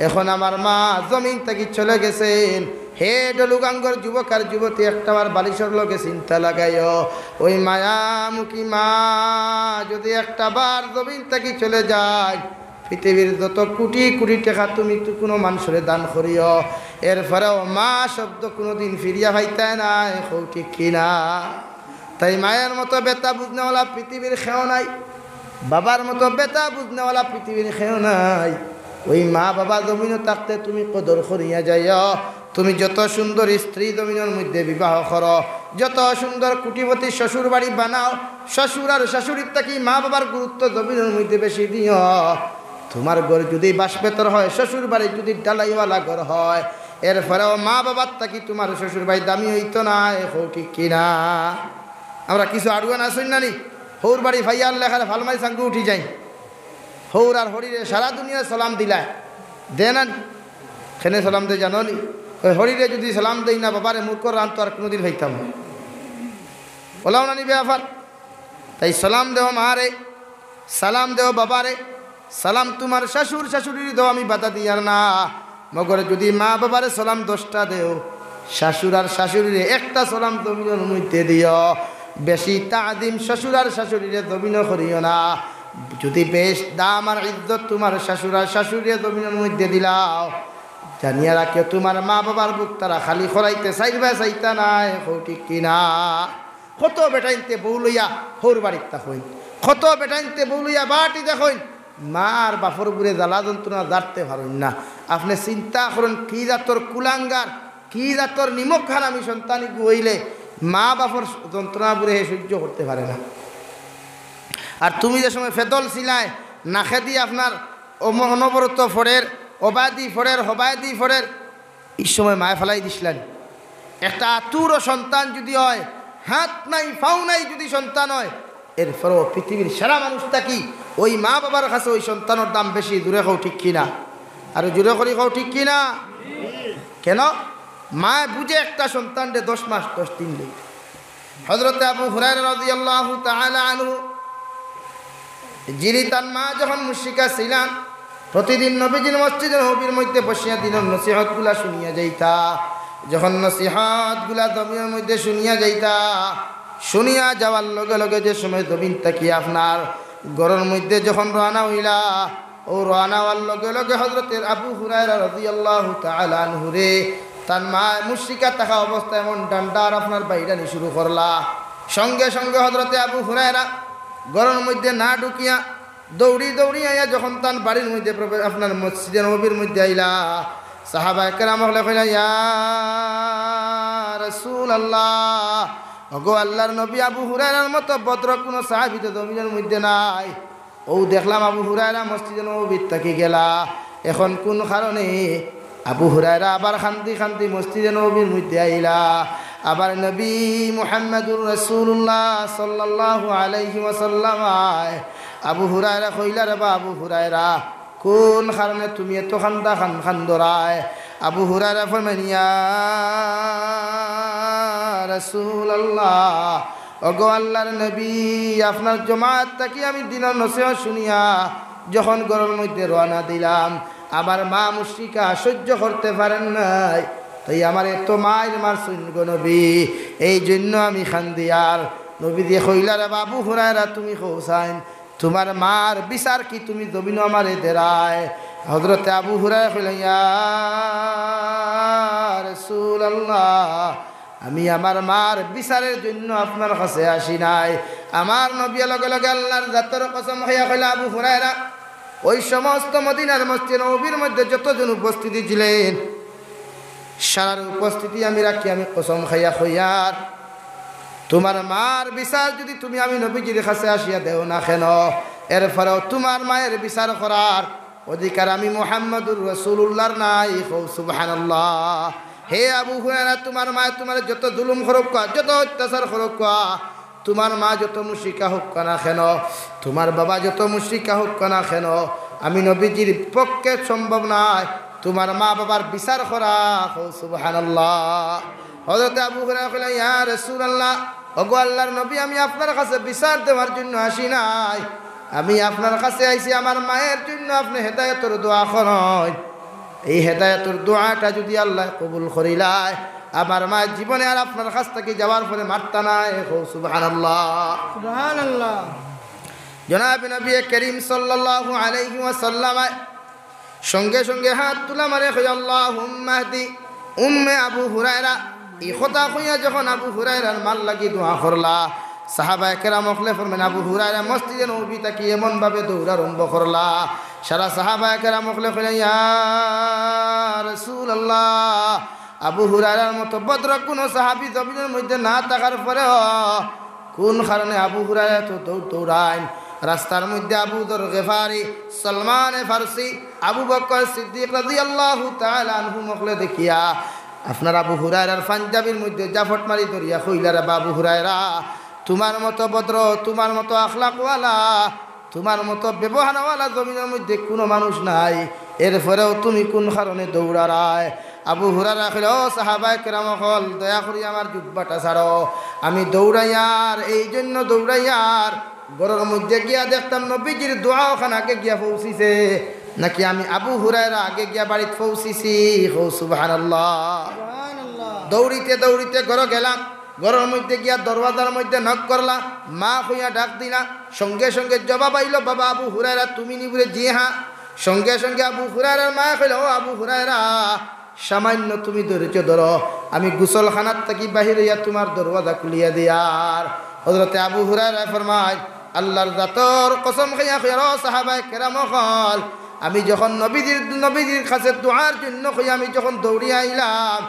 এখন আমার মা জমিন থেকে চলে গেছেন। হে ডলুগাঙ্গর যুবক আর যুবতী, একটাবার বালিশর লগে চিন্তা লাগাইও, ওই মায়ামুখী মা যদি একটাবার জমিন থেকে চলে যায়, পৃথিবীর যত কোটি কোটি টাকা তুমি তো কোনো মানুষের দান করিও, এরপরেও মা শব্দ কোনোদিন ফিরিয়া পাইতায় না, এখন ঠিক কিনা? তাই মায়ের মতো বেতা বুঝনেওয়ালা পৃথিবীর খেও নাই, বাবার মতো বেতা বুঝনেওয়ালা পৃথিবীর খেও নাই। ওই মা বাবা জমিনও থাকতে তুমি কদর করিয়া যাইও। তুমি যত সুন্দর স্ত্রী জমিনের মধ্যে বিবাহ করো, যত সুন্দর কুটিপতি শ্বশুর বাড়ি বানাও, শ্বশুর আর শাশুড়ির থাকি মা বাবার গুরুত্ব জমিনের মধ্যে বেশি দিও। তোমার ঘর যদি বাসবেতর হয়, শ্বশুর বাড়ি যদি ডালাইওয়ালা ঘর হয়, এরপরেও মা বাবার থাকি তোমার শ্বশুর বাড়ি দামি হইতো না, এখন ঠিক কিনা? আমরা কিছু আড়ুয়ান আসুন না নি, হৌর বাড়ি ভাইয়ার লেখার ফালমাই সাঙ্গু উঠি যাই, হৌর আর হরিরে সারা দুনিয়া সালাম দিলায় দে না, খেনে সালাম দে জানো নি? ওই হরিরে যদি সালাম দেই না বাবারে মূর্খর রান তো আর কোনোদিন হইতাম না, ওলাও না নিবে আফার। তাই সালাম দেও মারে, সালাম দেও বাবারে, সালাম তোমার শাশুর শাশুড়ির দেও, আমি বাধা দিয়ার না। মগর যদি মা বাবারে সালাম 10টা দেও, শাশুর আর শাশুড়িরে একটা সালাম জমিনের মধ্যে দিও। বেশি তাদিম শ্বশুর আর শাশুড়িরে জমিন করিও না। যদি বেশ দাম আর ইজ্জত তোমার শাশুর আর শাশুড়িরে জমিনের মধ্যে দিলাও, জানিয়া রাখিও তোমার মা বাবার বুক তারা খালি খরাইতে চাইবা চাইতা নাই, ঠিক কিনা? কত বেটাইনতে বউ লইয়া হৌর বাড়ির তাকইন, কত বেটাইনতে বউ লইয়া বাটি দেখইন, মা আর বাপর বুড়ে জ্বালা যন্ত্রণা জারতে পারেন না। আপনি চিন্তা করেন কি জাতর কুলাঙ্গার, কি জাতর নিমক হারামি সন্তানি হইলে মা বাপর যন্ত্রণা বুড়ে সহ্য করতে পারে না। আর তুমি যে সময় ফেদল ছিলায় নাখে দিয়ে আপনার অনবরত ফড়ের অবাদি ফড়ের হবায়দি ফড়ের, এই সময় মায় ফেলাই দিছিলেন। একটা আতুরও সন্তান যদি হয়, হাত নাই ফাও নাই যদি সন্তান হয়, এরপরও পৃথিবীর সেরা মানুষটা কি ওই মা বাবার কাছে ওই সন্তানের দাম বেশি। দূরে খাও ঠিক কিনা? আর জোরে করি খাও ঠিক কিনা? কেন? মা বুঝে একটা সন্তানরে 10 মাস 10 দিন দেয়। হযরতে আবু হুরায়রা রাদিয়াল্লাহু তাআলা আনহু, যিনি তার মা যখন মুশরিকা ছিলেন, প্রতিদিন নবীজির মসজিদে নবীর মধ্যে বসিয়া দিনের নসিহতগুলা শুনিয়া যাইতা। যখন নসিহতগুলা জমিনের মধ্যে শুনিয়া যাইতা, শুনিয়া যাওয়ার লগে লগে যে সময় জমিন তাকি আপনার ঘরের মধ্যে যখন রওনা হইলা, ও রওনা হওয়ার লগে লগে হযরতে আবু হুরায়রা রাদিয়াল্লাহু তাআলা আনহু রে তার মা মুশরিকা থাকা অবস্থায় এমন ডান্ডার আপনার বাইরানি শুরু করলা। সঙ্গে সঙ্গে হযরতে আবু হুরায়রা ঘরের মধ্যে না ঢুকিয়া দৌড়ি দৌড়ি আইয়া যখন তার বাড়ির মধ্যে আপনার মসজিদে নবীর মধ্যে আইলা, সাহাবায়ে কেরাম হলে কইলা, ইয়া রাসূলুল্লাহ, ওগো আল্লাহর নবী, আবু হুরায়রার মতো ভদ্র কোনো সাহাবী তো জমিনের মধ্যে নাই। ও দেখলাম আবু হুরায়রা মসজিদে নববীর থেকে গেলা, এখন কোন কারণে? আবু হুরায়রা আবার খান্দি খান্দি মসজিদে নববীর মধ্যে আইলা। আবার নবী মুহাম্মদুর রাসূলুল্লাহ সাল্লাল্লাহু আলাইহি ওয়াসাল্লাম আবু হুরায়রা কইলা, রে বা আবু হুরায়রা, কোন কারণে তুমি এত খান্দা খান্দরায়? আবু হুরায়রা ফরমাইলেন, ইয়া রাসূলুল্লাহ, ওগো আল্লাহর নবী, আপনার জমাত থেকে আমি দিনের নসিহত শুনিয়া যখন ঘরের মধ্যে রওনা দিলাম, আমার মা মুশরিকা সহ্য করতে পারেন নাই, তাই আমার এত মায়ের মারছেন গো নবী, এই জন্য আমি খান্দি। আর নবী দিয়ে কইলা রে আবু হুরায়রা তুমি হোসাইন তোমার মার বিচার কি তুমি জমিন আমারে দেরায় হযরতে আবু হুরায়রা কইলেন ইয়া রাসূলুল্লাহ আমি আমার মার বিচারের জন্য আপনার কাছে আসি নাই আমার নবী লগে লগে আল্লাহর জাতের কসম হইয়া কইলা আবু হুরায়রা ওই সমস্ত মদিনার মসজিদ নববীর মধ্যে যতজন উপস্থিতি ছিলেন সারার উপস্থিতি আমি রাখি আমি কসম খাইয়া হইয়ার তোমার মার বিচার যদি তুমি আমি নবীজির কাছে আসিয়া দেও না কেন এরপরেও তোমার মায়ের বিচার করার অধিকার আমি মুহাম্মদুর রাসূলুল্লাহর নাই সুবহানাল্লাহ হে আবু হুরায়রা তোমার মা তোমার যত জুলুম করুক যত অত্যাচার করুক তোমার মা যত মুশরিকা হোক না কেন তোমার বাবা যত মুশরিকা হোক না কেন আমি নবীজির পক্ষে সম্ভব নয় তোমার মা বাবার বিচার করা সুবহানাল্লাহ হযরত আবু হুরায়রা কইলেন ইয়া রাসূলুল্লাহ ওগো আল্লাহর নবী আমি আপনার কাছে বিচার দেওয়ার জন্য আসি নাই আমি আপনার কাছে আইছি আমার মায়ের জন্য আপনি হেদায়েতের দোয়া করেন এই হেদায়েতের দোয়াটা যদি আল্লাহ কবুল করিলায় আমার মা জীবনে আর আপনার কাছ থেকে যাওয়ার পরে মারতা নাই সুবহানাল্লাহ সুবহানাল্লাহ জনাব নবী করিম সাল্লাল্লাহু আলাইহি ওয়াসাল্লাম সঙ্গে সঙ্গে হাত তুলা মারে কই আল্লাহুম্মা হদি উম্মে আবু হুরায়রা এই কথা কইয়া যখন আবু হুরায়রার মাল লাগি দোয়া করলা সাহাবায়ে কেরাম ওখলে ফরমান আবু হুরায়রা মসজিদে নববী তাকি এমন ভাবে দৌড় আরম্ভ করলা সারা সাহাবায়ে কেরাম ওখলে কইলেন ইয়া রাসূলুল্লাহ আবু হুরায়রার মতো ভদ্র কোন সাহাবী জমিনের মধ্যে না থাকার পরেও কোন কারণে আবু হুরায়রা তো দৌড়ায় রাস্তার মধ্যে আবু যর গিফারি সলমান ফারসি আবু বকর সিদ্দিক রাদিয়াল্লাহু তাআলা আনহু মখলে দেখিয়া আপনার আবু হুরায়রার পাঞ্জাবির মধ্যে জাফট মারি ধরিয়া কইলা রে আবু হুরায়রা তোমার মতো ভদ্র তোমার মতো আখলাকওয়ালা তোমার মতো ব্যবহারওয়ালা জমিনের মধ্যে কোনো মানুষ নাই এরপরেও তুমি কোন কারণে দৌড়ারায় আবু হুরায়রা কইল ও সাহাবায়ে কেরাম হল দয়া করি আমার জুব্বাটা ছাড়ো আমি দৌড়াইয়ার এই জন্য দৌড়াইয়ার ঘরের মধ্যে গিয়া দেখতাম নবীজির দোয়া ওখানে আগে গিয়া পৌঁছিছে নাকি আমি আবু হুরায়রা আগে গিয়া বাড়িতে পৌঁছিছি সুবহানাল্লাহ দৌড়িতে দৌড়িতে ঘরে গেলাম ঘরের মধ্যে গিয়া দরওয়াজার মধ্যে নক করলা মা হইয়া ডাক দিলা সঙ্গে সঙ্গে জবাব আইলো বাবা আবু হুরায়রা তুমি নিবুরে জি হ্যাঁ সঙ্গে সঙ্গে আবু হুরায়রার মা কইল ও আবু হুরায়রা সামান্য তুমি ধৈর্য ধরো আমি গোসলখানার থেকে বাহির হইয়া তোমার দরওয়াজা খুলিয়া দিয়ার হযরতে আবু হুরায়রা ফরমায় আল্লাহর জাতর কসম খাইয়া কইরা সাহাবায়ে কেরাম হল আমি যখন নবীজির কাছে দোয়ার জন্য কইয়া আমি যখন দৌড়িয়া আইলাম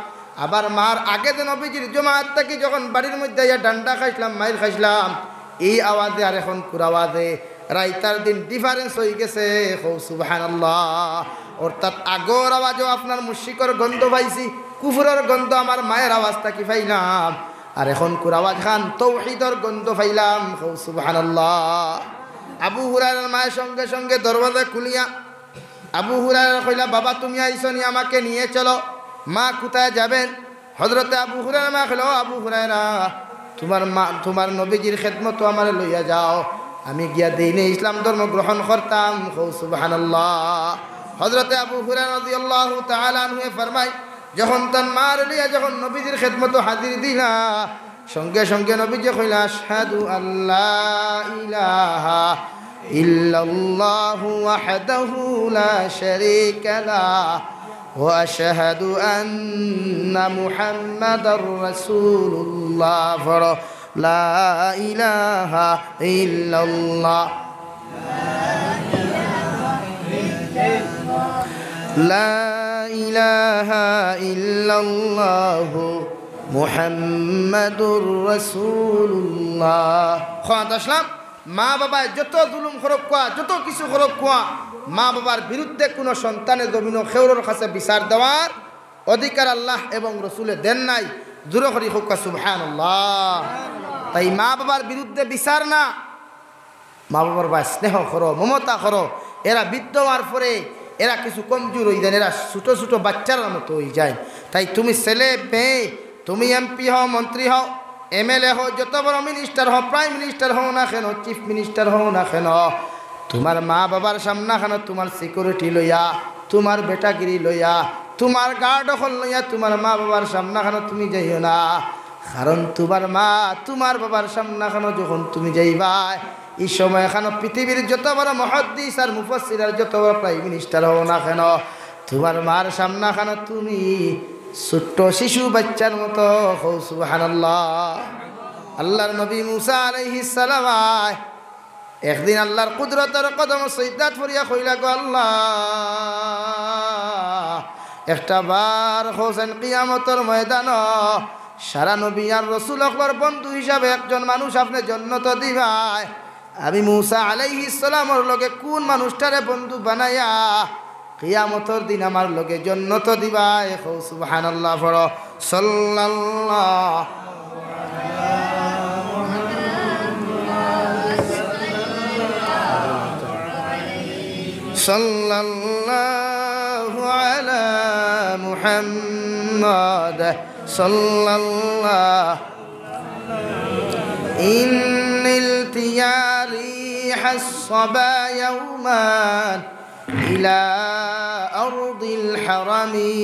আবার মার আগে যে নবীজির জমাত থেকে যখন বাড়ির মধ্যে আইয়া ডান্ডা খাইছিলাম মাইর খাইছিলাম এই আওয়াজে আর এখন কুর আওয়াজে রাইতার দিন ডিফারেন্স হয়ে গেছে সুবহানাল্লাহ অর্থাৎ আগর আওয়াজও আপনার মুশরিকের গন্ধ পাইছি কুফরের গন্ধ আমার মায়ের আওয়াজটা কি পাইলাম আর এখন কুর আওয়াজ খান তাওহীদের গন্ধ পাইলাম সুবহানাল্লাহ আবু হুরায়রার মায়ের সঙ্গে সঙ্গে দরওয়াজা খুলিয়া আবু হুরায়রা কইলা বাবা তুমি আইছো নি আমাকে নিয়ে চলো মা কোথায় যাবেন হযরতে আবু হুরায়রা মা কইলো আবু হুরায়রা তোমার নবীজির খেদমত আমারে লইয়া যাও আমি গিয়া দিনে ইসলাম ধর্ম গ্রহণ করতাম সুবহানাল্লাহ হযরতে আবু হুরায়রা রাদিয়াল্লাহু তাআলা আনহু ফরমায় যখন তার মার লইয়া যখন নবীজির খেদমত হাজির দিলা সঙ্গে সঙ্গে নবীজি কইলা আশহাদু আল্লা ইলাহা ইল্লাল্লাহু ওয়াহদাহু লা শারীকা লাহু ওয়া আশহাদু আন্না মুহাম্মাদার রাসূলুল্লাহ লা ইলাহা ইল্লাল্লাহ লা ইলাহা ইল্লাল্লাহু মুহাম্মাদুর রাসূলুল্লাহ খোয়াত আসলাম মা বাবা যত জুলুম করক কোয়া যত কিছু করক কোয়া মা বাবার বিরুদ্ধে কোনো সন্তানের জমিন খেউরের কাছে বিচার দেওয়ার অধিকার আল্লাহ এবং রসুলে দেন নাই জোরে করি হোক সুবহানাল্লাহ তাই মা বাবার বিরুদ্ধে বিচার না মা বাবার বা স্নেহ করো মমতা করো এরা বৃদ্ধ হওয়ার পরে এরা কিছু কমজোর হয়ে যায় এরা ছোটো ছোটো বাচ্চার মতো হয়ে যায় তাই তুমি ছেলে মেয়ে তুমি এমপি হও মন্ত্রী হও এমএলএ হও যত বড় মিনিস্টার হও প্রাইম মিনিস্টার হও না কেন চিফ মিনিস্টার হও না কেন তোমার মা বাবার সামনা কেন তোমার সিকিউরিটি লইয়া তোমার বেটাগিরি লইয়া তোমার গার্ড হল লইয়া তোমার মা বাবার সামনা কেন তুমি যাইও না কারণ তোমার মা তোমার বাবার সামনে খানো যখন তুমি যাইবা এই সময় এখানে পৃথিবীর যত বড় মুহাদ্দিস আর মুফাসসির আর যত বড় প্রাইম মিনিস্টার হও না কেন, তোমার মার সামনে খানো তুমি ছোট্ট শিশু বাচ্চার মতো হও। সুবহানাল্লাহ। আল্লাহর নবী মুসা আলাইহিস সালাম একদিন আল্লাহর কুদরতের কদম সজদাত ফরিয়া কইলা গো আল্লাহ, একটা বার হোসেন কিয়ামতের ময়দান সারা নবী আর রাসূল আকবর বন্ধু হিসাবে একজন মানুষ আপনি জান্নাত দিবাই, আমি মুসা আলাইহিস সালামের লগে কোন মানুষটারে বন্ধু বানায়া কিয়ামতের দিন আমার লগে জান্নাত দিবাই। সুবহানাল্লাহ। পড়ো সাল্লাল্লাহু সাল্লাল্লাহু আলা মুহাম্মাদ সাল্লাল্লাহু ইন্নিল তিয়ারি হাসবা ইয়াওমান ইলা আরদিল হারামি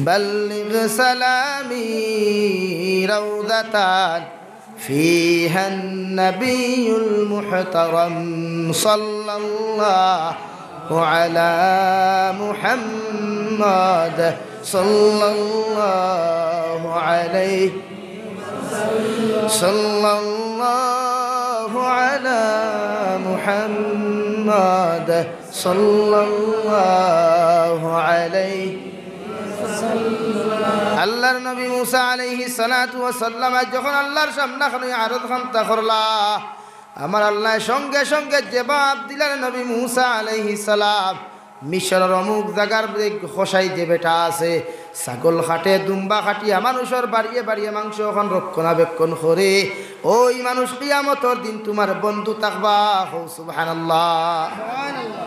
বাল্লিগ সালামি রাউদাতান فيها النبي المحترم صلى الله على محمد صلى الله عليه صلى الله على محمد صلى الله عليه। আল্লাহর নবী মুসা আলাইহিস সালাতু ওয়াস সালাম যখন আল্লাহর সামনে খানে আরজ খামতা করলা, আমার আল্লাহ সঙ্গে সঙ্গে জবাব দিলেন নবী মুসা আলাইহিস সালাম, মিশরের অমুক জায়গার খোসাই যে বেটা আছে ছাগল খাটে দুম্বা খাটিয়া মানুষের বাড়িয়ে বাড়িয়ে মাংস এখন রক্ষণাবেক্ষণ করে, ওই মানুষ কিয়ামতের দিন তোমার বন্ধু থাকবা। সুবহানাল্লাহ।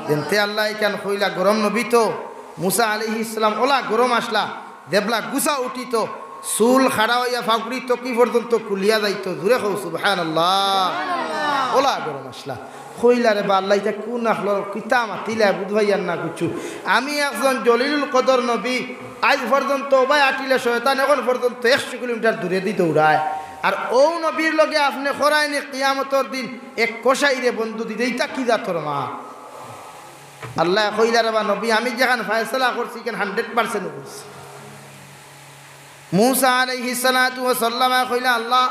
দেনতে আল্লাহ কেন কইলা গরম নবী তো মুসা আলাইহিস সালাম ওলা গরম আসলা দেবলা গুছা উঠিত চুল খাড়া হইয়া ফাগুড়ি তকি পর্যন্ত কুলিয়া যাইত। জুড়ে হও সুবহানাল্লাহ। ওলা গরম আসলা কইলা রে বা আল্লাহ এটা কোন আখলো কিতা মাতিলা বুঝবাইয়ার না কিছু, আমি একজন জলিলুল কদর নবী, আজ পর্যন্ত ভাই আটিলে শয়তান এখন পর্যন্ত 100 কিলোমিটার দূরে দিয়ে দৌড়ায়, আর ও নবীর লগে আপনি খরাইনি কিয়ামতের দিন এক কষাইরে বন্ধু দিতে, এইটা কি জাতর মা? আল্লাহ কইলা রে বা নবী আমি যেখানে ফয়সালা করছি কেন 100% করছি। মুসা আলাইহিস সালাতু ওয়াস সালাম কইলা আল্লাহ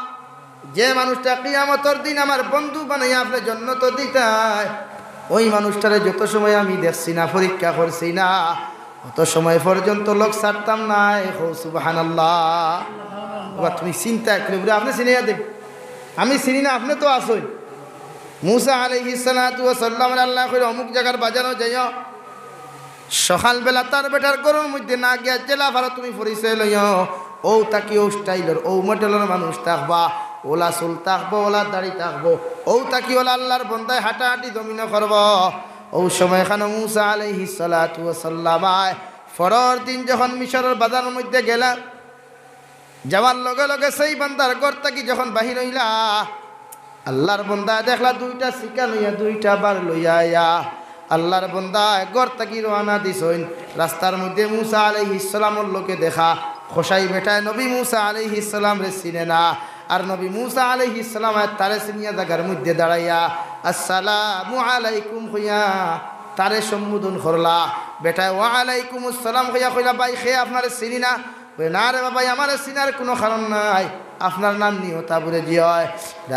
যে মানুষটা কিয়ামতের দিন আমার বন্ধু বানাইয়া আপনি জান্নাত দিতাই, ওই মানুষটারে যত সময় আমি দেখছি না পরীক্ষা করছি না অত সময় পর্যন্ত লোক ছাড়তাম না। সুবহানাল্লাহ। বাবা তুমি চিন্তা করে আপনি চিনিয়া দেখ, আমি চিনি না আপনি তো আসই। মুসা আলাইহিস সালাতু ওয়াস সালাম আল্লাহ কইরা অমুক জায়গার বাজারও যাইও, সকালবেলা তার বেটার গরুর মধ্যে না গিয়া জেলা ভাড়া তুমি পরিচয় লইও, ও তাকি ও স্টাইলের ও মডেলের মানুষ থাকবা, ওলা চুল থাকবো ওলা দাড়ি থাকবো, ও তাকি ওলা আল্লাহর বন্দায় হাঁটাহাঁটি জমিন করব। ও সময় খান মুসা আলাইহিস সালাতু ওয়াস সালাম পরের দিন যখন মিশরের বাজারের মধ্যে গেলা, যাওয়ার লগে লগে সেই বান্দার ঘর থাকি যখন বাহির হইলা, আল্লাহর বন্দা দেখলা দুইটা শিকা লইয়া দুইটা বার লইয়া আয়া আল্লাহর বন্দা ঘর থাকি রওনা দিছইন। রাস্তার মধ্যে মুসা আলাইহিস সালামের লোকে দেখা খোসাই বেটায় নবী মুসা আলাইহিস সালাম রে চিনে না, আর নবী মুসা আলাইহিস সালাম তারে চিনিয়া জায়গার মধ্যে দাঁড়াইয়া আসসালামু আলাইকুম হইয়া তারে সম্বোধন করলা। বেটায় ওয়া আলাইকুম আসসালাম হইয়া কইলা ভাই খে আপনারে চিনি না? না রে বাবাই আমার চিনার কোনো কারণ নাই, আপনার নাম নিও তা বলে দিয়ে হয়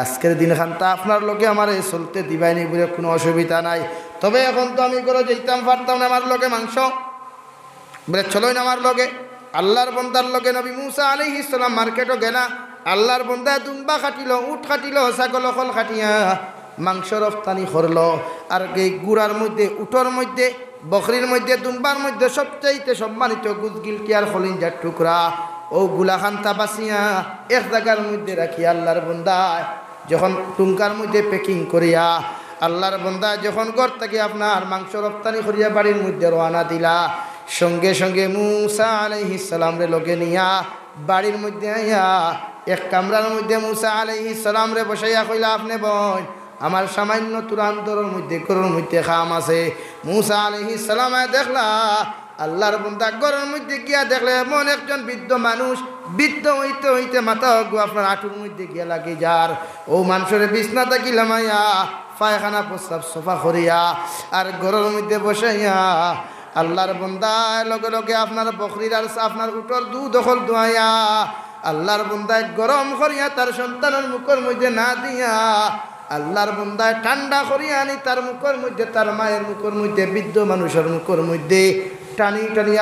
আজকের দিন খানটা আপনার লোকে আমার চলতে দিবাইনি বলে কোনো অসুবিধা নাই, তবে এখন তো আমি করে যেতাম পারতাম না আমার লোকে মাংস বলে চলোই না আমার লোকে। আল্লাহর বন্দার লোকে নবী মুসা আলাইহিস সালাম মার্কেটও গেলা, আল্লাহর বন্দা দুম্বা খাটিল উট খাটিল ছাগল অকল খাটিয়া মাংস রফতানি করলো, আর এই গুড়ার মধ্যে উটর মধ্যে বকরির মধ্যে দুম্বার মধ্যে সবচাইতে সম্মানিত গুজগিলটি আর খলিঞ্জার টুকরা ও গুলাখান্তা বাসিয়া এক জায়গার মধ্যে রাখি আল্লাহর বন্দায় যখন টুঙ্কার মধ্যে প্যাকিং করিয়া আল্লাহর বন্দা যখন ঘর থেকে আপনার মাংস রপ্তানি করিয়া বাড়ির মধ্যে রওনা দিলা, সঙ্গে সঙ্গে মুসা আলাইহিস সালাম রে লগে নিয়া বাড়ির মধ্যে আইয়া এক কামরার মধ্যে মুসা আলাইহিস সালাম রে বসাইয়া কইলা আপনি বোন আমার সামান্য তুরান্তরের মধ্যে গরুর মধ্যে খাম আছে। মুসা আলাইহিস সালাম দেখলা আল্লাহর বান্দা গরুর মধ্যে গিয়া দেখলে এমন একজন বৃদ্ধ মানুষ, বৃদ্ধ হইতে হইতে মাথা আপনার আঁটুর মধ্যে গিয়া লাগে যার। ও মানুষের বিছনা থাকি লামাইয়া পায়খানা প্রস্রাব সফা করিয়া আর গরুর মধ্যে বসাইয়া আল্লাহর বান্দায় লগে লগে আপনার বকরির আর আপনার উটর দুধ দখল দোয়াইয়া আল্লাহর বান্দায় গরম করিয়া তার সন্তানের মুখের মধ্যে না দিয়া আল্লাহর বান্দায় ঠান্ডা করিয়া আনি তার মুখের মধ্যে, তার মায়ের মুখের মধ্যে, বৃদ্ধ মানুষের মুখের মধ্যে টানি টানি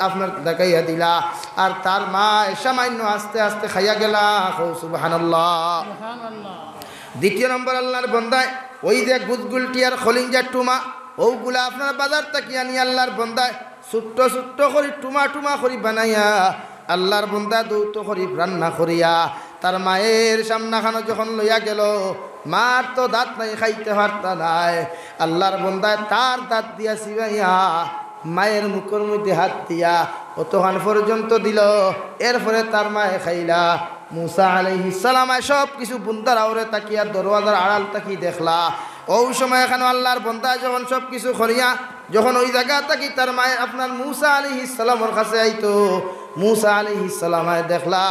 আপনার দেখাইয়া দিলা। আর তার মা সামান্য আস্তে আস্তে খাইয়া গেলা। সুবহানাল্লাহ। দ্বিতীয় নম্বর আল্লাহর বান্দায় ওই যে গুজগুলটি আর খলিঞ্জার টুমা ওগুলা আপনার বাজার থেকে আনি আল্লাহর বান্দায় ছোট্ট ছোট্ট করি টুমা টুমা করি বানাইয়া আল্লাহর বান্দা দৌত করি রান্না করিয়া তার মায়ের সামনাখানো যখন লইয়া গেল, মার তো দাঁত নাই, খাইতে পারতা নাই। আল্লাহর বান্দায় তার দাঁত দিয়া চিবাইয়া মায়ের মুখের মধ্যে হাত দিয়া অতখান পর্যন্ত দিল। এরপরে তার মায়ে খাইলা। মুসা আলাইহিস সালাম সব কিছু বুন্দার আওরে তাকিয়া দরওয়াজার আড়াল তাকি দেখলা। ওই সময় এখানে আল্লাহর বান্দা যখন সব কিছু করিয়া যখন ওই জায়গা থাকি তার মায়ের আপনার মুসা আলাইহিস সালামের কাছে আইতো, মুসা আলাইহিস সালাম দেখলা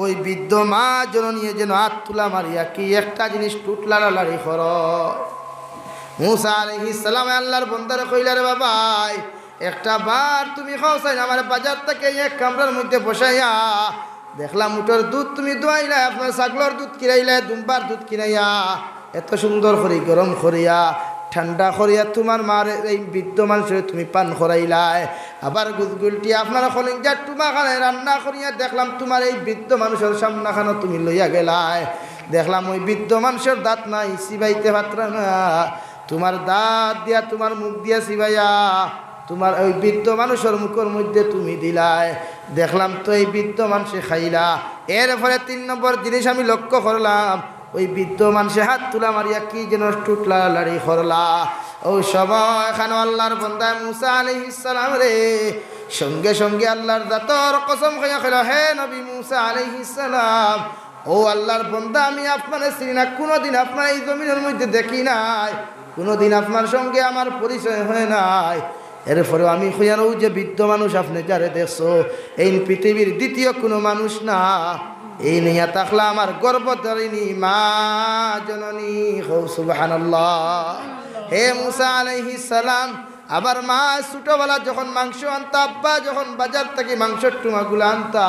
ওই বৃদ্ধ মা জননীয় যেন হাত তুলা মারিয়া কি একটা জিনিস টুটলাড়ালাড়ি কর। মুসা আলাইহিস সালাম আল্লাহর বান্দারে কইলা, রে বাবাই একটা বার তুমি খাও চাই আমার বাজার থেকে এক কামরার মধ্যে বসাইয়া দেখলাম উটোর দুধ তুমি দোয়াইলা, আপনার ছাগলের দুধ কিনাইলা, দুম্বার দুধ কিনাইয়া এত সুন্দর করে গরম করিয়া ঠান্ডা করিয়া তোমার মার এই বৃদ্ধ মানুষের তুমি পান করাইলাই। আবার গুজগুলটি আপনার খলিঞ্জার টুমা খানে রান্না করিয়া দেখলাম তোমার এই বৃদ্ধ মানুষের সামনা খানো তুমি লইয়া গেলাই। দেখলাম ওই বৃদ্ধ মানুষের দাঁত নাই, চিবাইতে পাত্রা না, তোমার দাঁত দিয়া তোমার মুখ দিয়া চিবাইয়া তোমার ওই বৃদ্ধ মানুষের মুখের মধ্যে তুমি দিলাই। দেখলাম তো এই বৃদ্ধ মানুষে খাইলা। এরপরে 3 নম্বর জিনিস আমি লক্ষ্য করলাম, ওই বৃদ্ধ মানুষে হাত তুলা মারিয়া কি যেন টুটলা লাড়ি করলা। ওই সময় এখানে আল্লাহর বান্দা মুসা আলাইহিস সালাম রে সঙ্গে সঙ্গে আল্লাহর জাতর কসম খাইয়া কইল, হে নবী মুসা আলাইহিস সালাম, ও আল্লাহর বান্দা আমি আপনার চিনি না, কোনোদিন আপনার এই জমিনের মধ্যে দেখি নাই, কোনোদিন আপনার সঙ্গে আমার পরিচয় হয় নাই। এরপরেও আমি খুঁজানো যে বৃদ্ধ মানুষ আপনি যারে দেখছো এই পৃথিবীর দ্বিতীয় কোনো মানুষ না, এই নিয়া তাকলা আমার গর্ভধারিণী মা জননী। সুবহানাল্লাহ। হে মুসা আলাইহিস সালাম, আবার মা ছোটবেলা যখন মাংস আনতা, আব্বা যখন বাজার থেকে মাংসের টুমাগুলো আনতা,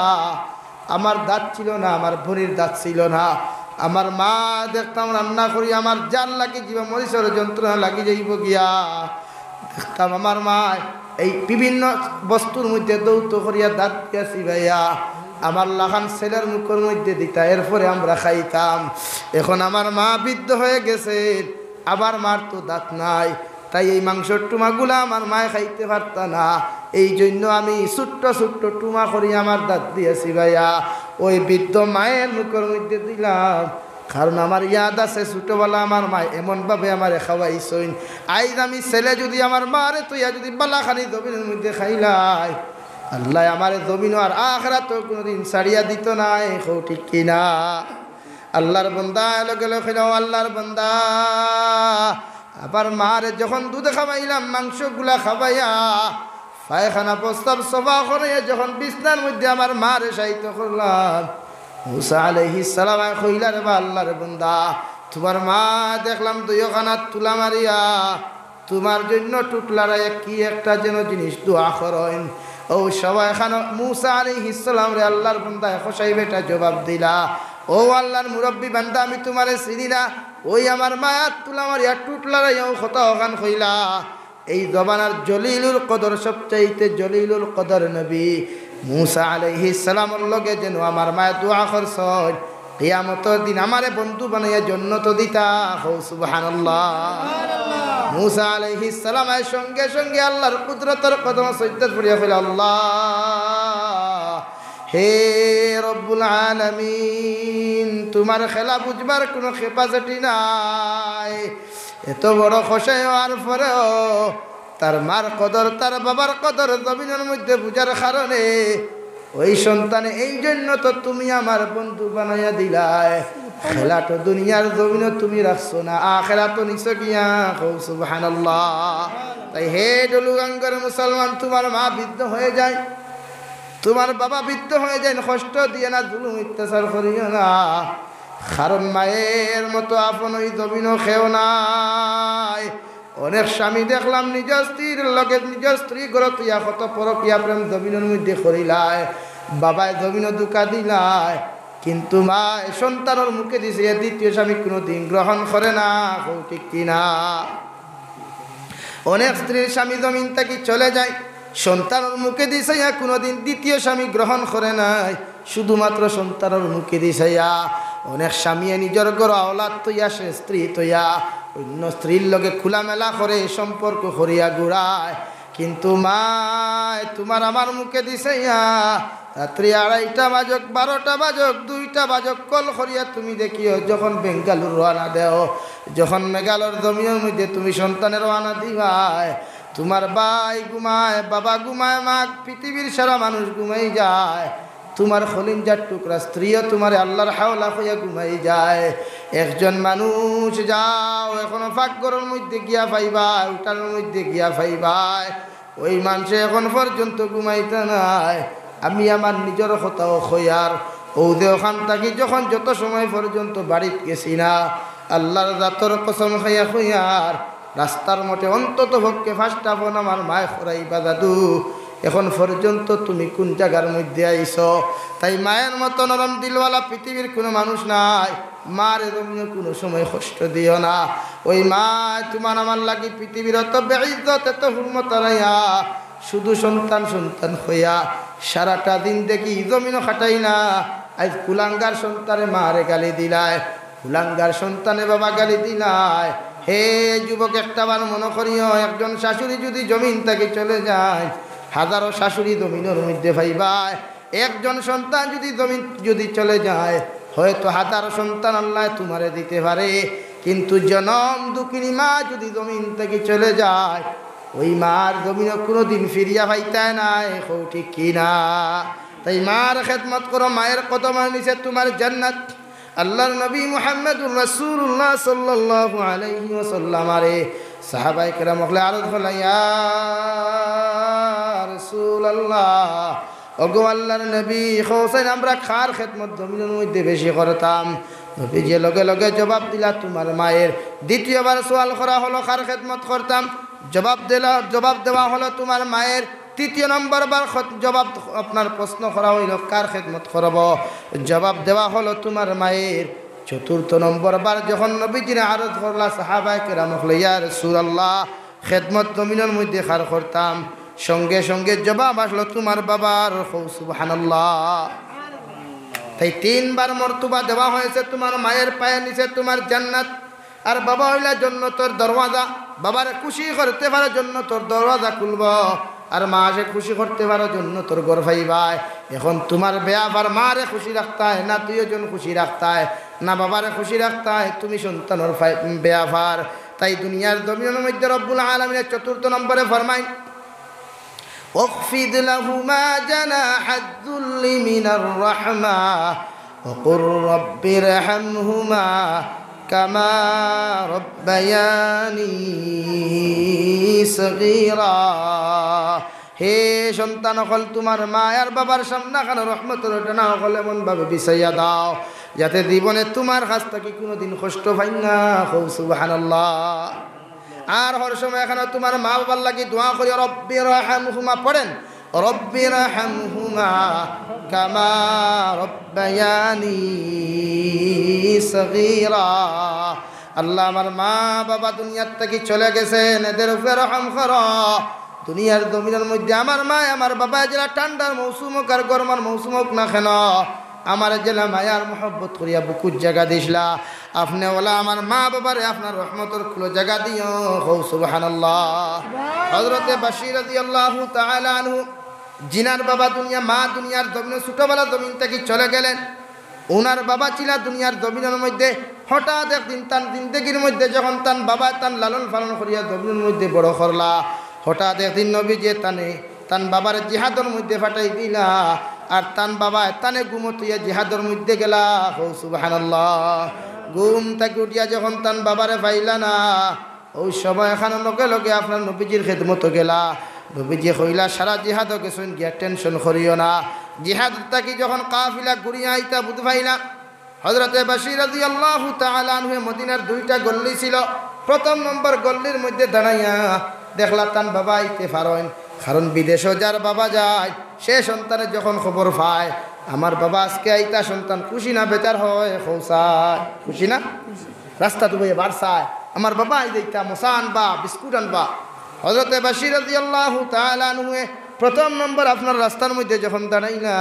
আমার দাঁত ছিল না, আমার ভরির দাঁত ছিল না। আমার মা দেখতাম রান্না করি আমার জাল লাগি যাইব, মরিচের যন্ত্রণা লাগি যাইব গিয়া। দেখতাম আমার মা এই বিভিন্ন বস্তুর মধ্যে দৌত করিয়া দাঁত দিয়া চিবাইয়া আমার লাখান ছেলের মুখের মধ্যে দিতা, এরপরে আমরা খাইতাম। এখন আমার মা বৃদ্ধ হয়ে গেছে, আবার মার তো দাঁত নাই, তাই এই মাংসের টুমাগুলা আমার মায় খাইতে পারত না। এই জন্য আমি ছোট্ট ছোট্ট টুমা করি আমার দাঁত দিয়েছি ভাইয়া ওই বৃদ্ধ মায়ের মুখের মধ্যে দিলাম। কারণ আমার ইয়াদ আছে ছোটবেলা আমার মা এমনভাবে আমার খাওয়াইছইন। আইজ আমি ছেলে যদি আমার মারে তুইয়া যদি বালাখানি জমিনের মধ্যে খাইলাই, আল্লাহ আমার জমিন আর আখরাত কোনোদিন ছাড়িয়া দিত নাই। ঠিক কিনা? আল্লাহর বান্দা লগে লগে আল্লাহর বান্দা আবার মারে যখন দুধ খাওয়াইলাম, মাংসগুলা খাওয়াইয়া পায়খানা প্রস্তাব সভা করে যখন বিছনার মধ্যে আমার মারে সাহিত্য করলাম, মুসা আলাইহিস সালাম কইলা, রে আল্লাহর বান্দা তোমার মা দেখলাম দুইখানা তুলা মারিয়া তোমার জন্য টুকলারায় কি একটা যেন জিনিস দোয়া করেন। ও সবাই খানা মুসা আলাইহিস সালাম রে আল্লাহর বান্দা খোসাই বেটা জবাব দিলা, ও আল্লাহর মুরব্বী বান্দা আমি তোমারে চিনি না, ওই আমার মায়ার তুলা মারিয়া টুটলারাইও কত ওখান কইলা। এই জবানার জলিলুল কদর সবচাইতে জলিলুল কদর নবী মুসা আলাইহিস সালামের লগে যেন আমার মায়া দোয়া করছন, কিয়ামতের দিন আমারে বন্ধু বানাইয়া জান্নাত দিতা। সুবহানাল্লাহ। মুসা আলাইহিস সালাম সঙ্গে সঙ্গে আল্লাহর কুদরতের কদম সজদা করিয়া কইল, আল্লাহ হে রব্বুল আলামিন, তোমার খেলা বুঝবার কোনো ক্যাপাসিটি নাই। এত বড় খোসাই হওয়ার পরেও তার মার কদর তার বাবার কদর জমিনের মধ্যে বুঝার কারণে ওই সন্তানে এই জন্য তো তুমি আমার বন্ধু বানাইয়া দিলাই। খেলা তো দুনিয়ার জমিন তুমি রাখছো না, আখেরা তো নিছো গিয়া, সুবহানাল্লাহ। তাই হে ডলুগাঙ্গের মুসলমান, তোমার মা বৃদ্ধ হয়ে যায়, তোমার বাবা বৃদ্ধ হয়ে যায়, কষ্ট দিয়ে না, জুলুম অত্যাচার করিও না, কারণ মায়ের মতো আপন ওই জমিনও খেও নাই। অনেক স্বামী দেখলাম নিজ স্ত্রীর লগে নিজ স্ত্রী গরতিয়া কত পরকিয়া প্রেম জমিনের মধ্যে করিলায়, বাবায় জমিনও দুকা দিলায়, কিন্তু মা সন্তানের মুখে দিছে দ্বিতীয় স্বামী কোনোদিন গ্রহণ করে না, ঠিক কিনা? অনেক স্ত্রীর স্বামী জমিন থেকে চলে যায়, সন্তানের মুখে দিছে কোনোদিন দ্বিতীয় স্বামী গ্রহণ করে নাই, শুধুমাত্র সন্তানের মুখে দিছে। অনেক স্বামী নিজের ঘর আওলাদ তৈয়া, সে স্ত্রী তৈয়া অন্য স্ত্রীর লগে খোলামেলা করে সম্পর্ক করিয়া ঘুরায়, কিন্তু মা তোমার আমার মুখে দিছে রাত্রি 2:30টা বাজক, 12টা বাজক, 2টা বাজক কল করিয়া তুমি দেখিও, যখন বেঙ্গালুর রওনা দেও, যখন মেঘালয়ের জমিনের মধ্যে তুমি সন্তানের রওনা দিবাই, তোমার ভাই ঘুমায়, বাবা ঘুমায়, মা, পৃথিবীর সারা মানুষ ঘুমাই যায়, তোমার খলিঞ্জার টুকরা স্ত্রীও তোমার আল্লাহর হাওলা হইয়া ঘুমাই যায়। একজন মানুষ যাও এখনো ফাঁকঘরের মধ্যে গিয়া পাইবাই, উঠানের মধ্যে গিয়া পাইবাই, ওই মানুষে এখন পর্যন্ত ঘুমাইতে নাই। আমি আমার নিজের কথাও খয়ার ও দেওখান থাকি যখন যত সময় পর্যন্ত বাড়িতে গেছি না, আল্লাহর জাতর কসম খাইয়া খয়ার রাস্তার মধ্যে অন্তত পক্ষে 5টা ফোন আমার মায় খরাইবা, দাদু এখন পর্যন্ত তুমি কোন জায়গার মধ্যে আইছ? তাই মায়ের মতো নরম দিলওয়ালা পৃথিবীর কোনো মানুষ নাই, মার এরকম কোনো সময় কষ্ট দিও না। ওই মা তোমার আমার লাগি পৃথিবীর অত বেইজ্জত এত হুরমত রাইয়া, শুধু সন্তান সন্তান হইয়া সারাটা দিন দেখি জমিনও খাটাই না। আজ কুলাঙ্গার সন্তানে মারে গালি দিলায়, কুলাঙ্গার সন্তানে বাবা গালি দিলায়। হে যুবক, একটাবার মনে করিও, একজন শাশুড়ি যদি জমিন থেকে চলে যায়, হাজারো শাশুড়ি জমিনের মধ্যে পাইবায়। একজন সন্তান যদি জমিন যদি চলে যায়, হয়তো হাজারো সন্তান আল্লাহ তোমারে দিতে পারে, কিন্তু জনম দুঃখিনী মা যদি জমিন থেকে চলে যায়, ওই মার জমিনে কোনোদিন ফিরিয়া পাইতায় নাই, ঠিক কিনা? তাই মার খেদমত করো, মায়ের কদমের নিচে তোমার জান্নাত। আল্লাহর নবী মুহাম্মদুর রাসূলুল্লাহ সাল্লাল্লাহু আলাইহি ওয়াসাল্লাম আরে সাহাবায়ে কেরাম বলে আরজ হলো, ইয়া রাসূলুল্লাহ, ওগো আল্লাহর নবী, হোসেন আমরা খার খেদমত জমিনের মধ্যে বেশি করতাম। নবী যে লগে লগে জবাব দিলা তোমার মায়ের। দ্বিতীয়বার সওয়াল করা হলো খার খেদমত করতাম, জবাব দেওয়া হলো তোমার মায়ের। তৃতীয় নম্বর বার জবাব আপনার প্রশ্ন করা হইল কার খেদমত করব, জবাব দেওয়া হলো তোমার মায়ের। চতুর্থ নম্বর বার যখন নবীজির আরজ করলা সাহাবায়ে কেরাম বলে, ইয়া রাসূলুল্লাহ, খেদমত জমিনের মধ্যে খার করতাম, সঙ্গে সঙ্গে জবাব আসলো তোমার বাবার। সুবহানাল্লাহ। তাই 3বার মর্তবা দেওয়া হয়েছে তোমার মায়ের পায়ের নিচে তোমার জান্নাত। আর বাবা হইলা জান্নাতের দরওয়াজা, বাবার খুশি করতে পারার জন্য তোর দরওয়াজা খুলব, আর মাকে খুশি করতে পারার জন্য তোর ঘর পাইবাই। এখন তোমার বেয়াবার মারে খুশি রাখতায় না, তুই জন খুশি রাখতায় না, বাবারে খুশি রাখতায়, তুমি সন্তানের বেয়াবার। তাই দুনিয়ার জমিনের মধ্যে রব্বুল আলামিন 4th নম্বরে ফরমায়, واخفض لهما جناح الذل من الرحمة وقل رب ارحمهما كما ربياني صغيرا। হে সন্তান হল তোমার মা আর বাবার সামনে খান রহমতের ডানা হল এমন ভাবে বিছাইয়া দাও যাতে জীবনে তোমার কাছ থেকে কোনোদিন কষ্ট পাই না। সুবহানাল্লাহ। আর হর সময় এখানে তোমার মা বাবার লাগি দোয়া করি, রব্বির রাহমহুমা পড়েন, রব্বির রাহমহুমা কামা রব্বায়ানি সগীরা। আল্লাহ, আমার মা বাবা দুনিয়ার থেকে চলে গেছেন, এদের উপরে রহম করো। দুনিয়ার জমিনের মধ্যে আমার মা আমার বাবা যারা ঠান্ডার মৌসুম হোক আর গরমের মৌসুম হোক না কেন, আমার জেলা মায়ার মোহব্বত করিয়া বুকুর জায়গা দিসলা। আপনি ওলা আমার মা বাবারে আপনার রহমতের খুলো জায়গা দিও। সুবহানাল্লাহ। হযরতে বাশীর রাদিয়াল্লাহু তাআলা আনহু, জিনার বাবা দুনিয়া মা দুনিয়ার জমিনে ছোটবেলা জমিন থেকে চলে গেলেন। ওনার বাবা ছিল দুনিয়ার জমিনের মধ্যে। হঠাৎ একদিন তার জিন্দগির মধ্যে যখন তার বাবা তার লালন পালন করিয়া জমিনের মধ্যে বড় করলা, হঠাৎ একদিন নবী যে তান বাবার জিহাদের মধ্যে ফাটাই দিলা। আর তান বাবা তানে ঘুমোতিয়া জিহাদের মধ্যে গেলা হো সুবহানাল্লাহ ঘুম থেকে উঠিয়া যখন তান বাবারে পাইলা না ওই সময় এখানে লগে লগে আপনার নবীজির খেদমত গেলা নবীজি কইলা সারা জিহাদ গেছেন গিয়া টেনশন করিও না জিহাদ থাকি যখন কাফিলা ঘুরিয়া আইতা বুঝ পাইলা হযরতে বাশীর রাদিয়াল্লাহু তাআলা আনহু মদিনার দুইটা গল্লি ছিল প্রথম নম্বর গল্লির মধ্যে দাঁড়াইয়া দেখলা তান বাবা আইতে পারেন কারণ বিদেশে যার বাবা যায় সে সন্তানের যখন খবর পায় আমার বাবা আজকে আইতা সন্তান খুশি না বেচার হয় খৌসায় খুশি না রাস্তা ডুবে বারসায় আমার বাবা আই দিতা মশা আনবা বিস্কুট আনবা হযরতে বাশীর রাদিয়াল্লাহু তাআলা আনহু প্রথম নম্বর আপনার রাস্তার মধ্যে যখন দাঁড়াইলা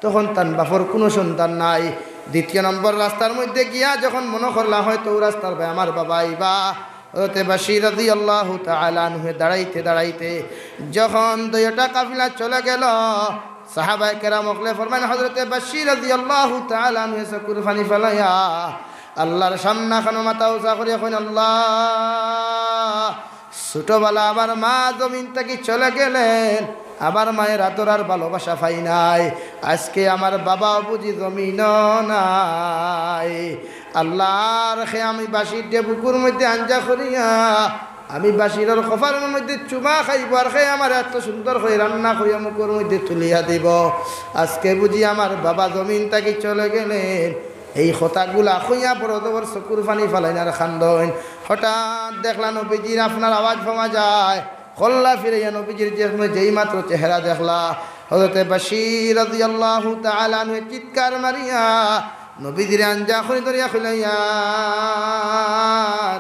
তখন তান বাপর কোনো সন্তান নাই দ্বিতীয় নম্বর রাস্তার মধ্যে গিয়া যখন মনে করলা হয়তো ও রাস্তার ভাই আমার বাবা আইবা হযরতে বাশীর রাদিয়াল্লাহু তাআলা আনহু দাঁড়াইতে দাঁড়াইতে যখন দুইটা কাফিলা চলে গেল সাহাবায়ে কেরাম ওকলে ফরমান হযরতে বাশীর রাদিয়াল্লাহু তাআলা আনহু চকুর পানি ফেলাইয়া আল্লাহর সামনে খানো মাথা উঁচা করে কইন আল্লাহ ছোটবেলা আমার মা জমিন থেকে চলে গেলেন আমার মায়ের আদর আর ভালোবাসা পাই নাই আজকে আমার বাবা বুঝি জমিন নাই আল্লাহর খে আমি বাসির বুকুর মধ্যে আঞ্জা করিয়া আমি বাসিরের কপালের মধ্যে চুমা খাইব আর খে আমার এত সুন্দর করে রান্না করিয়া মুখের মধ্যে তুলিয়া দিব আজকে বুঝি আমার বাবা জমিন থেকে চলে গেলেন এই কথাগুলা খুঁয়া বড় বড় চকুর পানি ফেলাইন আর খান্দন হঠাৎ দেখলা নবীজির আপনার আওয়াজ পাওয়া যায় কল্লা ফিরাইয়া নবীজির যেই মাত্র চেহারা দেখলা হযরতে বাশীর রাদিয়াল্লাহু তাআলা আনহু চিৎকার মারিয়া নবীজির আঞ্জা করে ধরিয়া কইলা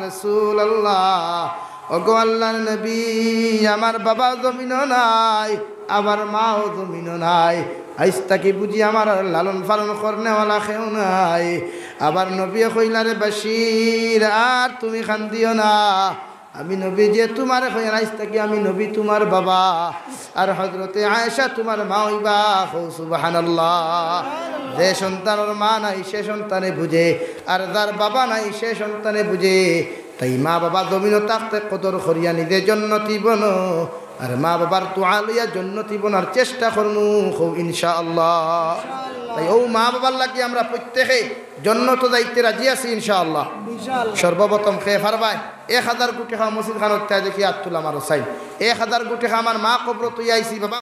রাসূলুল্লাহ ওগো আল্লাহর নবী আমার বাবা জমিনও নাই আমার মাও জমিনও নাই আইস তাকে বুঝি আমার লালন পালন করনেওয়ালা কেউ নাই আবার নবী কইলা রে বাশীর আর তুমি কান্দিও না আমি নবী যে তোমার কইয়া আইস তাকে আমি নবী তোমার বাবা আর হযরতে আয়েশা তোমার মা হইবা সুবহানাল্লাহ যে সন্তানের মা নাই সে সন্তানে বুঝে আর যার বাবা নাই সে সন্তানে বুঝে তাই মা বাবা জমিনও থাকতে কদর করিয়া নিজের জন্নতি বনো আর মা বাবার দোয়া লইয়া জন্নতি বনার চেষ্টা করমু ইনশাআল্লাহ তাই ও মা বাবার লাগি আমরা প্রত্যেকে জন্নত যাইতে রাজি আছি ইনশাআল্লাহ সর্বপ্রথম খেয়ে ফারবাই 1000 কোটি টাকা মসজিদ খানত দেখি আত্তুল আমার চাই 1000 কোটি টাকা আমার মা কবর তুই আইছি বাবা